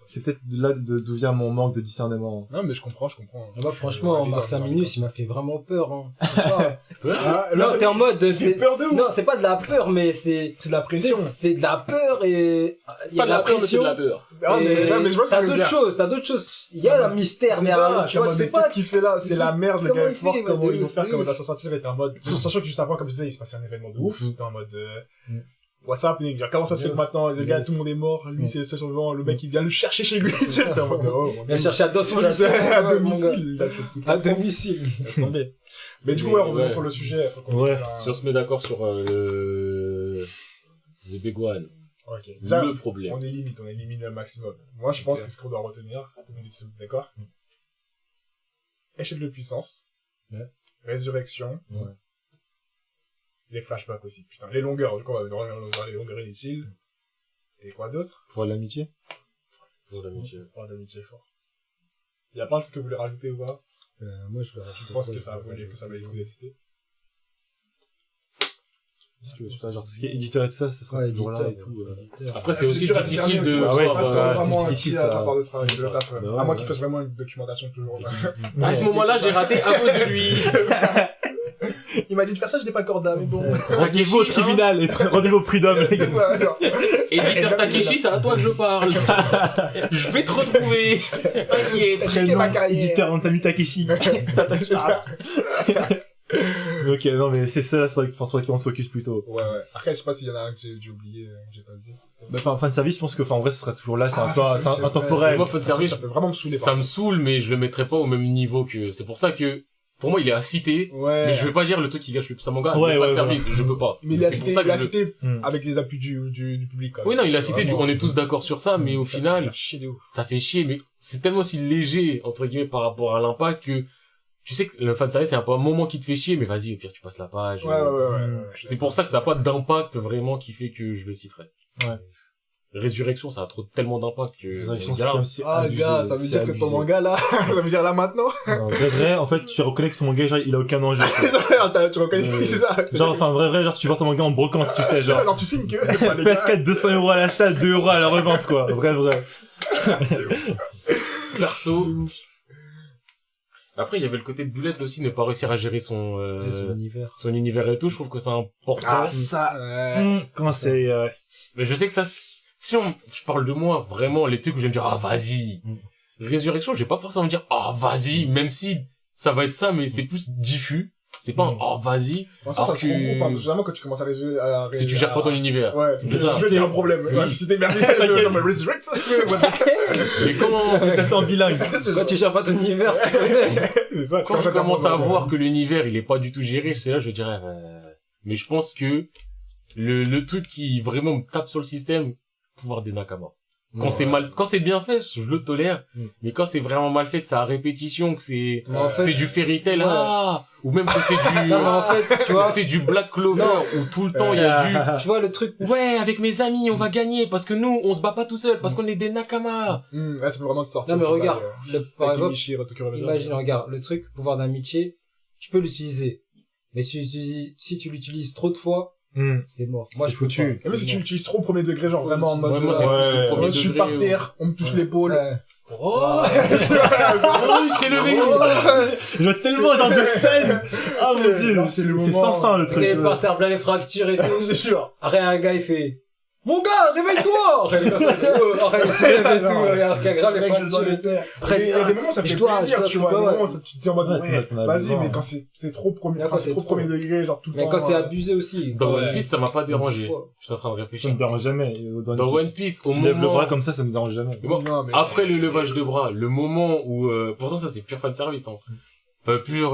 C'est peut-être de là d'où vient mon manque de discernement. Non, mais je comprends. Moi, franchement, Marcin Minus, il m'a fait vraiment peur, hein. Ah, Non, là, t'es en mode, j'ai peur de ouf. non, c'est pas de la peur, mais c'est c'est de la pression. c'est de la peur et il y a de la pression. peur. Ah, mais, non, mais je vois ce que t'as tu veux dire. t'as d'autres choses. Il y a un mystère C'est derrière, ça, tu vois, mais c'est qu'est-ce pas, qu'il fait là? C'est la merde, le comment gars est il fort, fait, comment ouais, ils vont de faire, ouf. comment il va s'en sortir, et t'es en mode, sachant que juste avant, comme je disais, il se passait un événement de ouf, t'es en mode, what's happening? Genre, comment ça se fait que maintenant, le gars, tout le monde est mort, lui, c'est le seul survivant, le mec, il vient le chercher chez lui, tu sais, t'es en mode, oh, il a cherché dans son lycée, à mon gars. domicile, là, toute À la France. domicile. Laisse tomber. Mais du coup, Mais ouais, revenons ouais. sur le sujet, faut qu'on Ouais. dise un- Si on se met d'accord sur le The Big One, Ok. Déjà, le problème. on élimine le maximum. Moi, je pense que ce qu'on doit retenir, vous me dites si vous êtes d'accord. Échelle de puissance. Ouais. Résurrection. Ouais. Les flashbacks aussi, putain. Les longueurs, du coup, on va voir les longueurs inutiles. Et quoi d'autre? Pour l'amitié. Pour l'amitié. Pour d'amitié fort. Y a pas un truc que vous voulez rajouter ou pas? Moi, je vais rajouter. Je pense que ça va évoluer les cités. Parce que je sais pas, genre tout ce qui est éditeur et tout ça, ça sera Ouais, toujours là et éditeur, tout. Après, c'est aussi dur à difficile discerner de aussi, Ah ouais, ça ça, va c'est vraiment difficile, à ça. sa part de travail, de le taf. Bah À ouais, moins qu'il ouais. fasse vraiment une documentation toujours. À ce moment-là, j'ai raté à cause de lui. Il m'a dit de faire ça, je l'ai pas accordé, mais bon. Rendez-vous au tribunal et rendez-vous au prud'homme, les gars. C'est ça, genre. Éditeur Takeshi, c'est à toi que je parle. Je vais te retrouver. T'inquiète. Prénom, ma carrière. éditeur Antami Takeshi. Ça C'est ça. Mais ok, non, mais c'est ça, sur lesquels on se focus plutôt. Ouais. Après, je sais pas s'il y en a un que j'ai oublié, que j'ai pas dit. Bah, enfin, fan service, je pense que, enfin, en vrai, ce sera toujours là, c'est un peu, fan c'est service, intemporel. Moi, fan service, Ça peut vraiment me saouler. ça me saoule, mais je le mettrai pas au même niveau que. C'est pour ça que pour moi, il est à citer. Mais Ouais. je vais pas dire le truc qui gâche le plus à manga. Ouais, Le ouais, fanservice, je peux pas. Mais il a C'est pour cité, ça que il a je- cité Hmm. avec les appuis du public, quand même. Oui, non, il a C'est cité, vraiment- on est tous d'accord sur ça, mais au Ça final, fait chier de ouf. ça fait chier, mais c'est tellement aussi léger, entre guillemets, par rapport à l'impact que, tu sais que le fanservice, c'est un peu un moment qui te fait chier, mais vas-y, au pire, tu passes la page. Ouais. C'est pour ça que ça n'a pas d'impact vraiment qui fait que je le citerai. Ouais. Résurrection, ça a trop tellement d'impact que... Résurrection, c'est Regarde, comme si Ah, abusé, gars, ça veut c'est dire que ton abusé. manga, là, ça veut dire là, maintenant. Non, vrai, en fait, tu reconnais que ton manga, genre, il a aucun danger. Tu reconnais, c'est ça. Genre, enfin, vrai, genre, tu vois ton manga en brocante, tu sais, genre. Alors, tu signes que, enfin, les gars, PS4, 200 € à l'achat, 2 € à la revente, quoi. Vrai. perso... Après, il y avait le côté de Boulette aussi, ne pas réussir à gérer son univers et tout, je trouve que c'est important. Ah, ça. ouais. Comment c'est, Mais je sais que ça, si je parle de moi, vraiment, les trucs où j'aime dire, ah, vas-y. Résurrection, je vais pas forcément dire, ah, vas-y, même si ça va être ça, mais c'est plus diffus. C'est pas un, oh, vas-y. Bon, ça Alors se regroupe, hein, que, parce que généralement, quand tu commences à résoudre, si tu gères pas ton univers. Ouais, C'est ça. c'est un problème. Oui. Ouais, si c'était merci, non, mais Resurrect, ça, Mais comment, t'as ça en bilingue. Quand tu gères pas ton univers, tu connais. c'est ça, quand je commence à voir que l'univers, il est pas du tout géré, c'est là, je dirais, mais je pense que le truc qui vraiment me tape sur le système, pouvoir des Nakama. Quand c'est bien fait, je le tolère. Mais quand c'est vraiment mal fait, que c'est à répétition, que c'est, Mais en fait, c'est du fairy tale, ouais. ou même que c'est du, non, mais en fait, tu vois, c'est du Black Clover, Non. où tout le temps il y a tu vois le truc. ouais, avec mes amis, on va gagner, parce que nous, on se bat pas tout seul, parce qu'on est des Nakama. Ouais, ça peut vraiment te sortir. Non, mais tu vois, regarde, par exemple, Michi, Retoku Revenge. imagine, regarde, le truc, pouvoir d'amitié, tu peux l'utiliser. Mais si tu l'utilises trop de fois, c'est mort. Moi, C'est je peux foutu. pas. Mais si tu l'utilises trop au premier degré, genre vraiment en mode, Ouais, moi, c'est plus le ouais, premier je suis degré, par terre, on me touche l'épaule. Ouais. Oh! Oh, il s'est levé. Je vois tellement dans de scènes. Ah mon dieu. Non, c'est le C'est moment. sans fin, le Le gars, truc. il est par terre, plein les fractures et tout. C'est sûr. Après, un gars, il fait, mon gars, réveille-toi! Après, le gars, ça fait, oh, après, il se lève et tout, alors qu'il y a grave les fractures et tout. Après, il y a des moments, ça fait plaisir, tu vois. Des moments, ça, tu te dis en mode, Ouais, ouais, t'en as vas-y, besoin. mais quand c'est trop premier, Là, quand c'est trop premier degré, genre tout le temps. Mais quand c'est abusé aussi. Dans Ouais. One Piece, ça m'a pas dérangé. 10 fois. J'étais en train de Ça réfléchir. me dérange jamais. Dans One Piece, au Tu lèves le bras moment, comme ça me dérange jamais. Bon, Non, mais- après le levage de bras, le moment où, pourtant ça c'est pur fan service, hein. Enfin, pur,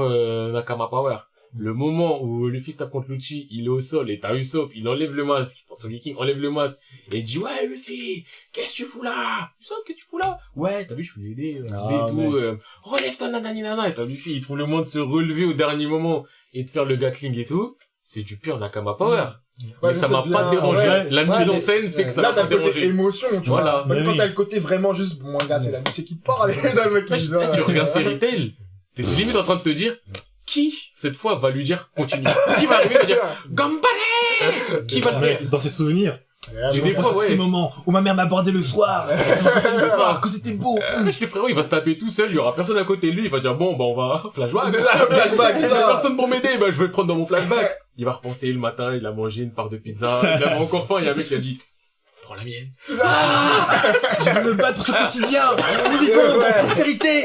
Nakama Power. Le moment où Luffy se tape contre Lucci, il est au sol, et t'as Usopp, il enlève le masque, son King enlève le masque, et il dit, ouais, Luffy, qu'est-ce que tu fous là? Usopp, qu'est-ce que tu fous là? Ouais, t'as vu, je vais l'aider, et tout, relève-toi, nanani, nanana, et t'as Luffy, il trouve le moyen de se relever au dernier moment, et de faire le Gatling et tout. C'est du pur Nakama Power. Ouais, Mais ça c'est m'a bien, pas dérangé. ouais. La Ouais, mise en mais scène fait que ça Là, m'a t'as pas le côté dérangé. émotion, tu Voilà. vois. Parce que Mais quand oui. t'as le côté vraiment juste, mon gars, c'est l'amitié qui parle, et là, le mec, il dit, Là, tu regardes Fairy Tail, t'es limite en train de te dire, qui, cette fois, va lui dire continue? Qui va arriver, va dire, Gambale! Qui va le faire? Dans ses souvenirs. J'ai des fois, ouais. Ces moments où ma mère m'abordait le soir. C'est ça. Que c'était beau. Je dis, frérot, il va se taper tout seul, il y aura personne à côté de lui, il va dire, bon, bah, on va, flashback. Flashback, Il y a là. personne pour m'aider, bah, je vais le prendre dans mon flashback. Il va repenser le matin, il a mangé une part de pizza, il avait encore faim, il y a un mec qui a dit, prends la mienne. Je veux me battre pour ce quotidien. Nous vivons dans la prospérité.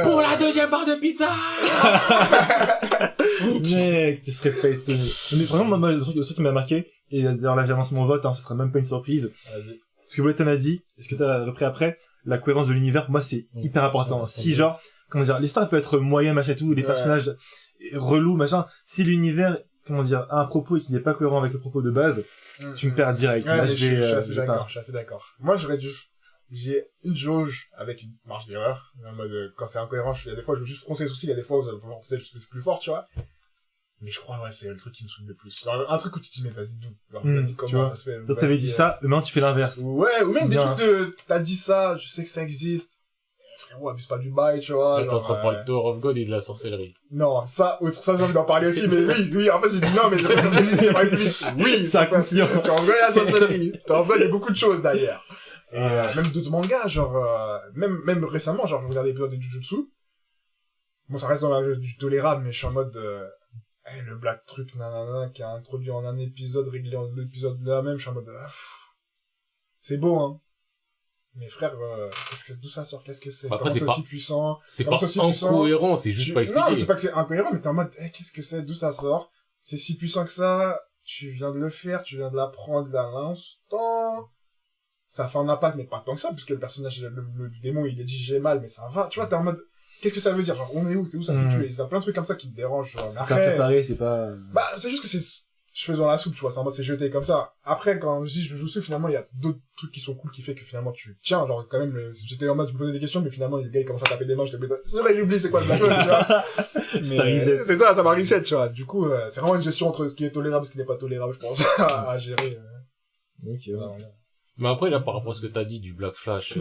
Pour la deuxième barre de pizza! Mec, tu serais pas étonné. Mais vraiment, moi, le truc qui m'a marqué, et d'ailleurs là j'avance mon vote, hein, ce sera même pas une surprise. Vas-y. Ce que Bolton a dit, et ce que t'as repris après, la cohérence de l'univers, pour moi c'est hyper important. Si genre, comment dire, l'histoire peut être moyenne, machin et tout, les Ouais. personnages relous, machin, si l'univers, comment dire, a un propos et qu'il n'est pas cohérent avec le propos de base, tu me perds direct. Ouais, Là mais je je suis vais, assez d'accord, je suis assez d'accord. Moi, j'ai une jauge avec une marge d'erreur. En mode, quand c'est incohérent, il y a des fois, je veux juste froncer les sourcils, il y a des fois où c'est plus fort, tu vois. Mais je crois, ouais, c'est le truc qui me saoule le plus. Genre, un truc où tu te dis, mais vas-y, d'où? Genre, vas-y, tu comment vois. ça se fait? Toi t'avais Vas-y, dit ça, mais maintenant tu fais l'inverse. Ouais, ou même des Bien. trucs de, t'as dit ça, je sais que ça existe. Frérot, abuse pas du bail, tu vois. Là, t'es en train de genre, parler de Tower of God et de la sorcellerie. Non, ça, j'ai envie d'en parler aussi, mais oui, en fait, j'ai dit non, mais j'aimerais sorcellerie, plus. Oui, C'est inconscient. Tu en veux la sorcellerie. Tu en veux, il y a beaucoup de choses derrière. Et, même d'autres mangas, genre, même récemment, genre, je regardais l'épisode de Jujutsu. Bon, ça reste dans du tolérable, mais je suis en mode, le black truc, nanana, qui a introduit en un épisode, réglé en deux épisodes de la même, je suis en mode, c'est beau, hein. Mais frère, d'où ça sort? Qu'est-ce que c'est? Après, Comment c'est c'est pas- aussi puissant? C'est Comment pas ça, c'est puissant incohérent, c'est juste pas Non, mais c'est expliqué. pas que c'est incohérent, mais t'es en mode, qu'est-ce que c'est? D'où ça sort? C'est si puissant que ça? Tu viens de le faire, tu viens de l'apprendre à l'instant. Ça fait un impact, mais pas tant que ça, puisque le personnage, le démon, il a dit j'ai mal, mais ça va. Tu vois, t'es en mode, qu'est-ce que ça veut dire? Genre, on est où ça s'est tué? Il y a plein de trucs comme ça qui me dérangent, genre. C'est pas Après, préparé, c'est pas... bah, c'est juste que c'est cheveux dans la soupe, tu vois, c'est en mode c'est jeté comme ça. Après, quand je dis je joue dessus, finalement, il y a d'autres trucs qui sont cool qui fait que finalement tu tiens, genre, quand même, j'étais en mode, je me posais des questions, mais finalement, le gars, il commence à taper des mains, c'est vrai, j'oublie c'est quoi le Black Hole, tu vois. Mais, c'est ça m'a reset, tu vois. Du coup, c'est vraiment une gestion entre ce qui est tolérable et ce qui n'est pas tolérable, je pense, à gérer. Ok, ouais. Voilà. Mais après, là, par rapport à ce que t'as dit du Black Flash,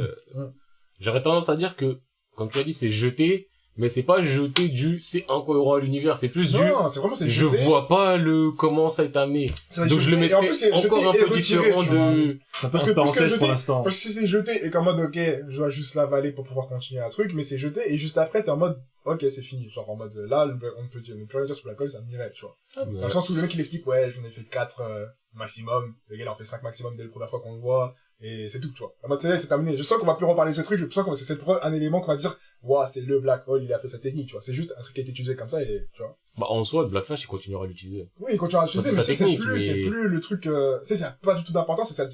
j'aurais tendance à dire que, comme tu as dit, c'est jeté, mais c'est pas jeté c'est incohérent à l'univers, c'est plus Non, c'est vraiment, c'est je jeté. vois pas comment ça est amené. Donc je le Et en mettrais plus, c'est encore jeté un et peu retiré, différent tu vois. de... C'est un peu Parce en que parenthèse jeté, pour l'instant. parce que si c'est jeté et qu'en mode, ok, je dois juste l'avaler pour pouvoir continuer un truc, mais c'est jeté et juste après, t'es en mode, ok, c'est fini. Genre en mode, là, on ne peut plus rien dire sur la colle, ça m'irait, tu vois. Dans le sens où le mec il explique, ouais, j'en ai fait 4 maximum, le gars il en fait 5 maximum dès la première fois qu'on le voit, et c'est tout, tu vois. En mode, c'est terminé. Je sens qu'on va plus reparler de ce truc, je sens que c'est un élément qu'on va dire, waouh, c'est le Black Hole, il a fait cette technique, tu vois. C'est juste un truc qui a été utilisé comme ça et, tu vois. Bah, en soi, le Black Flash, il continuera à l'utiliser. Oui, il continue à l'utiliser, C'est mais sa c'est technique, plus, mais- c'est plus le truc, tu sais, ça n'a pas du tout d'importance, c'est ça,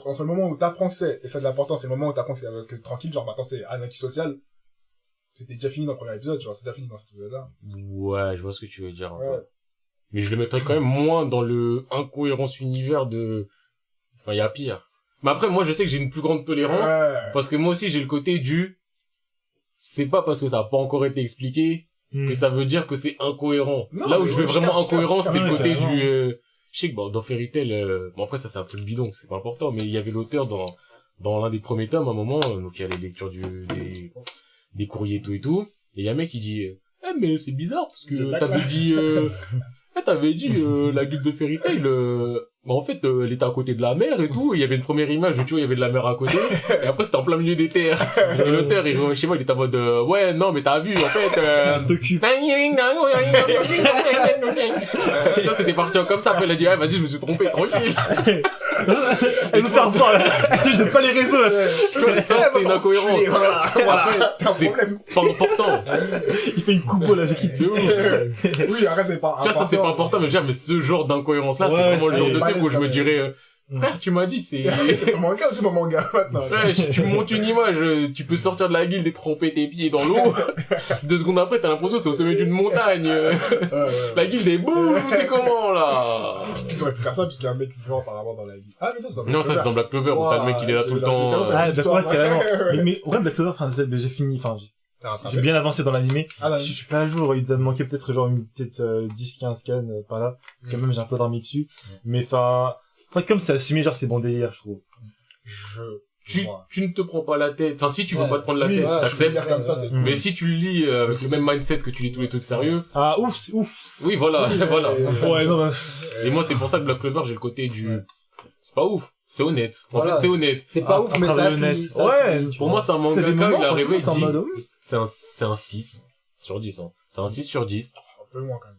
entre le moment où t'apprends que c'est, et ça a de l'importance, c'est le moment où t'apprends que tranquille, genre, maintenant c'est anarchie sociale. C'était déjà fini dans le premier épisode, genre, c'est déjà fini dans cet épisode-là. Ouais, je vois ce que tu veux dire. Ouais. Mais je le mettrais quand même moins dans le incohérence univers de... Enfin, il y a pire. Mais après, moi, je sais que j'ai une plus grande tolérance, Ouais. parce que moi aussi, j'ai le côté du... C'est pas parce que ça a pas encore été expliqué que ça veut dire que c'est incohérent. Non, Là où mais je veux ouais, vraiment je capte, incohérence, c'est le ouais, côté carrément. du... Je sais que dans Fairy Tail, bon après ça c'est un truc bidon, c'est pas important, mais il y avait l'auteur dans l'un des premiers tomes à un moment, donc il y a les lectures des courriers et tout, et il y a un mec qui dit mais c'est bizarre parce que t'avais dit la guilde de Fairy Tail bah en fait elle était à côté de la mer et tout, et il y avait une première image où tu vois il y avait de la mer à côté, et après c'était en plein milieu des terres. Et l'auteur il je sais pas, il était en mode ouais non mais t'as vu en fait T'occupes. Là, c'était parti comme ça, après il a dit ouais vas-y je me suis trompé, tranquille. Elle nous fait revoir, là. J'aime pas les réseaux, là. Ça c'est une incohérence. Voilà, voilà. T'as un C'est problème. pas important. Il fait une coupe, là, j'ai quitté. Oui, arrête, c'est pas Tu vois, ça c'est pas important, mais déjà, mais ce genre d'incohérence là, c'est Ouais, vraiment le genre c'est de truc où je me balèze, dirais, frère, tu m'as dit, c'est, Ton manga ou c'est mon manga, maintenant? ouais, tu montes une image, tu peux sortir de la guilde et tremper tes pieds dans l'eau. 2 secondes après, t'as l'impression que c'est au sommet d'une montagne. La guilde est boum, c'est comment, là? Ils auraient pu faire ça, puisqu'il y a un mec vivant apparemment dans la guilde. Ah, mais non, c'est dans Non, ça c'est dans Black Clover, où t'as le mec qui est là tout le temps. Ah, d'accord, ouais, carrément. Ouais. Mais, ouais, Black Clover, enfin, j'ai fini, enfin, j'ai bien avancé dans l'animé. Ah, Je suis pas à jour, il doit me manquer peut-être genre 10-15 scans par là. Quand même, j'ai un peu dormi dessus. Mais enfin, comme c'est assumé, genre c'est bon délire, je trouve. Tu ne te prends pas la tête. Enfin, si tu veux Ouais. pas te prendre la Oui, tête, ouais, je peux t'acceptes. lire comme ça, c'est Mm. Mais si tu le lis avec le même mindset que tu lis tous les trucs sérieux, Ah, ouf, c'est ouf. oui, voilà, voilà. Ouais, non, bah, Et moi, c'est pour ça que Black Clover, j'ai le côté du... C'est pas ouf, c'est honnête. En Voilà. fait, c'est honnête. C'est pas Ah, ouf, un mais ça travail se honnête. lit, ça Ouais, se lit, tu Pour vois. moi, c'est un t'as des mangaka, moments, il arrive franchement, et t'es en dit... mode, oui. C'est un 6 sur 10, hein. C'est un 6 sur 10. Un peu moins, quand même.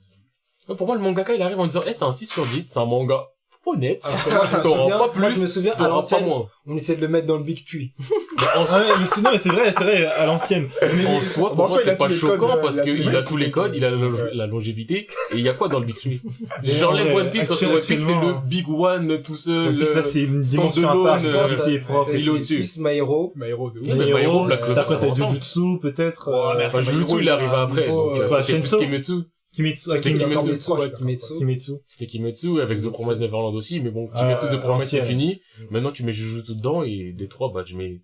Ouais, pour moi, le mangaka, il arrive en disant, c'est un 6 sur 10, c'est un manga honnête. Alors que moi, je me T'auras souviens- pas moi, je me plus, souviens, à t'auras pas l'ancienne, moins. on essaie de le mettre dans le Big Tree. Ah ouais, mais c'est, non, mais c'est vrai, à l'ancienne. Mais, En soi, Bon, pour en moi, soi, il a c'est pas tous les codes, choquant il parce a qu'il a tous les codes, il a la longévité, et il y a quoi dans le Big Tree? J'enlève Ouais, One Piece parce que One Piece, c'est le actuellement, Big One tout en seul. plus, là, c'est une dimension à part, standalone, qui est propre. il est au-dessus. Plus My Hero. My Hero de ouf. Ouais, mais My Hero, Black Clover, Après, ça t'as va ensemble. Jujutsu, peut-être. Ouais, mais Enfin, My Hero, Jujutsu, il il a arrive un après, niveau, donc bah, c'était plus Chainsaw. Kimetsu. Kimetsu, C'était Kimetsu. Kimetsu. Kimetsu. C'était Kimetsu avec The Promised Neverland aussi, mais bon, Kimetsu The Promised c'est l'ancienne. fini. Maintenant, tu mets Jujutsu dedans, et des 3, bah, je mets,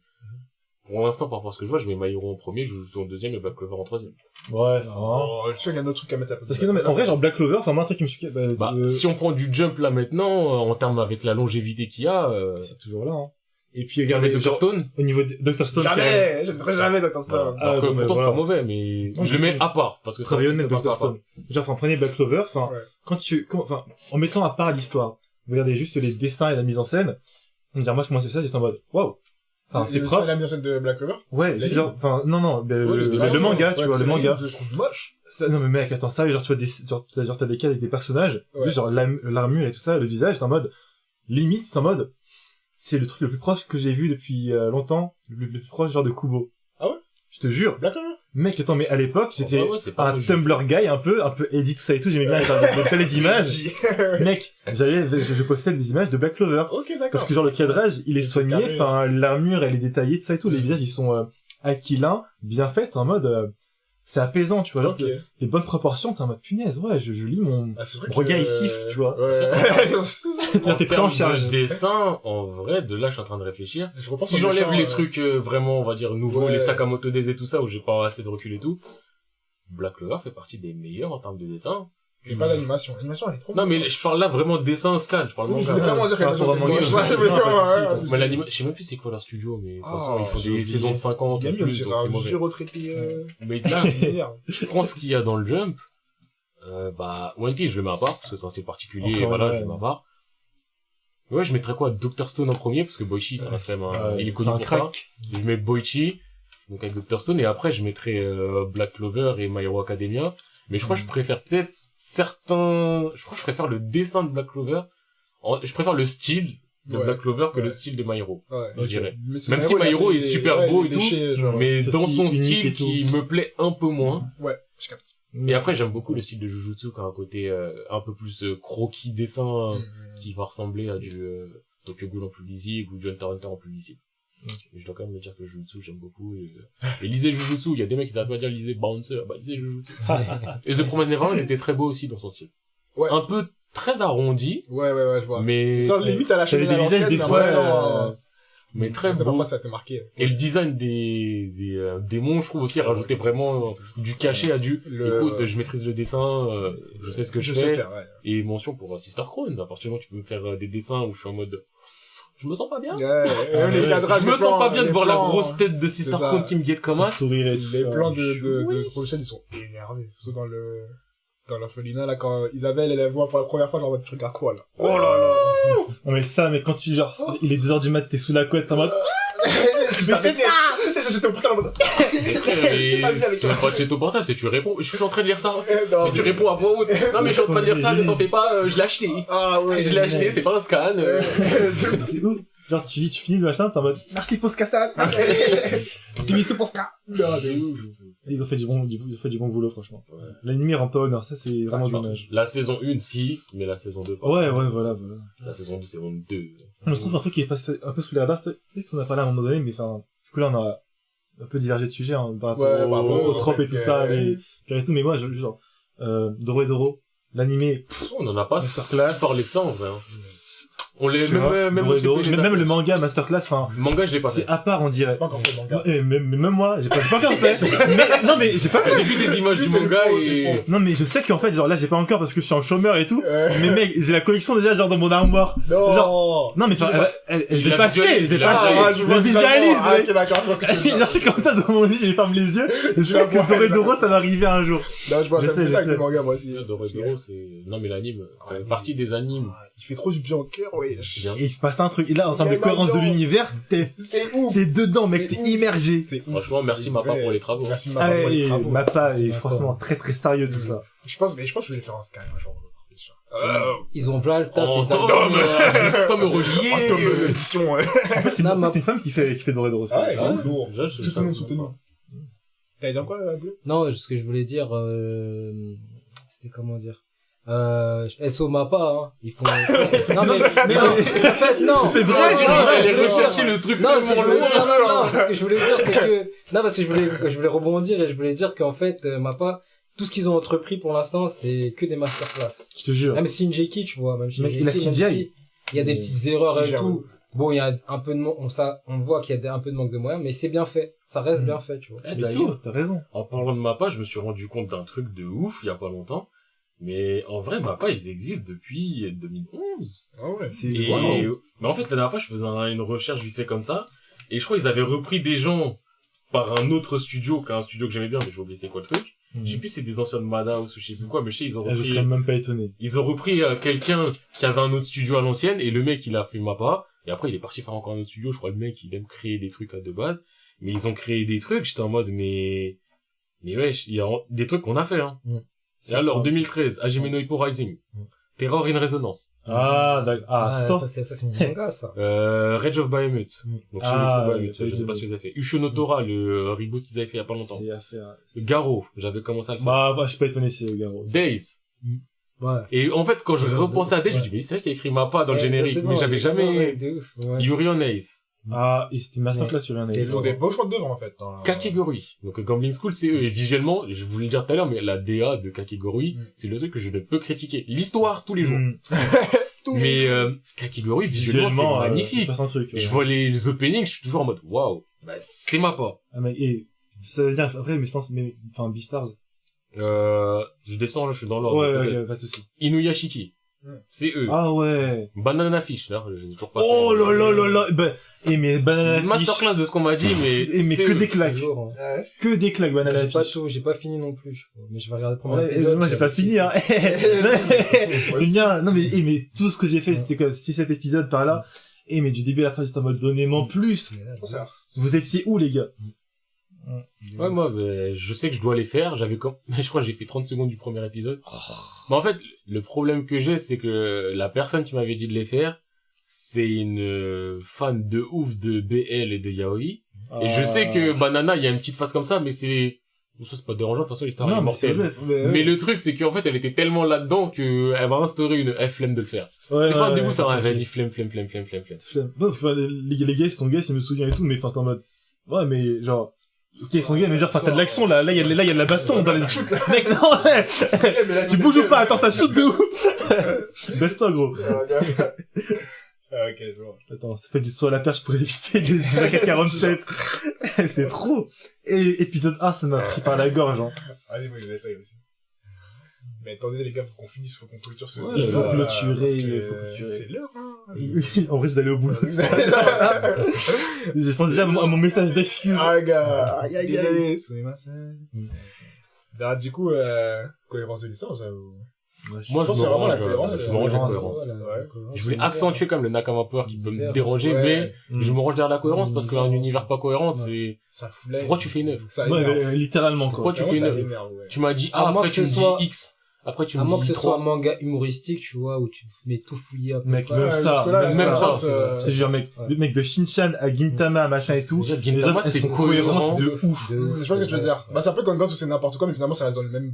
pour l'instant, par rapport à ce que je vois, je mets My Hero en premier, Jujutsu en deuxième et Black Clover en troisième. Ouais, Oh, je suis sûr qu'il y a un autre truc à mettre à peu parce que non, mais en vrai, genre Black Clover, enfin, moi, un truc qui me suit, Bah, si on prend du jump là maintenant, en termes avec la longévité qu'il y a, c'est toujours là, hein. Et puis, tu regardez, mets Dr. genre, Stone. au niveau de Dr. Stone, Jamais, je ne ferai jamais Dr. Stone. Ah, Alors que bon, mais pourtant, c'est voilà. pas mauvais, mais Non, je le mais mets à part, parce que c'est un travailler truc honnête de Dr. pas à part. Stone. Genre, enfin, prenez Black Clover, enfin, Ouais. en mettant à part l'histoire, vous regardez juste les dessins et la mise en scène, on dirait, moi, c'est ça, j'étais en mode, waouh. Enfin, c'est propre. C'est la mise en scène de Black Clover. Ouais, La genre, enfin, non, Ouais, les le dessins, manga, tu Ouais, vois, le c'est manga. Je trouve moche. Ça, non, mais mec, attends, ça, genre, tu vois genre, t'as des cas avec des personnages, Ouais. juste, genre, l'armure et tout ça, le visage, t'es en mode, limite, c'est en mode, c'est le truc le plus proche que j'ai vu depuis longtemps, le plus proche, genre, de Kubo. Ah ouais? Je te jure. Black Clover. Mec, attends, mais à l'époque, j'étais Ouais, c'est pas un que je- Tumblr guy, un peu edit, tout ça et tout, j'aimais bien les belles images. Mec, je postais des images de Black Clover. Ok, d'accord. Parce que genre, le cadrage, il est soigné, carré. enfin, l'armure, elle est détaillée, tout ça et tout, les visages, ils sont, aquilins, bien faits, en mode, c'est apaisant, tu vois. Genre, Ok. les bonnes proportions, t'es en mode punaise, ouais, je lis mon Ah, c'est vrai regard, il siffle, tu vois. Ouais. T'es pris en termes charge. de dessin, en vrai, de là, je suis en train de réfléchir. Je repense Si aux j'enlève méchants, les trucs vraiment, on va dire, nouveaux, Ouais. les Sakamoto Days et tout ça, où j'ai pas assez de recul et tout, Black Clover fait partie des meilleurs en termes de dessin. Mais pas d'animation. L'animation, elle est trop Non, bonne. mais je parle là vraiment dessin scan, je parle Oui, je manga. voulais vraiment dire que Par rapport l'animation était à manga, moche. Ouais, non, mais pas de ouais, souci. c'est Mais l'anime, je sais même plus c'est quoi leur studio, mais de toute façon, Ah, ils font j'ai des oublié. saisons de 50 ou Gami, on plus, dirait donc c'est un mauvais. vieux retraité. Mais là, Merde. je prends ce qu'il y a dans le Jump, bah, One Piece, je le mets à part, parce que c'est un style particulier, Encore, et voilà, ouais. je le mets à part. Ouais, je mettrais quoi, Dr. Stone en premier, parce que Boichi, ça reste quand même il est connu c'est un pour ça. crack. Je mets Boichi, donc avec Dr. Stone, et après, je mettrais Black Clover et My Hero Academia. Mais je crois que je préfère peut-être je crois que je préfère le dessin de Black Clover. Je préfère le style de Ouais, Black Clover que ouais. le style de My Hero, Ouais. je dirais. Mais c'est- Même si ouais, My Hero il est super beau et tout, mais c'est dans aussi son unique style et tout. qui me plaît un peu moins. Ouais, je capte. Et après, j'aime beaucoup le style de Jujutsu qui a un côté un peu plus croquis dessin qui va ressembler à du Tokyo Ghoul en plus lisible ou du Hunter x Hunter en plus lisible. Mais je dois quand même me dire que Jujutsu, j'aime beaucoup. Et lisez Jujutsu, il y a des mecs qui savent pas dire lisez Bouncer, bah lisez Jujutsu. Et The Promised Neverland était très beau aussi dans son style. Ouais. Un peu très arrondi, Ouais, je vois. mais Ça, limite à la T'avais cheminée à des visages, l'ancienne, des mais en fois, même temps, mais très beau. parfois ça te marqué. Et le design des démons, je trouve aussi, rajoutait vraiment du cachet à du écoute, je maîtrise le dessin, je sais ce que je sais fais. faire, ouais. Et mention pour Sister Crown, à partir du moment où tu peux me faire des dessins où je suis en mode je me sens pas bien. Ouais, et même les cadrages, Je me les sens plans, pas bien de les voir la plans, grosse tête de Sister c'est ça. Crown qui me guette comme Sans ça. sourire et tout Les ça. plans de Oui. Promotion, ils sont énervés. Surtout dans l'orphelinat, là, quand Isabelle, elle la voit pour la première fois, genre, tu regardes quoi, là? Oh là là! Non mais ça, mais quand tu, genre, il est 2h du mat, t'es sous la couette, t'es en mode, Mais c'est ça! J'étais au portable en mode, C'est pas bien, les C'est gars. pas chez ton portable, c'est tu réponds. Je suis en train de lire ça. non, Mais tu réponds à voix haute. Non mais je suis en train de lire ça, ne t'en fais pas, je l'ai acheté. Ah ouais. Je l'ai acheté, c'est pas un scan. c'est ouf. Genre, tu finis le machin, t'es en mode, merci Posca-san! Tu mis ce Posca! Non, de ouf. Ils ont fait du bon boulot, franchement. Ouais. L'anime rend pas honneur, ça c'est vraiment Enfin, dommage. La saison 1, si, mais la saison 2, pas. Ouais, voilà. La saison 2, saison 2. Je trouve un truc qui est passé un peu sous les radars, peut-être qu'on a parlé à un moment donné, mais enfin, du coup là on a un peu divergé de sujet, hein, par Ouais, rapport par rapport aux au tropes fait et tout que- ça, et tout, mais moi, genre, Doro et Doro, l'animé, On en a pas Masterclass. si parlé de ça en vrai. hein. On les, tu vois, même, Doro et Doro, OCP, même le manga Masterclass, enfin, le manga, je l'ai pas c'est fait. à part, on dirait. J'ai pas encore fait le manga. Même moi, j'ai pas encore fait. Mais, non, mais j'ai pas J'ai vu des images du C'est manga pro, et... c'est Non, mais je sais qu'en fait, genre là, j'ai pas encore parce que je suis en chômeur et tout. Mais mec, j'ai la collection déjà, genre dans mon armoire. Non! Non, mais enfin, je Il l'ai a pas visualisé, fait, j'ai il a pas visualisé. fait. Je visualise, Ah, mec. ok, d'accord, je vois ce que tu veux dire. Genre, c'est comme ça dans mon lit, je ferme les yeux. Je Je la sais que vois, Doro et je la Doro, vois. ça va arriver un jour. Non, je vois, Je j'aime sais, ça je avec sais. des mangas, moi aussi. Doro et Doro, c'est... Non mais l'anime, ça fait partie des animes. Ah, il fait trop du bien au cœur, ouais. Bien. Et il se passe un truc. Et là, en termes Il y de a une cohérence de ambiance. l'univers, t'es C'est ouf! dedans, mec, C'est t'es ouf. immergé. C'est ouf. Franchement, merci Mappa pour les travaux. Merci Ah, Mappa pour les et travaux. Mappa Merci est Mappa. franchement très très sérieux tout ça. Je pense que je vais les faire en scan un jour ou l'autre, bien sûr. Ils ont v'là le taf, En ils Tom, ont- Tom relié. En tome d'édition, ouais. En plus, c'est Non, une femme qui fait Doro et Doro aussi. Ah ouais, Ah ouais. c'est lourd. Déjà, je- Soutenons, soutenons. T'allais dire quoi, Bleu? Non, ce que je voulais dire, c'était comment dire SO Mappa, hein. Ils font... non, mais en fait, non. C'est vrai, Non, c'est non, vrai, je J'allais voulais rechercher dire- le truc Non, ce que je voulais dire, loin. non, ce que je voulais dire, c'est que, non, parce que je voulais rebondir et je voulais dire qu'en fait, Mappa, tout ce qu'ils ont entrepris pour l'instant, c'est que des masterclass. Je te jure. Même Shinjeki, tu vois, même Shinjeki. il a même CGI. si il y a des petites erreurs et Gère, tout. Bon, il y a un peu de, on voit qu'il y a un peu de manque de moyens, mais c'est bien fait. Ça reste bien fait, tu vois. Eh, Mais d'ailleurs, tout, t'as raison. en parlant de Mappa, je me suis rendu compte d'un truc de ouf il y a pas longtemps. Mais en vrai, Mappa, ils existent depuis 2011. Ah ouais. C'est Et... wow. Mais en fait, la dernière fois, je faisais une recherche vite fait comme ça. Et je crois qu'ils avaient repris des gens par un autre studio, qu'un studio que j'aimais bien, mais j'ai oublié c'est quoi le truc. Je sais plus si c'est des anciens de Madhouse ou je sais plus quoi, mais je sais ils ont Ah, je repris, serais même pas étonné. ils ont repris quelqu'un qui avait un autre studio à l'ancienne et le mec il a fait Mappa et après il est parti faire encore un autre studio. Je crois le mec il aime créer des trucs de base, mais ils ont créé des trucs. J'étais en mode mais ouais, il y a des trucs qu'on a fait hein. C'est alors 2013, Hajime no Ippo Rising, Terror in Resonance, Ah, d'accord. Ah, ça. c'est mon manga, ça. Rage of Bahamut. Donc Ah, Shingeki no Bahamut, ouais, je sais pas ce qu'ils avaient fait. Usho no Tora, le reboot qu'ils avaient fait il y a pas longtemps. C'est à faire. Garo, j'avais commencé à le faire. Bah, je suis pas étonné, c'est Garo. Days. Ouais. Et en fait, quand je repensais à Days, je me dis, mais c'est vrai qu'il y a écrit Mappa dans le générique, mais j'avais jamais... De ouf, ouais. Yuri on Ace. Ah, et c'était masterclass sur un C'était Ils font des lourd. beaux choix d'œuvre, en fait. Dans... Kakegurui. Donc Gambling School, c'est eux. Et visuellement, je voulais le dire tout à l'heure, mais la DA de Kakegurui, Mm. c'est le truc que je ne peux critiquer. L'histoire, tous les jours. Tous les Mais Kakegurui, visuellement, c'est magnifique. C'est un truc. Je vois les openings, je suis toujours en mode, waouh, bah, c'est ma pas. Ah, mais, et, ça veut dire, après, mais je pense, mais, enfin, Beastars. Je descends, là, je suis dans l'ordre. Ouais, peut-être. ouais, pas de soucis. Inuyashiki. Mm. C'est eux. Ah ouais. Banana Fish, là, je les ai toujours pas Oh fait. là là là là. Ben, et mais Banana Fish. Masterclass de ce qu'on m'a dit, mais. Et mais c'est que eux. des claques. Lourd, hein. Ouais. Que des claques, Banana J'ai pas Fish. tout, j'ai pas fini non plus, je crois. Mais je vais regarder le premier Ouais, épisode. moi j'ai pas fini, hein. J'aime bien. Non, mais tout ce que j'ai fait, c'était comme 6-7 épisodes par là. Et mais du début à la fin, j'étais en mode donnez-moi plus. Oh, c'est Vous étiez où, les gars? Ouais, moi, je sais que je dois les faire. J'avais comme, je crois que j'ai fait 30 secondes du premier épisode. Mais en fait, le problème que j'ai, c'est que la personne qui m'avait dit de les faire, c'est une fan de ouf de BL et de yaoi. Et je sais que Banana, il y a une petite phase comme ça, mais ça, c'est pas dérangeant. De toute façon, l'histoire est Non, mais c'est mortelle. vrai. Mais le truc, c'est qu'en fait, elle était tellement là-dedans que elle m'a instauré une flemme de le faire. Ouais, C'est pas un ouais, début, ça, ouais, hein, vas-y, flemme. Flemme. Non, parce que enfin, les gars, ils sont gays, ils me souviennent et tout, mais enfin, t'es en mode, ouais, mais genre, ok, ils sont gays, mais genre, enfin, t'as de l'action, là, il y a de la baston dans les... Mec, non, ouais. Tu bouges ou pas? Attends, ça shoot de ouf. Baisse-toi, gros. Ah, ok, je vois. Attends, ça fait du saut à la perche pour éviter les AK-47. C'est trop. Et épisode 1, ça m'a pris par la gorge, hein. Allez, moi, je l'essaye aussi. Mais attendez, les gars, faut qu'on finisse, faut qu'on clôture ce... Ouais, Il faut là, clôturer, parce il que faut clôturer. C'est l'heure, hein. En vrai, je vais aller au boulot. Je pense déjà à mon message d'excuse. Ah, gars. Aïe, aïe, Désolé. aïe. Bah, du coup, cohérence de l'histoire, ça... Moi, Je pense que c'est vraiment la cohérence. Je me range la cohérence. Je voulais accentuer comme le Nakama Power qui peut me déranger, mais je me range derrière la cohérence parce qu'un univers pas cohérent, c'est... Ça fout l'air. Pourquoi tu fais une œuvre? Ça Ouais, énerve. littéralement, Pourquoi quoi. tu fais une Ça œuvre? énerve, ouais. Tu m'as dit À A, moins après que tu me ce soit- dis X. Après tu À me moins que dis ce soit un 3. manga humoristique, tu vois, où tu mets tout fouillé à peu Mec, près. même Ouais, ça, jusque-là, la même ça. cohérence, C'est genre, mec, Ouais. le mec de Shinchan à Gintama, machin et tout. Déjà, Les Gintama, œuvres, elles c'est sont cohérent. cohérentes de ouf. Je vois ce que tu veux dire. Bah, c'est un peu comme quand c'est n'importe quoi, mais finalement, ça reste dans le même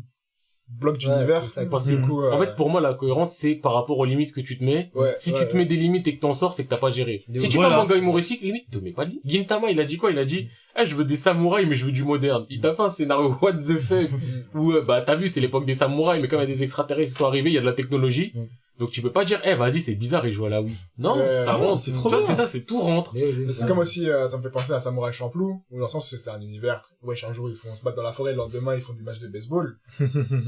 bloc d'univers. c'est ça. Parce que, Du coup, en fait, pour moi, la cohérence, c'est par rapport aux limites que tu te mets. ouais, Si ouais, tu te mets des limites et que t'en sors, c'est que t'as pas géré. De Si ouf. tu fais Voilà. un manga humoristique, limite, te mets pas de limite. Gintama, il a dit quoi? Il a dit, je veux des samouraïs, mais je veux du moderne. Il t'a fait un scénario what the fuck, où, bah, t'as vu, c'est l'époque des samouraïs, mais comme il y a des extraterrestres qui sont arrivés, il y a de la technologie. Mm. Donc tu peux pas dire, vas-y, c'est bizarre, il joue à la Wii. Non, Ouais, ça non, rentre. c'est Tu trop vois, bien. c'est ça, c'est tout rentre. C'est comme aussi, ça me fait penser à Samurai Champloo, où dans le sens, c'est un univers, wesh, un jour, ils font se battre dans la forêt, le lendemain, ils font des matchs de baseball,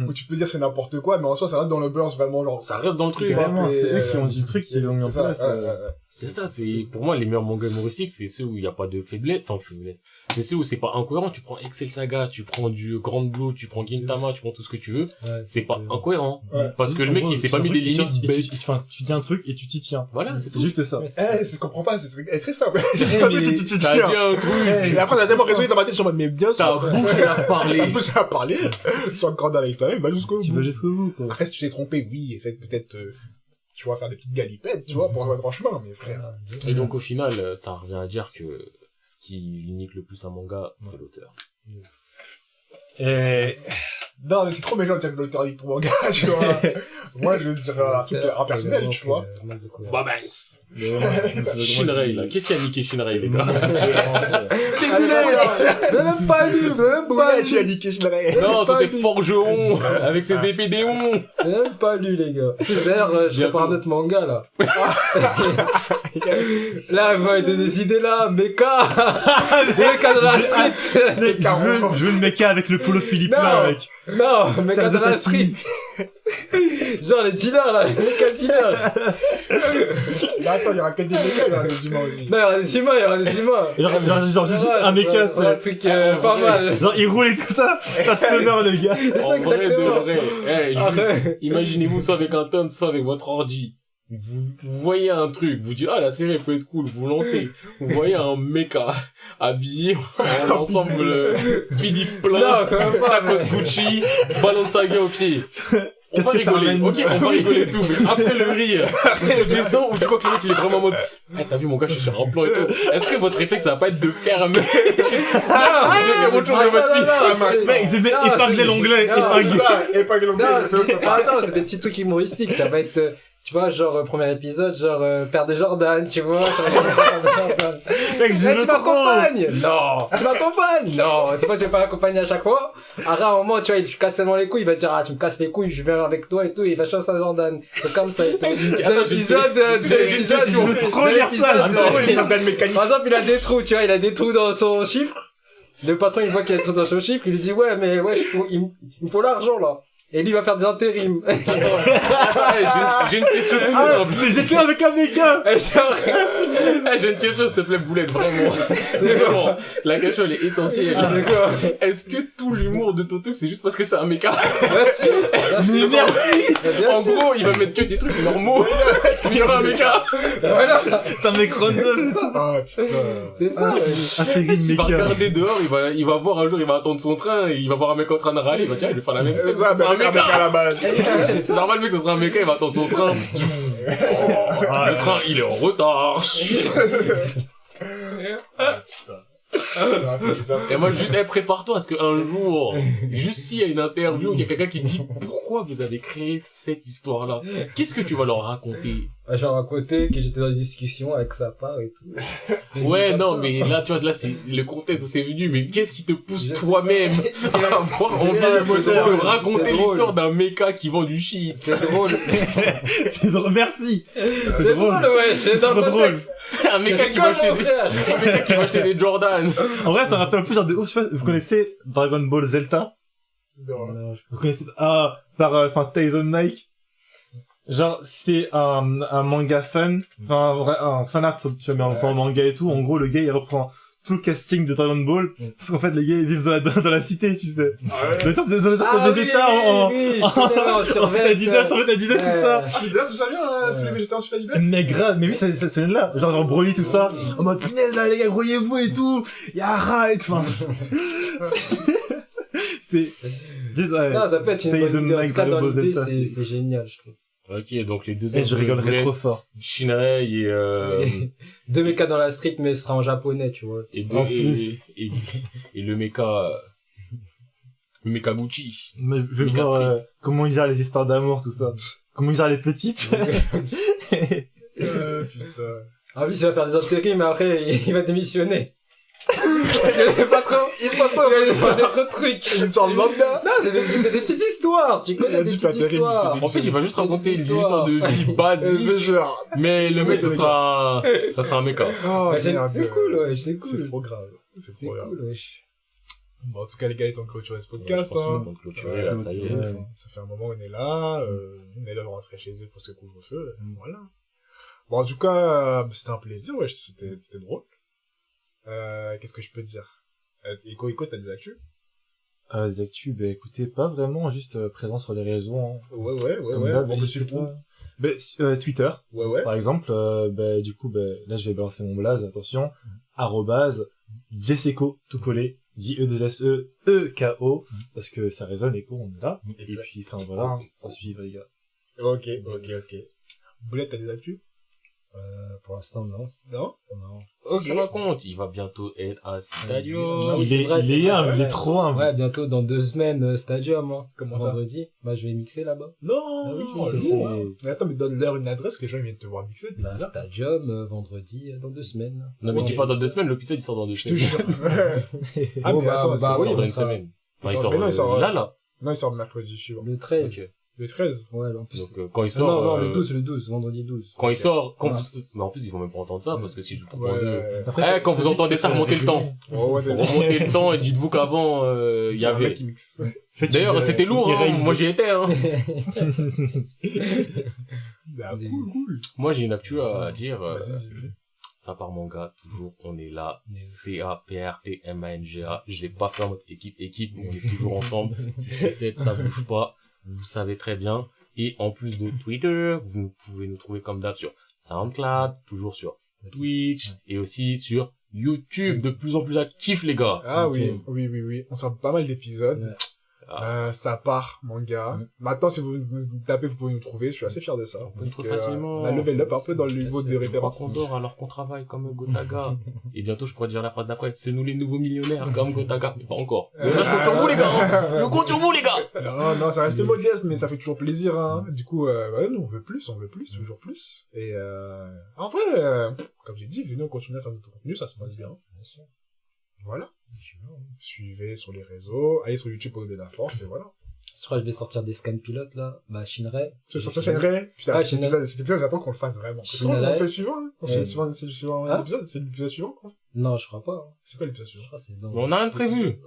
où tu peux dire c'est n'importe quoi, mais en soi, ça reste dans le beurre, c'est vraiment genre... Ça reste dans le truc. Ouais. Vraiment, c'est eux qui euh, ont dit le truc, ils l'ont mis en C'est ça, place. ouais, ouais, ouais. C'est ça, c'est, pour moi, les meilleurs mangas humoristiques, c'est ceux où il y a pas de faiblesse, c'est ceux où c'est pas incohérent. Tu prends Excel Saga, tu prends du Grand Blue, tu prends Gintama, tu prends tout ce que tu veux. C'est pas incohérent. Ouais. Parce que le mec, il s'est pas mis des limites bêtes. Enfin, tu dis un truc et tu t'y tiens. Voilà, c'est C'est tout. juste ça. Eh, c'est ce qu'on comprend pas, ce truc est très simple. J'ai Eh, pas vu mais que tu T'as dit un truc, Et après, on a tellement résonné dans ma tête, je suis en mode, mais bien sûr. ta bouche, elle a parlé. Ta bouche, elle a parlé. Sois grand avec toi-même, va jusqu'au Tu bout. vas jusqu'au bout, quoi. Après, si tu t'es trompé, oui, essaie de peut-être, tu vois, faire des petites galipettes, tu vois, pour avoir droit chemin, mais frère. Et donc, au final, ça revient à dire que ce qui unique le plus un manga, c'est l'auteur. Et, Non, mais c'est trop méchant de dire que l'auteur dit ton manga, tu vois. Moi, je veux dire un truc impersonnel, tu vois. Bah, Banks. Shinrei, là. Qu'est-ce qui a niqué Shinrei, les gars? C'est J'ai même pas lu, Ouais, tu as niqué Shinrei. Non, ça pas c'est lu. Forgeron, avec ses épées démons. J'ai même pas lu, les gars. D'ailleurs, je prépare d'autres mangas, là. Là, vous m'avez donné des idées, là. Mecha. Mecha de la street. mec, je veux le mecha avec le polo Philippe Non. là, mec. Non, Mecha de la Tatini. street. Genre les dealers, là. Mecha dealers. Mais attends, il y aura que des mécas dans les humains aussi. Non, il y aura des humains. Genre juste un mecha, c'est un truc pas mal. Genre, il roule et tout ça. Ça stoner, le gars. En vrai de exactement. vrai. Juste, Arrête. imaginez-vous soit avec un tome, soit avec votre ordi. Vous voyez un truc, vous dites, la série peut être cool, vous lancez. Vous voyez un mecha habillé en ensemble Philippe plein, Non, quand même pas, Sakos Gucci, ballon de saga au pied. On va Casquette rigoler, Armani. ok, on va rigoler tout, mais après le rire, après le dessin, où tu vois que le mec il est vraiment en mode, t'as vu mon gars, je suis sur un plan et tout. Est-ce que votre réflexe ça va pas être de fermer? Non, de faire autre chose de votre vie. Mec, j'ai épinglé l'onglet, épinglé. Ça, épingle l'onglet, Non, c'est autre part. attends, c'est des petits trucs humoristiques. Ça va être tu vois, genre, premier épisode, genre, père de Jordan, tu vois, ça va être père de Jordan. Mec, Eh, tu m'accompagnes? Non. Tu m'accompagnes? Non. C'est pas, tu vas pas l'accompagner à chaque fois. À un moment, tu vois, il te casse tellement les couilles, il va te dire, ah, tu me casses les couilles, je viens avec toi et tout, et il va chasser à Jordan. C'est comme ça et tout. C'est l'épisode, je veux trop lire ça, là. Par exemple, il a des trous, tu vois, il a des trous dans son chiffre. Le patron, il voit qu'il y a des trous dans son chiffre, il lui dit, ouais, mais ouais, il me faut l'argent, là. Et lui, il va faire des intérims. Attends, j'ai une question toute simple. J'étais avec un méca. J'ai une question, s'il te plaît, Boulette, vraiment. Vraiment. La question, elle est essentielle. Est-ce que tout l'humour de Toto, c'est juste parce que c'est un méca? Merci. Mais merci. En gros, il va mettre que des trucs normaux. Mais il y aura un méca. Voilà. C'est un mec random. Ah, putain. C'est ça, ouais. Intérim Il va méca. regarder dehors, il va voir un jour, il va attendre son train, et il va voir un mec en train de râler, il va dire, il va faire la même C'est chose. ça, C'est un mais regarde à la base. C'est normal, mec, ce sera un méca, il va attendre son train. Le train, il est en retard. Et moi, juste, prépare-toi à ce qu'un jour, juste s'il y a une interview, il y a quelqu'un qui dit pourquoi vous avez créé cette histoire-là. Qu'est-ce que tu vas leur raconter? Genre à côté, que j'étais dans des discussions avec sa part et tout. Ouais, non, mais là, tu vois, là, c'est le contexte où c'est venu, mais qu'est-ce qui te pousse toi-même à avoir envie de raconter l'histoire d'un méca qui vend du shit? C'est drôle. C'est drôle, merci. C'est drôle, ouais, c'est dans le Trop drôle. contexte. Un méca qui va acheter des Jordan. En vrai, ça me rappelle un peu genre de ouf, je sais pas, vous connaissez Dragon Ball Zelta? Non. Vous connaissez, enfin, Tyson Nike. Genre, c'est un manga fan, enfin, un fan art, tu vois, mais en manga et tout. En gros, le gars, il reprend tout le casting de Dragon Ball, parce qu'en fait, les gars, ils vivent dans la cité, tu sais. Dans le genre de Vegeta en suite Adidas, c'est ça. Ah, c'est d'ailleurs tout ça vient, tous les végétariens suite Adidas? Mais grave, mais oui, c'est là. Genre Broly, tout ça. En mode, punaise, là, les gars, grouillez-vous et tout. Y'a Ra et tout. Enfin, c'est, ouais. Non, ça peut être une Tyson bonne idée. En Nike, tout cas, dans Dragon Ball l'idée, Zelta, c'est génial, je trouve. Ok, donc les deux Et je rigolerais trop fort. Shinrei et Deux mécas dans la street, mais ce sera en japonais, tu vois. En plus. et le méca Gucci. Mais je veux Mika voir Street. comment il gère les histoires d'amour, tout ça. Comment il gère les petites. Putain. Ah oui, il va faire des intérims, mais après, il va démissionner. Parce que j'ai pas trop, Il se passe pas il y a pas trop de trucs. une histoire de manga. Non, c'est des petites histoires, tu connais des dit petites pas terrible, histoires. En fait, il va juste raconter des une histoire de vie basique, C'est genre. mais le mec, ça sera un méca. Oh, Ouais, c'est merde. cool, ouais, c'est C'est cool. trop grave. C'est C'est trop grave. cool, wesh. Bon, en tout cas, les gars, ils ont clôturé ce Ouais, podcast, je pense hein. qu'on peut clôturer, là, ça y est. Ouais. Ça fait un moment qu'on est là, on est là de rentrer chez eux pour ce couvre-feu, voilà. Bon, en tout cas, c'était un plaisir, ouais, c'était drôle. Qu'est-ce que je peux te dire? Echo, t'as des actus? Des actus, bah écoutez, pas vraiment, juste présent sur les réseaux. Hein. Ouais. Comme d'hab, On peut n'hésitez suivre où? pas. Twitter, Ouais. par exemple. Du coup, là, je vais balancer mon blaze, attention. @Jesseco, tout collé. J-E-2-S-E-E-K-O. Parce que ça résonne, Echo, on est là. Et Exact. puis, enfin, voilà, hein, faut suivre, les gars. Ok. Boulette, t'as des actus? Pour l'instant, non. Non? Non. Ok. Je me raconte, il va bientôt être à Stadio. Ah oui, il c'est est, vrai, il c'est est vrai, humble, c'est il est vrai. trop humble. Ouais, bientôt dans 2 semaines, Stadium, hein. Comment ça? Vendredi. Bah, je vais mixer là-bas. Non! Ah oui, le oui. fou. Mais attends, mais donne-leur une adresse que les gens ils viennent te voir mixer. Bah, Stadium, vendredi, dans 2 semaines. Non, mais Ok. dis pas dans 2 semaines, l'épisode il sort dans 2 Je te semaines. jure. Ah, Bon, mais bah, attends, bah, est-ce que- Il oui, sort dans on une sera- semaine. Enfin, il Mais sort non, il sort, là. Non, il sort le mercredi suivant. Le 13. Ok. Le 13. Ouais, en plus. Donc, quand il Ah, sort. non, le 12, vendredi 12. Quand il sort, Ah. mais en plus, ils vont même pas entendre ça, parce que si je coupe en Ouais. deux. Quand vous entendez ça, remontez le temps. Ouais, Remontez le temps et dites-vous qu'avant, il y un avait. mec qui mixe. D'ailleurs, c'était lourd, hein. Moi, j'y étais, hein. Ah, cool. Moi, j'ai une actu à dire. Vas-y. Ça part manga, toujours, on est là. C-A-P-R-T-M-A-N-G-A. Je l'ai pas fait en mode équipe, mais on est toujours ensemble. 6-7, ça bouge pas. Vous savez très bien. Et en plus de Twitter, vous pouvez nous trouver comme d'hab sur SoundCloud, toujours sur Twitch, et aussi sur YouTube, de plus en plus actif, les gars. Ah Ok. oui. On sort pas mal d'épisodes. Ça part, manga. Maintenant, si vous nous tapez, vous pouvez nous trouver. Je suis assez fier de ça. Parce trouve que, facilement. on a level up un peu dans le niveau de Je crois référence. qu'on dort alors qu'on travaille comme Gotaga. Et bientôt, je pourrais dire la phrase d'après. C'est nous les nouveaux millionnaires comme Gotaga. Mais pas encore. Mais là, je compte sur vous, les gars. Hein. Je compte sur vous, les gars. Non, ça reste modeste, mais ça fait toujours plaisir, hein. Du coup, nous, on veut plus, toujours plus. Et, en vrai, comme j'ai dit, venez, on continue à faire notre contenu, ça se passe bien. Voilà. Suivez sur les réseaux, allez sur YouTube pour donner la force, et voilà. Je crois que je vais sortir des scans pilotes, là. Bah, Shinrei. Tu veux sortir Shinrei? Putain, Ouais, cet épisode, j'attends qu'on le fasse vraiment. C'est quoi Shinrei. qu'on fait suivant, hein? On fait suivant, c'est le suivant Hein? épisode, c'est l'épisode suivant, quoi. Non, je crois pas. C'est quoi l'épisode Je suivant? crois que c'est dans... Mais on a rien de prévu.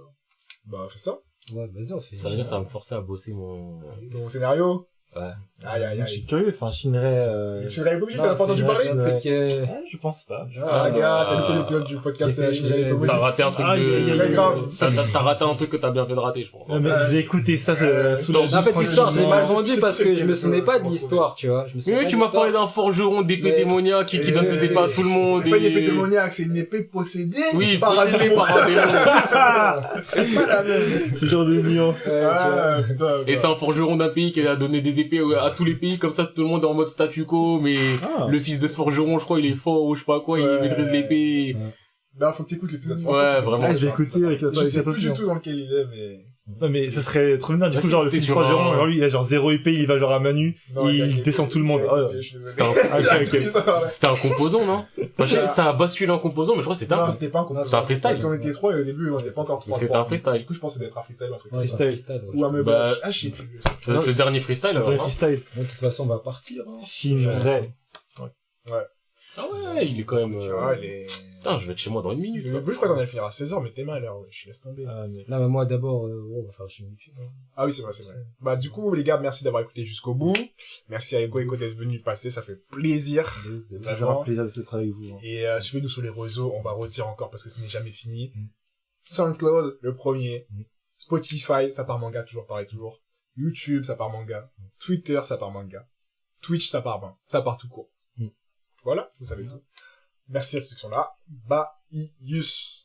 Bah, fais ça. Ouais, vas-y, on fait... Ça veut dire, ça va me forcer à bosser mon... Ton scénario. Ouais. Aïe. Je suis curieux, enfin, Shinrei, Tu l'avais pas obligé, Non, t'as pas entendu c'est parler? un truc, je pense pas. Ah, regarde, t'as loupé l'épisode du podcast Shinrei T'as Tomodachi. T'as raté un truc Ah, de... très grave. T'as raté un truc que t'as bien fait de rater, je pense. Mais je vais écouter ça sous la Non, En fait, douche, l'histoire, je l'ai mal vendu C'est parce que je me quelque souvenais pas chose, de l'histoire, tu vois. Je me souvenais Mais pas tu de m'as l'histoire. parlé d'un forgeron d'épée Mais- démoniaque qui donne ses épées à tout le monde. C'est pas une épée et- démoniaque, c'est une épée possédée Oui, par un possédé démon. par un démon. C'est pas la même. Ce genre de nuance. Ah, putain. Et c'est un forgeron d'un pays qui a donné des épées à tous les pays, comme ça tout le monde est en mode statu quo, mais Ah. le fils de ce forgeron, je crois, il est fort ou je sais pas quoi, il Ouais. maîtrise l'épée. Non, faut que t'écoutes l'épisode. Ouais, vraiment. Ah, je vais écouter avec Je sais plus du attention. tout dans lequel il est, mais... Non, mais ça serait trop bien. Du Bah, coup, si, genre, le c'était fils sur forgeron, un- genre, lui, il a genre 0 épée, il va genre à Manu, Non, il a il une descend épée, tout le monde. il a une Oh. épée, je suis désolé. C'était un- Il a ok, ok. pris ça. C'était un composant, non? Ça a basculé en composant, mais je crois que c'était Non, un... c'était pas un composant. C'était un freestyle. Parce qu'on était 3 et au début, on était pas encore 3. C'était un freestyle. Du coup, je pense que c'était un freestyle ou un truc. Ouais, Freestyle. freestyle, ouais. Ou un meuble. Bah, Ah, je sais plus. Ça doit être le dernier freestyle, alors. Dans le hein. freestyle. Bon, de toute façon, on va partir. Hein. Shinrei. Ah ouais, il est quand même... Tu vois, il est... Putain, je vais être chez moi dans une minute. Le là. début, je crois qu'on allait finir à 16h, mais t'es mal, alors, ouais, je laisse tomber. Ah, mais... Non, mais moi, d'abord, on va faire la chaîne YouTube. Hein. Ah oui, c'est vrai. Bah, du coup, les gars, merci d'avoir écouté jusqu'au bout. Merci à Ego d'être venu passer, ça fait plaisir. C'est toujours un plaisir de être avec vous. Hein. Et suivez-nous sur les réseaux, on va redire encore parce que ce n'est jamais fini. SoundCloud, le premier. Spotify, ça part manga, toujours pareil, toujours. YouTube, ça part manga. Twitter, ça part manga. Twitch, ça part tout court. Voilà, vous savez tout. Merci à ceux qui sont là. Bye, Ius.